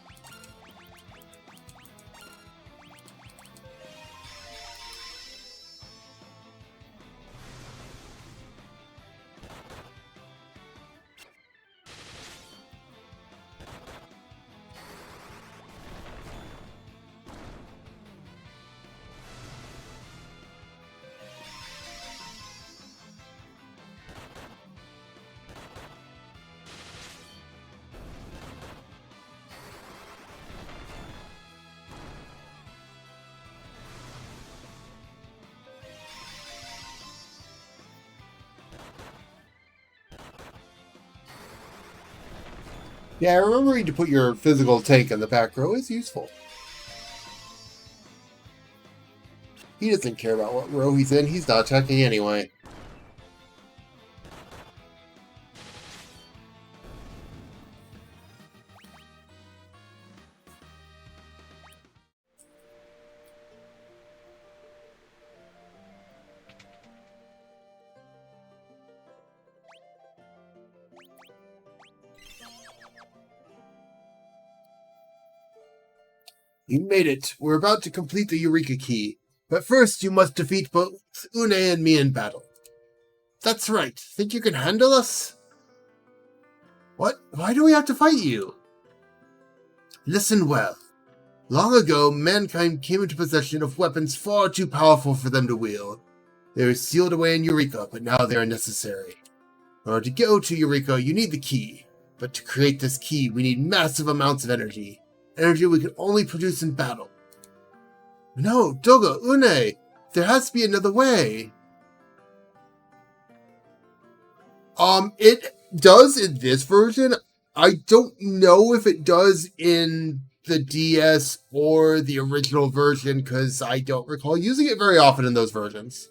Yeah, remembering to put your physical tank in the back row is useful. He doesn't care about what row he's in, he's not attacking anyway. You made it. We're about to complete the Eureka Key. But first, you must defeat both Une and me in battle. That's right. Think you can handle us? What? Why do we have to fight you? Listen well. Long ago, mankind came into possession of weapons far too powerful for them to wield. They were sealed away in Eureka, but now they are necessary. In order to go to Eureka, you need the key. But to create this key, we need massive amounts of energy. Energy we can only produce in battle. No, Doga, Une! There has to be another way. It does in this version. I don't know if it does in the DS or the original version because I don't recall using it very often in those versions.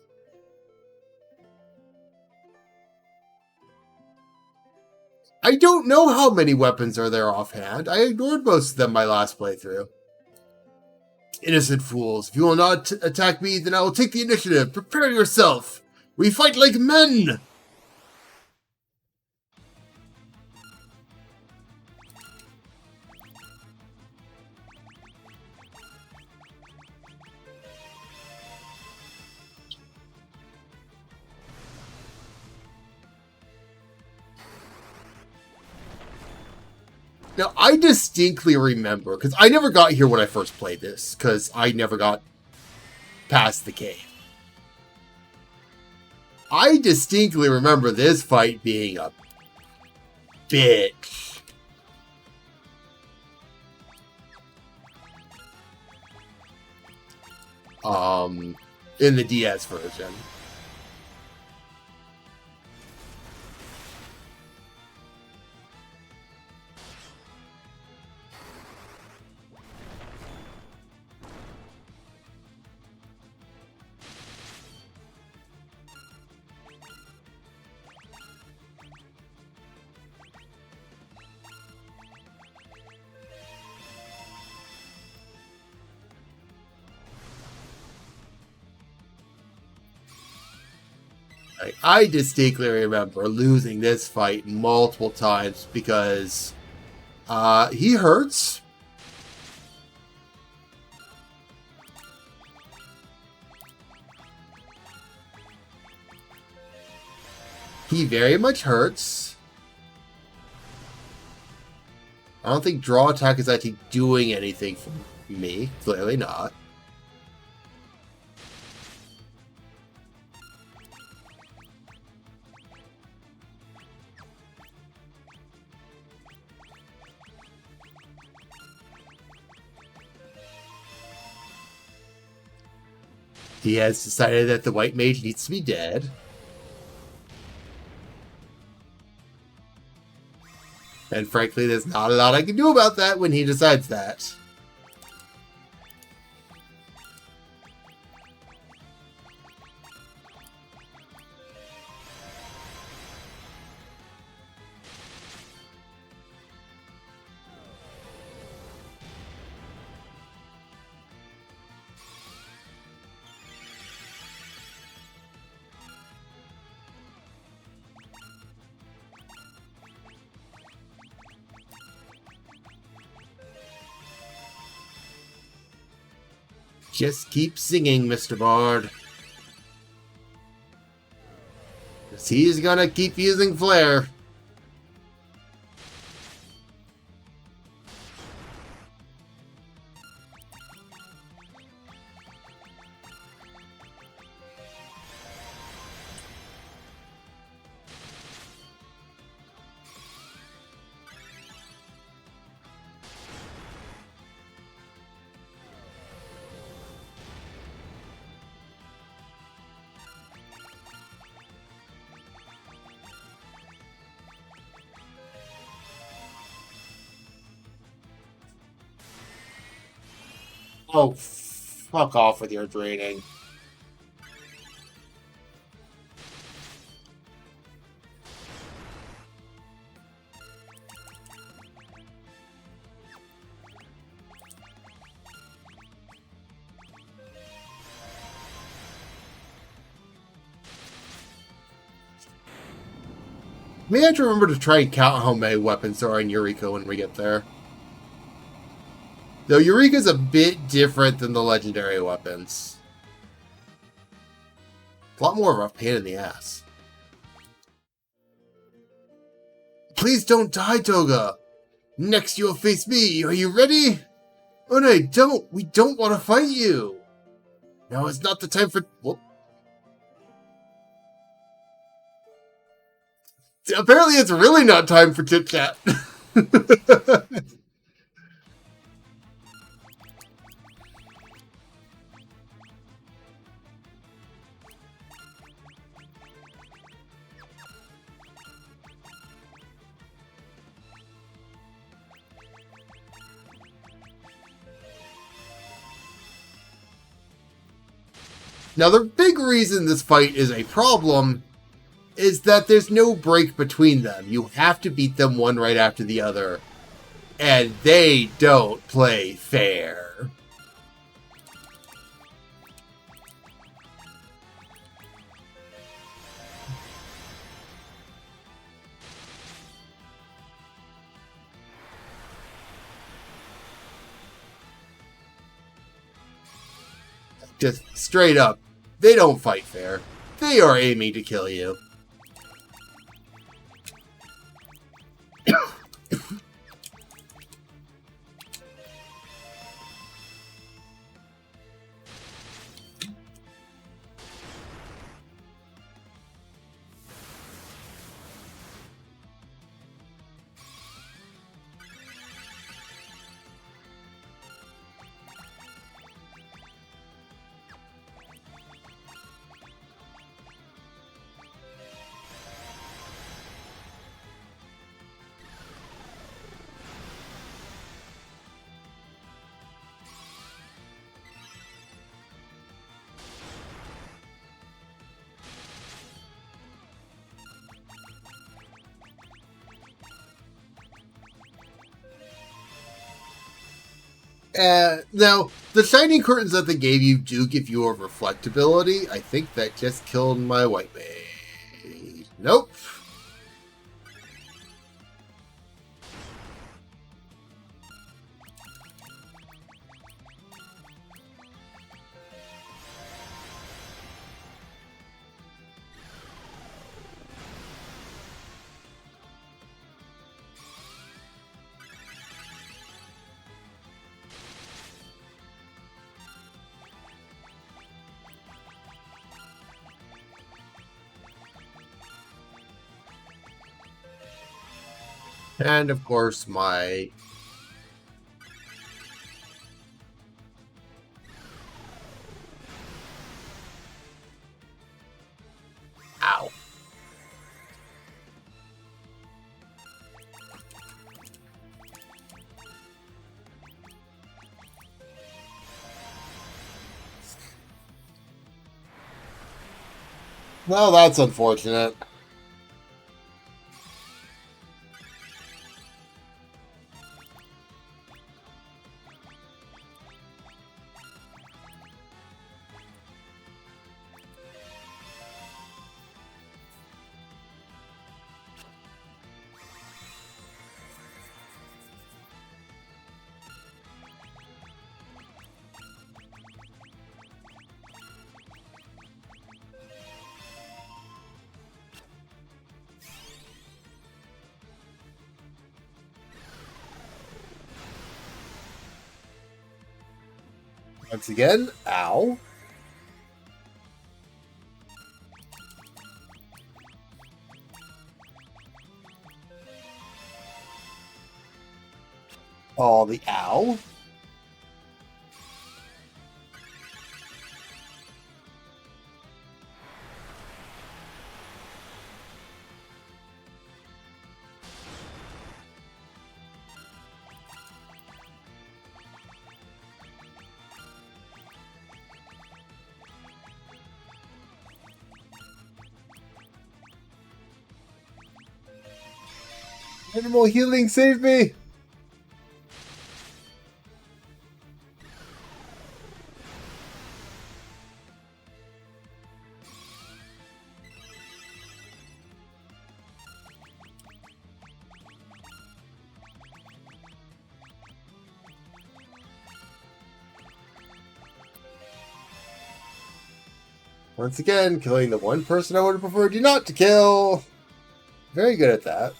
I don't know how many weapons are there offhand. I ignored most of them my last playthrough. Innocent fools, if you will not attack me, then I will take the initiative. Prepare yourself. We fight like men! Now, I distinctly remember, because I never got here when I first played this, because I never got past the cave. I distinctly remember this fight being a bitch. In the DS version. I distinctly remember losing this fight multiple times because he hurts. He very much hurts. I don't think draw attack is actually doing anything for me. Clearly not. He has decided that the white mage needs to be dead. And frankly, there's not a lot I can do about that when he decides that. Just keep singing, Mr. Bard. Because he's gonna keep using Flare. Oh, fuck off with your draining. May have to remember to try and count how many weapons there are in Eureka when we get there. Though Eureka's a bit different than the legendary weapons. A lot more of a pain in the ass. Please don't die, Toga! Next you'll face me, are you ready? Oh no, don't! We don't want to fight you! Now it's not the time for... Whoop. Apparently it's really not time for chit-chat. Now, the big reason this fight is a problem is that there's no break between them. You have to beat them one right after the other. And they don't play fair. Just straight up, they don't fight fair. They are aiming to kill you. Now, the shiny curtains that they gave you do give you a reflectability. I think that just killed my white mage. Nope. And of course, my ow. Well, that's unfortunate. Once again, ow. Oh, the ow. Animal healing, save me! Once again, killing the one person I would have preferred you not to kill. Very good at that.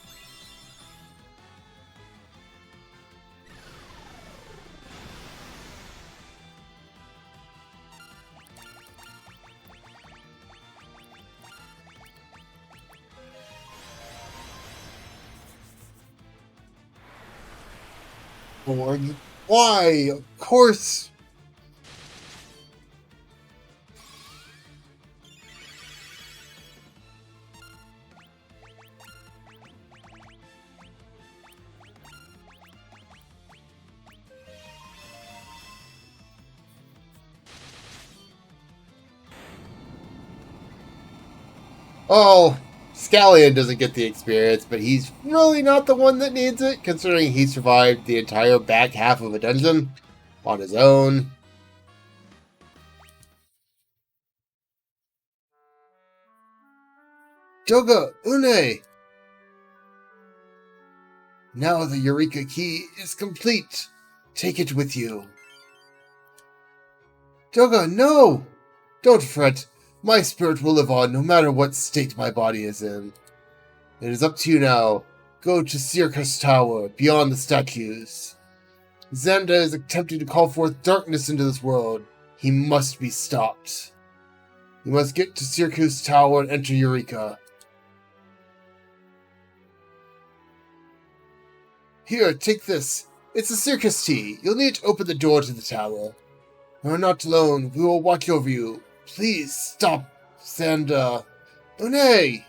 Why? Of course. Oh, Scallion doesn't get the experience, but he's really not the one that needs it, considering he survived the entire back half of a dungeon on his own. Doga, Une! Now the Eureka Key is complete. Take it with you. Doga, no! Don't fret. My spirit will live on no matter what state my body is in. It is up to you now. Go to Circus Tower, beyond the statues. Xander is attempting to call forth darkness into this world. He must be stopped. You must get to Circus Tower and enter Eureka. Here, take this. It's a circus tea. You'll need to open the door to the tower. We're not alone. We will watch over you. Please stop, Xander. Oh, nay!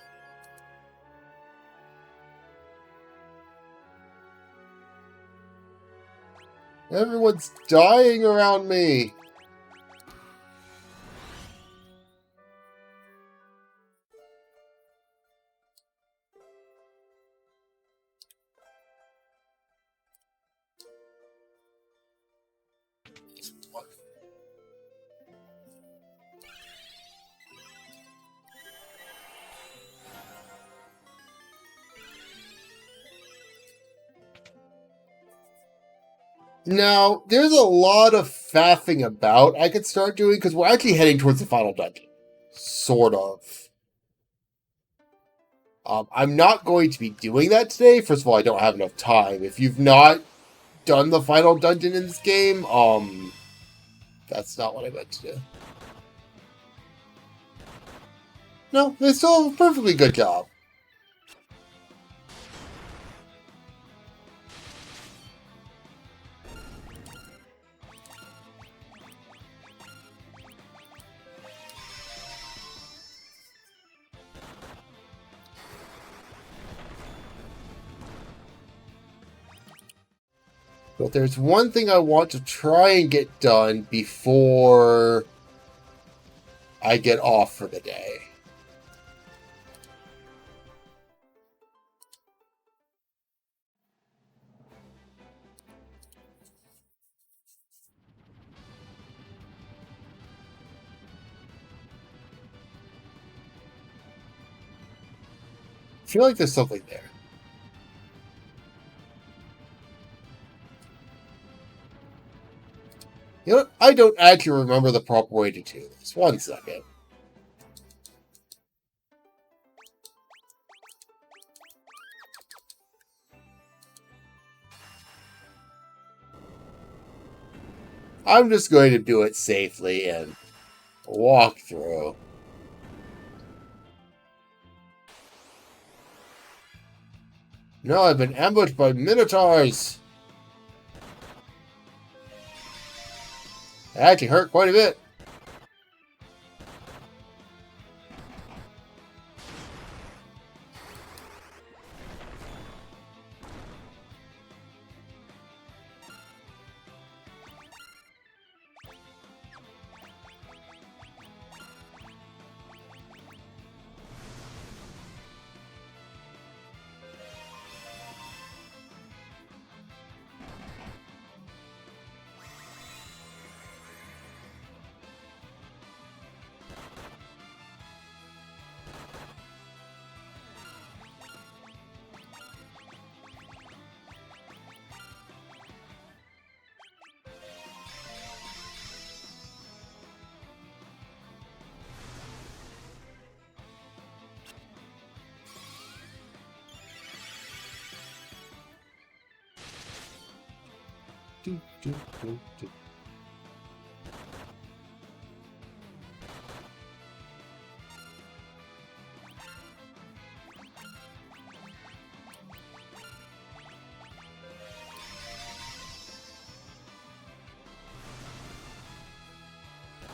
Everyone's dying around me. Now, there's a lot of faffing about I could start doing, because we're actually heading towards the final dungeon. Sort of. I'm not going to be doing that today. First of all, I don't have enough time. If you've not done the final dungeon in this game, that's not what I meant to do. No, they still have a perfectly good job. But there's one thing I want to try and get done before I get off for the day. I feel like there's something there. You know what? I don't actually remember the proper way to do this. 1 second. I'm just going to do it safely and walk through. No, I've been ambushed by Minotaurs! It actually hurt quite a bit.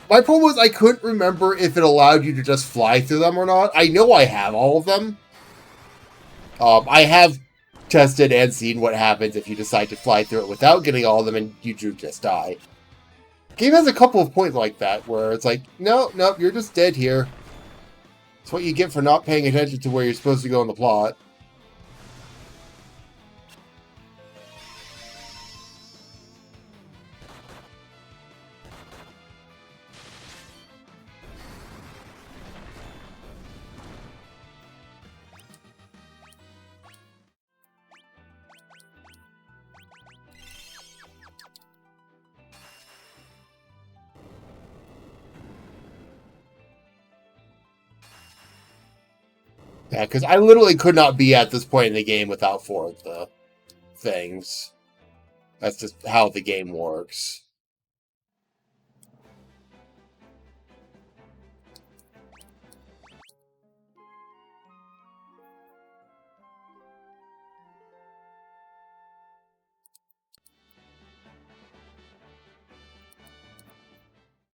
My problem was I couldn't remember if it allowed you to just fly through them or not. I know I have all of them. I have tested and seen what happens if you decide to fly through it without getting all of them and you do just die. Game has a couple of points like that where it's like, no, you're just dead here. It's what you get for not paying attention to where you're supposed to go in the plot. Yeah, because I literally could not be at this point in the game without 4 of the things. That's just how the game works.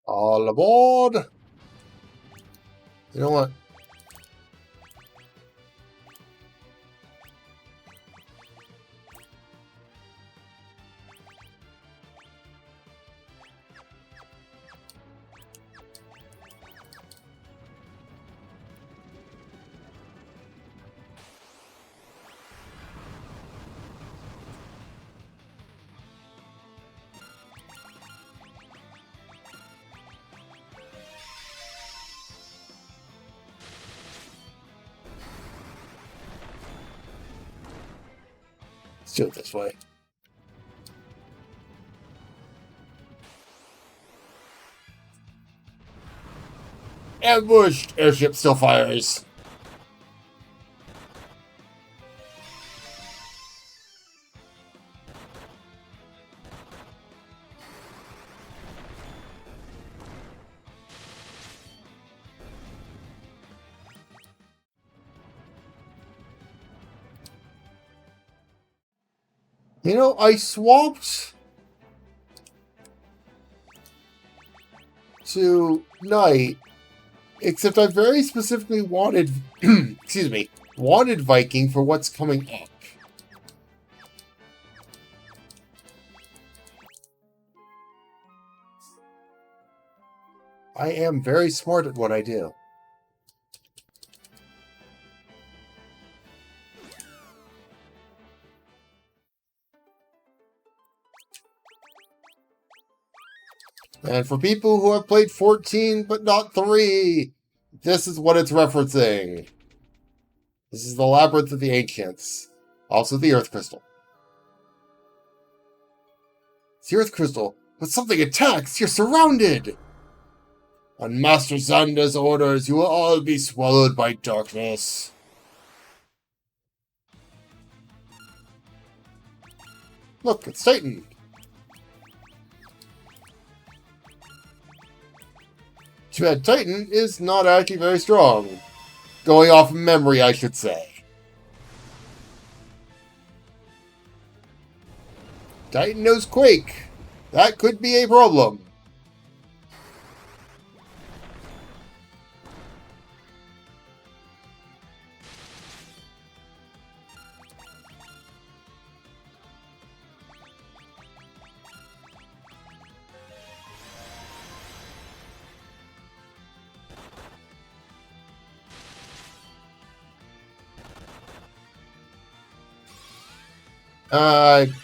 All aboard! You know what? Let's do it this way. Ambushed! Airship still fires. You know, I swapped to Knight, except I very specifically wanted, excuse me, wanted Viking for what's coming up. I am very smart at what I do. And for people who have played 14 but not 3, this is what it's referencing. This is the Labyrinth of the Ancients. Also the Earth Crystal. It's the Earth Crystal, but something attacks! You're surrounded! On Master Xander's orders, you will all be swallowed by darkness. Look, it's Titan. Too bad Titan is not actually very strong. Going off of memory, I should say. Titan knows Quake. That could be a problem.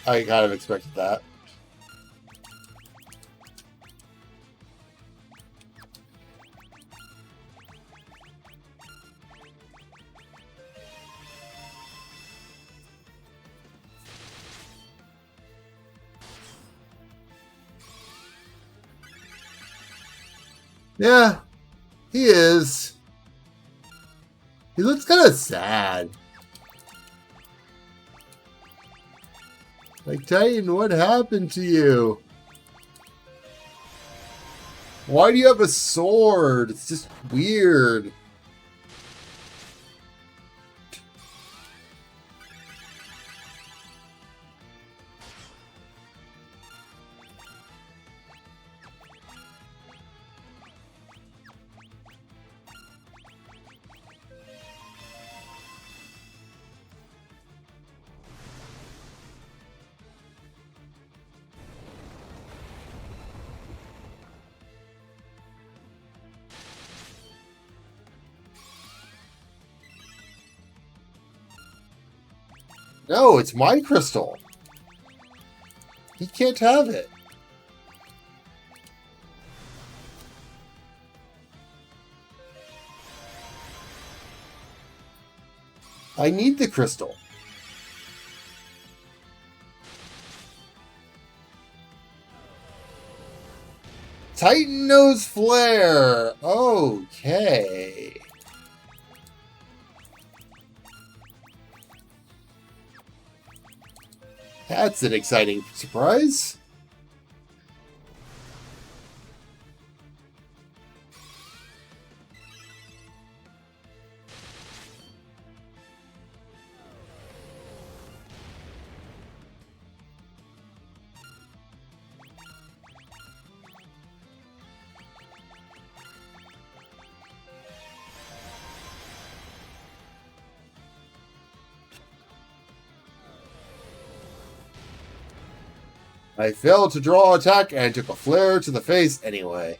I kind of expected that. Yeah, he is. He looks kind of sad. Like, Titan, what happened to you? Why do you have a sword? It's just weird. No, it's my crystal. He can't have it. I need the crystal. Titan Nose Flare. Okay. That's an exciting surprise. I failed to draw attack and took a flare to the face anyway.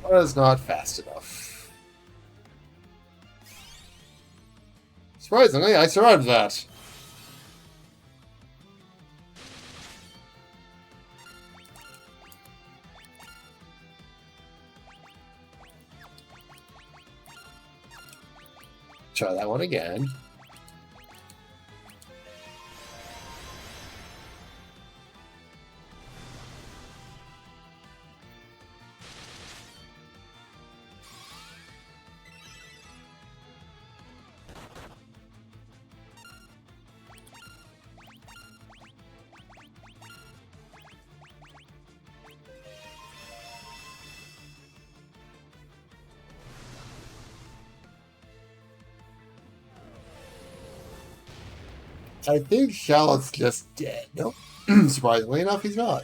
That is not fast enough. Surprisingly, I survived that. Try that one again. I think Charlotte's just dead. Nope. Surprisingly enough, he's not.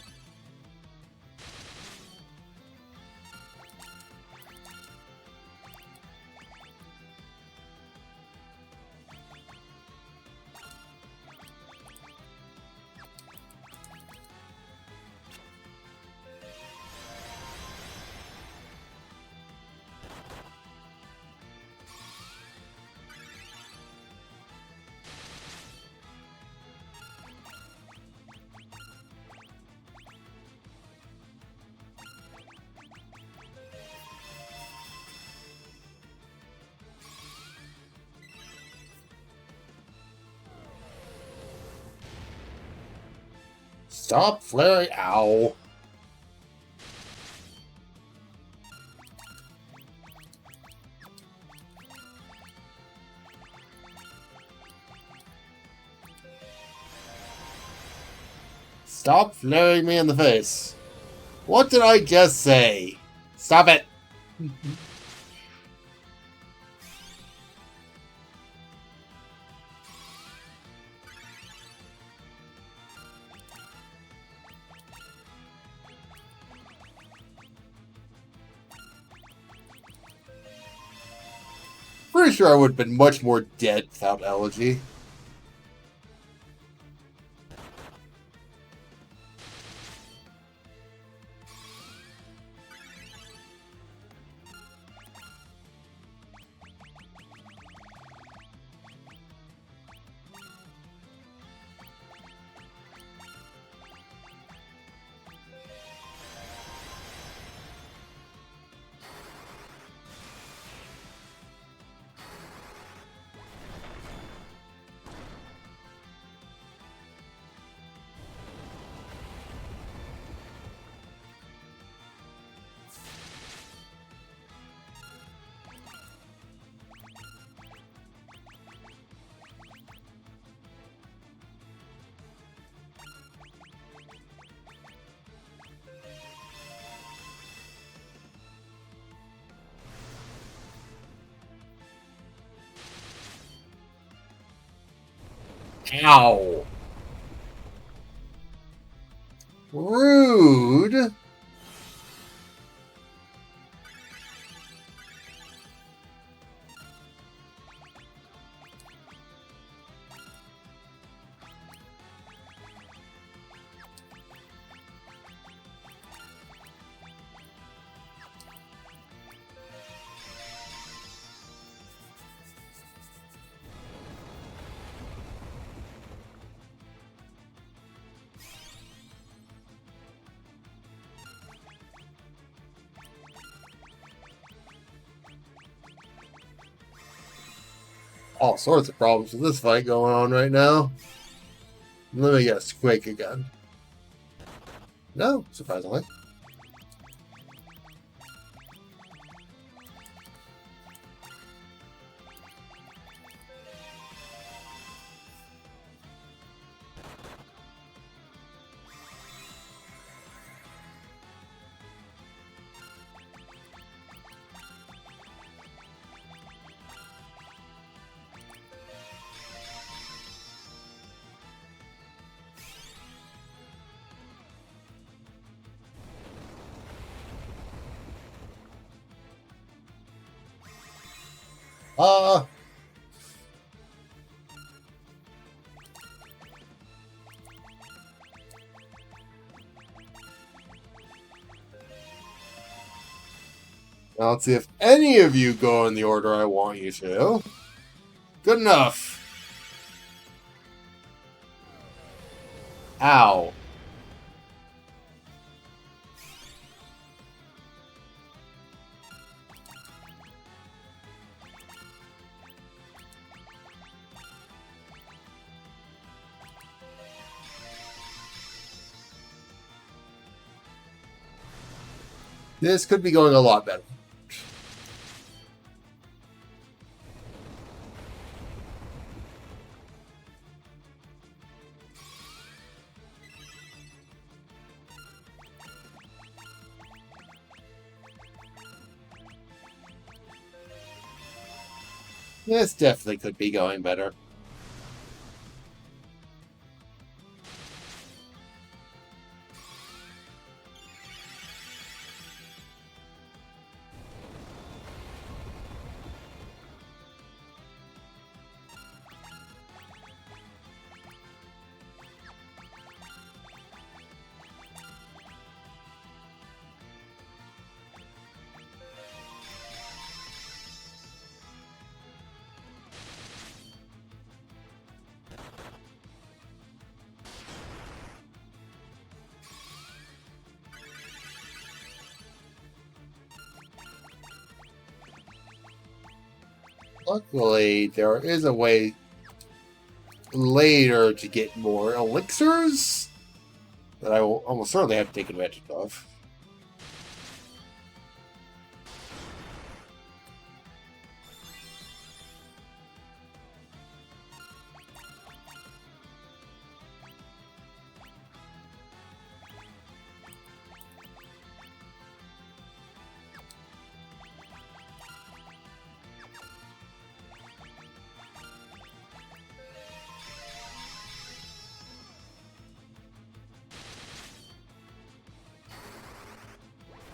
Stop flaring. Ow. Stop flaring me in the face. What did I just say? Stop it. Pretty sure I would have been much more dead without Elegy. Ow. Rude. all sorts of problems with this fight going on right now. Let me guess, Quake again. No, surprisingly. Now let's see if any of you go in the order I want you to. Good enough. Ow. This could be going a lot better. This definitely could be going better. Luckily, there is a way later to get more elixirs that I will almost certainly have to take advantage of.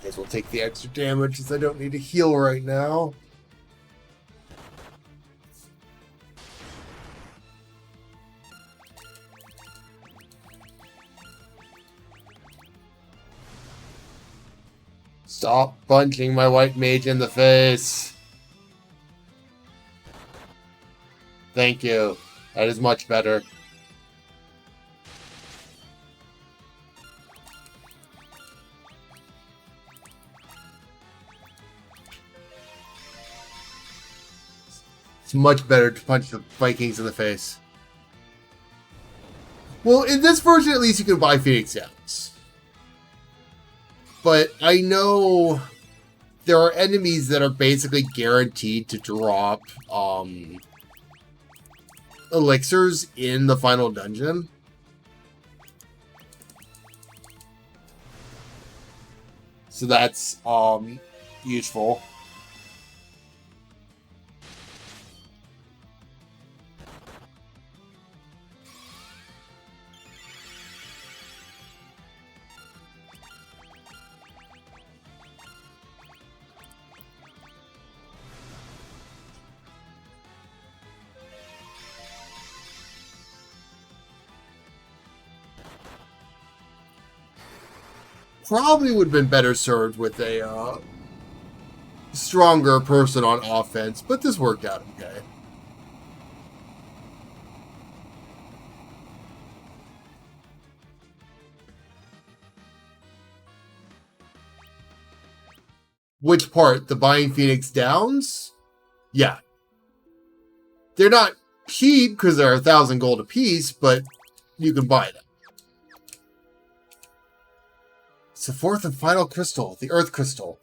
Guess we'll take the extra damage since I don't need to heal right now. Stop punching my white mage in the face. Thank you. That is much better. It's much better to punch the Vikings in the face. Well, in this version, at least you can buy Phoenix Downs. But I know there are enemies that are basically guaranteed to drop elixirs in the final dungeon. So that's useful. Probably would have been better served with a stronger person on offense, but this worked out okay. Which part? The buying Phoenix Downs? Yeah. They're not cheap because they're 1,000 gold apiece, but you can buy them. It's the fourth and final crystal, the Earth Crystal.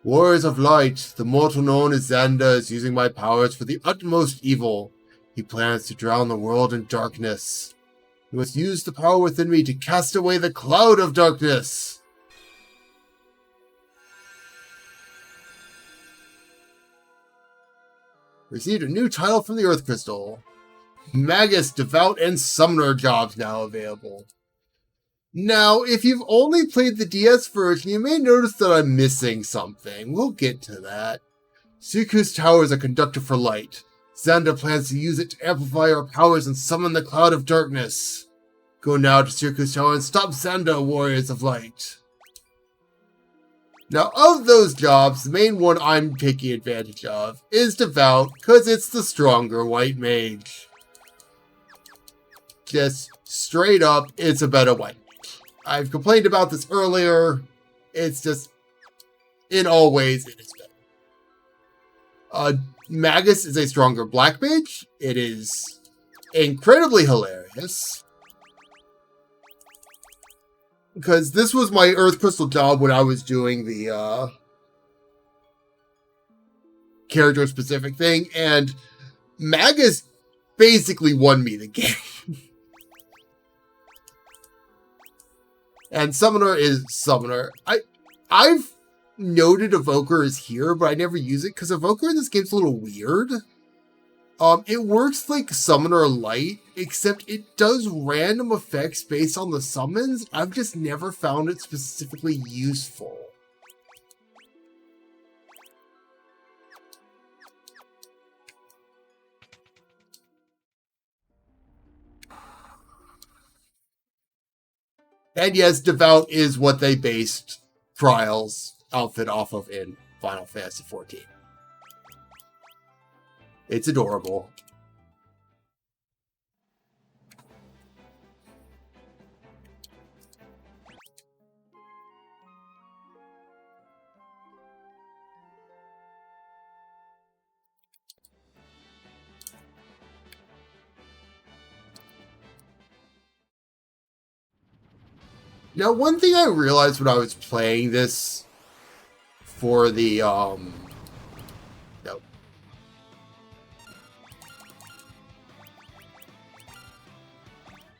Warriors of Light, the mortal known as Xander is using my powers for the utmost evil. He plans to drown the world in darkness. You must use the power within me to cast away the cloud of darkness. Received a new title from the Earth Crystal. Magus, Devout, and Summoner jobs now available. Now, if you've only played the DS version, you may notice that I'm missing something. We'll get to that. Suku's Tower is a conductor for light. Xander plans to use it to amplify our powers and summon the Cloud of Darkness. Go now to Suku's Tower and stop Xander, Warriors of Light. Now, of those jobs, the main one I'm taking advantage of is Devout, because it's the stronger white mage. Just straight up, it's a better white. I've complained about this earlier. It's just, in all ways, it is better. Magus is a stronger black mage. It is incredibly hilarious. Because this was my Earth Crystal job when I was doing the character-specific thing, and Magus basically won me the game. And Summoner is Summoner. I've noted Evoker is here, but I never use it because Evoker in this game's a little weird. It works like Summoner Light, except it does random effects based on the summons. I've just never found it specifically useful. And yes, Devout is what they based Trials outfit off of in Final Fantasy XIV. It's adorable. Now, one thing I realized when I was playing this for the,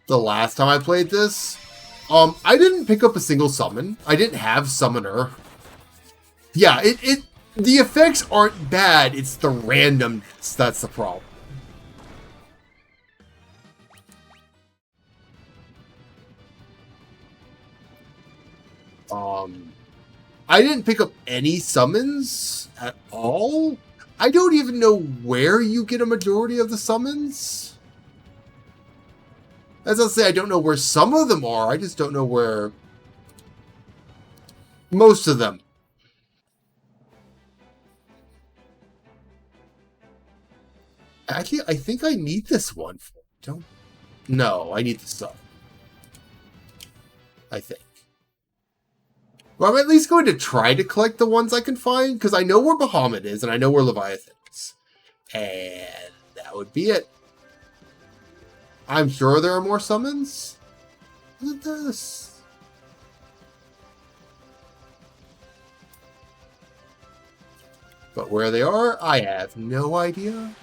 the last time I played this, I didn't pick up a single summon. I didn't have Summoner. Yeah, the effects aren't bad, it's the randomness that's the problem. I didn't pick up any summons at all. I don't even know where you get a majority of the summons. As I'll say, I don't know where some of them are. I just don't know where most of them. Actually, I think I need this one. No, I need the stuff. I think. Well, I'm at least going to try to collect the ones I can find, because I know where Bahamut is, and I know where Leviathan is. And that would be it. I'm sure there are more summons. Look at this. But where they are, I have no idea.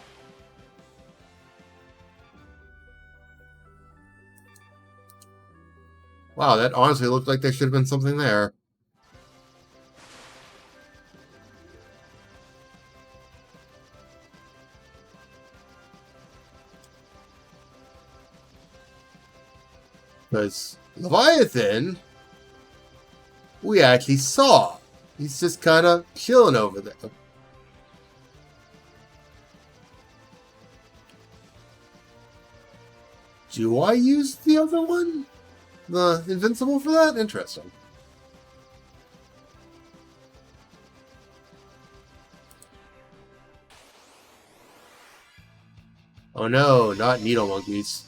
Wow, that honestly looked like there should have been something there. Because Leviathan, we actually saw. He's just kind of chilling over there. Do I use the other one? The Invincible for that? Interesting. Oh no, not needle monkeys.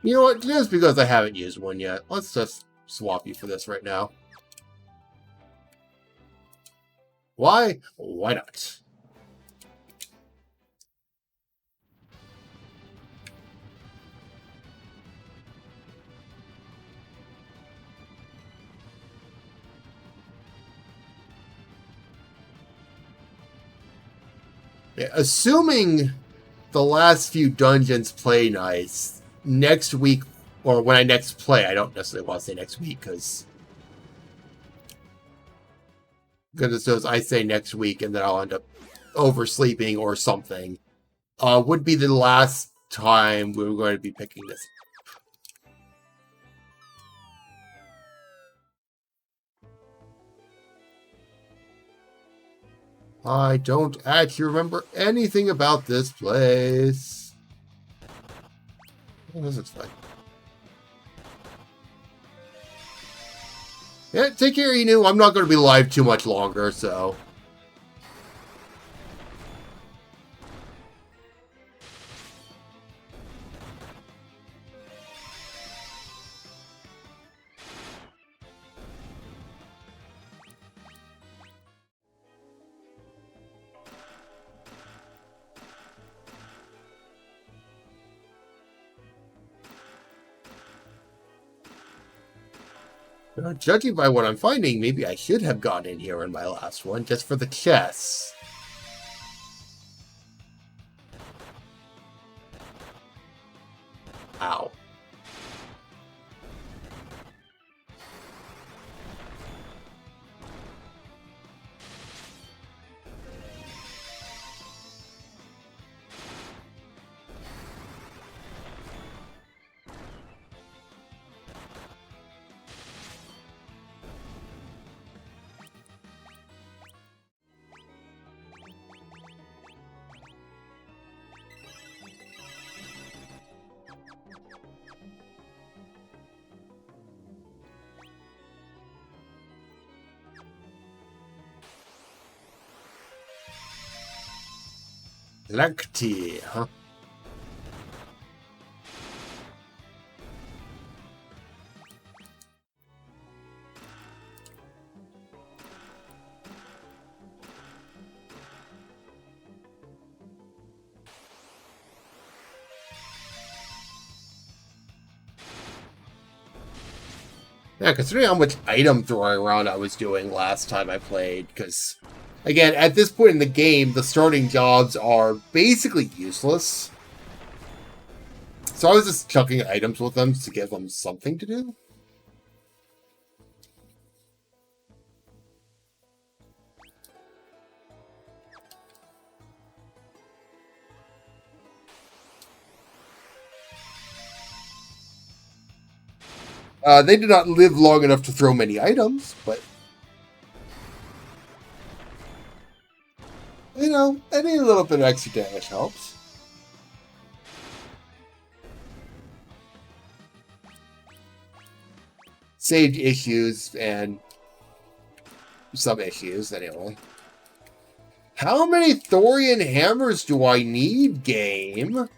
You know what? Just because I haven't used one yet, let's just swap you for this right now. Why? Why not? Yeah, assuming the last few dungeons play nice, next week, or when I next play, I don't necessarily want to say next week, because goodness knows I say next week and then I'll end up oversleeping or something, would be the last time we were going to be picking this. I don't actually remember anything about this place. Oh, this is fine. Yeah, take care, Inu. I'm not going to be live too much longer, so... Judging by what I'm finding, maybe I should have gone in here in my last one, just for the chests. Ow. Lacti, huh? Yeah, considering how much item throwing around I was doing last time I played, because, again, at this point in the game, the starting jobs are basically useless. So I was just chucking items with them to give them something to do. They did not live long enough to throw many items, but... You know, any little bit of extra damage helps. Saved issues and some issues, anyway. How many Thorian hammers do I need, game?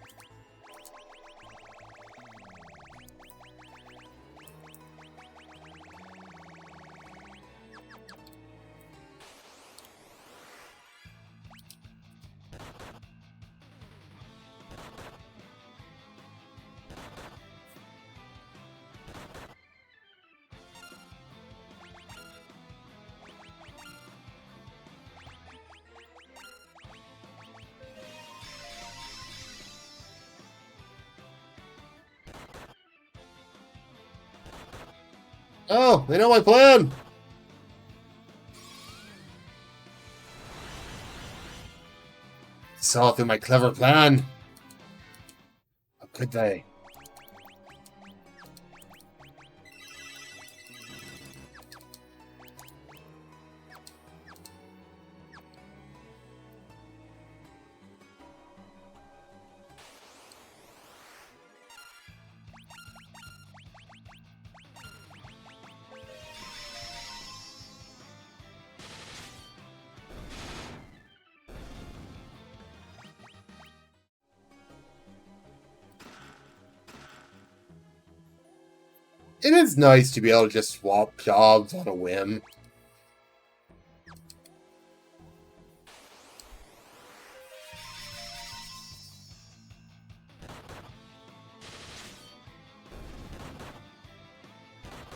Oh, they know my plan! Saw through my clever plan. How could they? It is nice to be able to just swap jobs on a whim.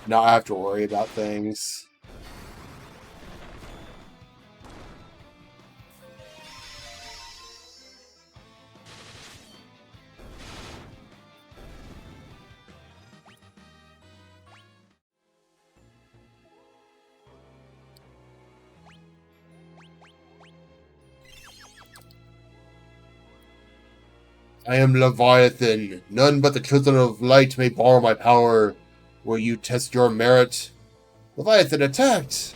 Not have to worry about things. I am Leviathan. None but the children of light may borrow my power. Will you test your merit? Leviathan attacked!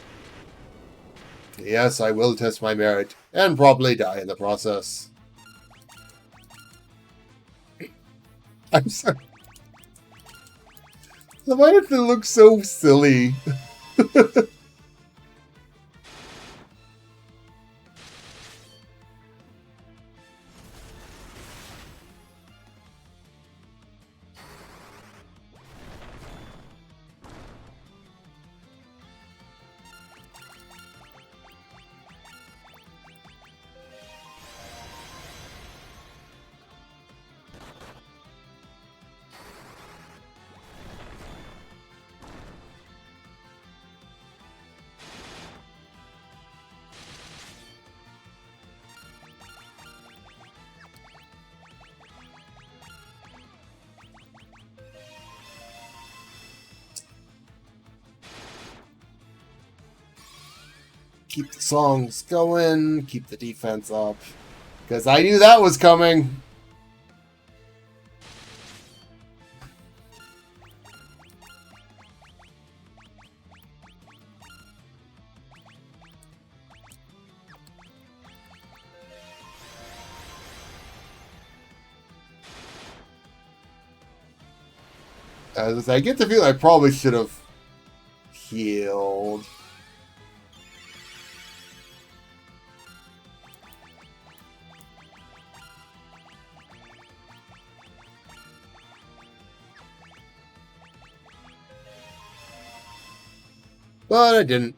Yes, I will test my merit, and probably die in the process. I'm sorry. Leviathan looks so silly. Keep the songs going, keep the defense up. Because I knew that was coming. As I get the feeling I probably should have healed. But I didn't.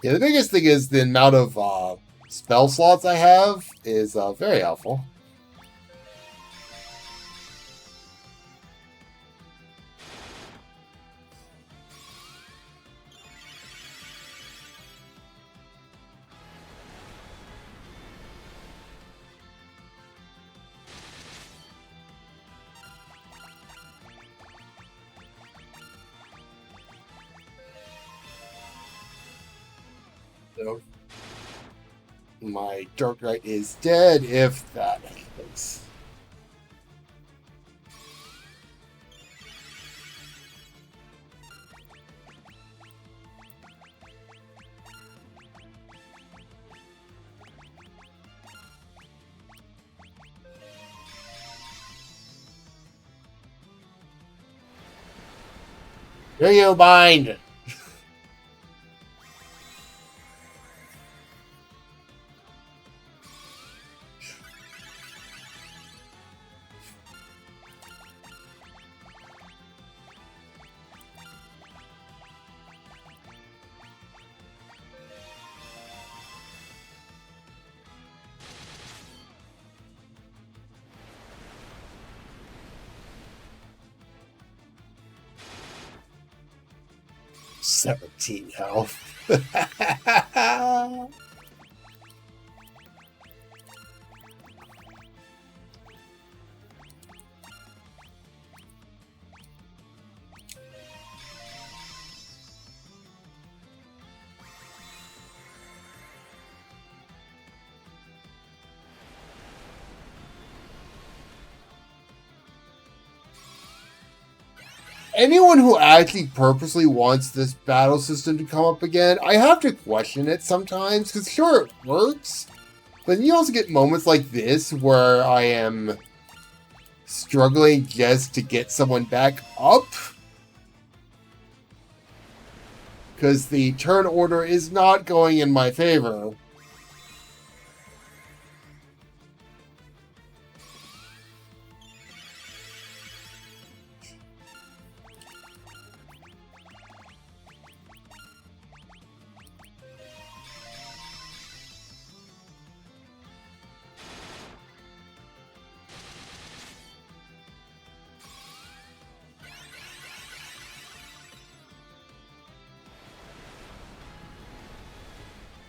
Yeah, the biggest thing is the amount of spell slots I have is very helpful. So, my Dark Knight is dead if that happens. Do you mind? $17 health. Anyone who actually purposely wants this battle system to come up again, I have to question it sometimes, because sure, it works, but you also get moments like this where I am struggling just to get someone back up. Because the turn order is not going in my favor.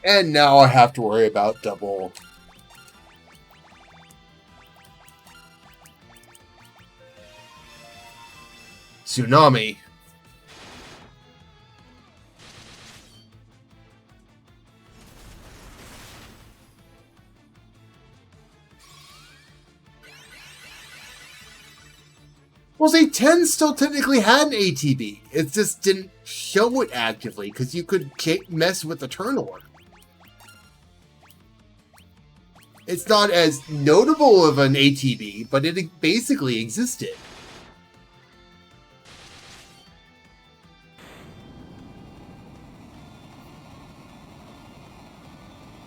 And now I have to worry about double. Tsunami. Well, see, 10 still technically had an ATB. It just didn't show it actively because you could mess with the turn order. It's not as notable of an ATB, but it basically existed.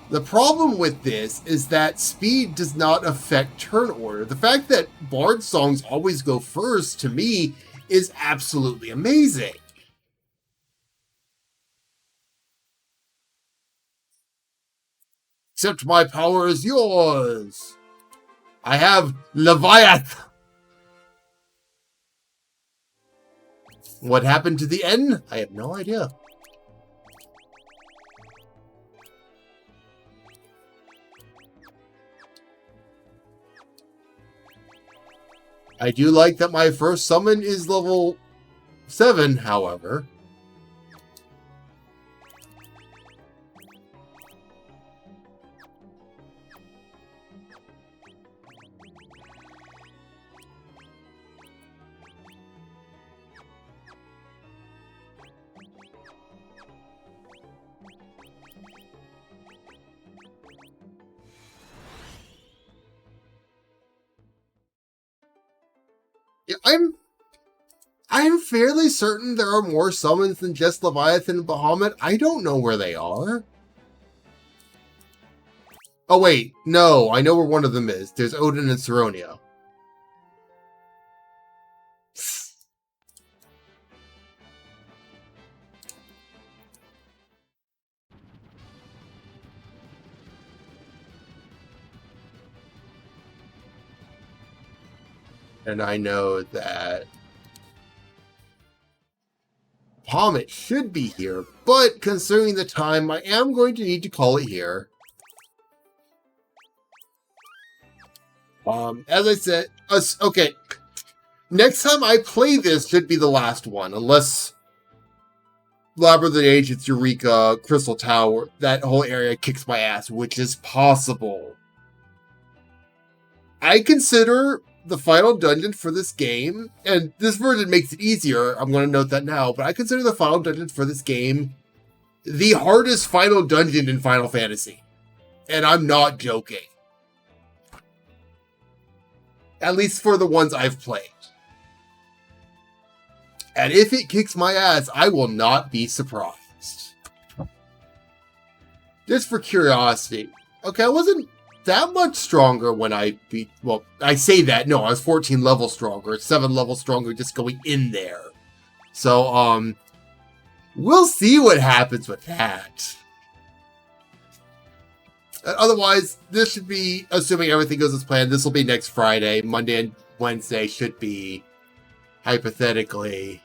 The problem with this is that speed does not affect turn order. The fact that Bard songs always go first, to me, is absolutely amazing. Accept my power is yours. I have Leviathan. What happened to the N? I have no idea. I do like that my first summon is level 7, however. I'm fairly certain there are more summons than just Leviathan and Bahamut. I don't know where they are. Oh wait, no, I know where one of them is. There's Odin and Saronia. And I know that Bahamut should be here, but considering the time, I am going to need to call it here. As I said, okay, next time I play this should be the last one, unless Labyrinth of the Ancients, Eureka, Crystal Tower, that whole area kicks my ass, which is possible. I consider the final dungeon for this game, and this version makes it easier, I'm going to note that now, but I consider the final dungeon for this game the hardest final dungeon in Final Fantasy. And I'm not joking. At least for the ones I've played. And if it kicks my ass, I will not be surprised. Just for curiosity. Okay, I wasn't that much stronger when I beat... Well, I say that. No, I was 14 levels stronger. 7 levels stronger just going in there. So, we'll see what happens with that. Otherwise, this should be, assuming everything goes as planned, this will be next Friday. Monday and Wednesday should be, hypothetically.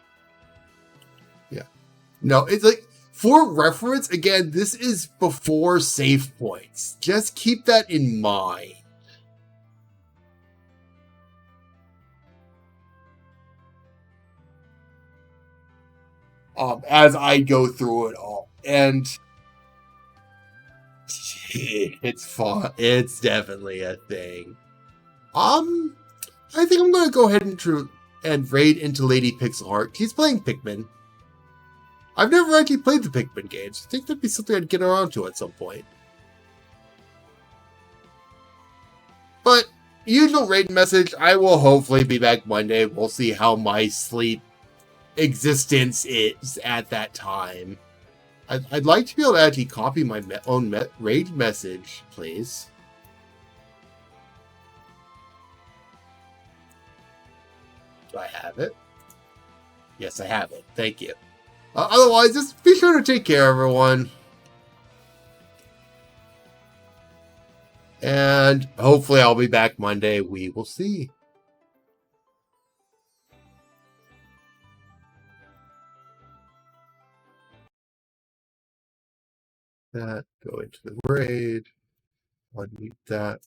Yeah. No, it's like, for reference, again, this is before save points. Just keep that in mind. As I go through it all. And it's fun. It's definitely a thing. I think I'm going to go ahead and raid into Lady Pixelheart. She's playing Pikmin. I've never actually played the Pikmin games. I think that'd be something I'd get around to at some point. But usual raid message. I will hopefully be back Monday. We'll see how my sleep existence is at that time. I'd like to be able to actually copy my own raid message, please. Do I have it? Yes, I have it. Thank you. Otherwise, just be sure to take care, everyone. And hopefully I'll be back Monday. We will see. That, go into the raid, unmute that.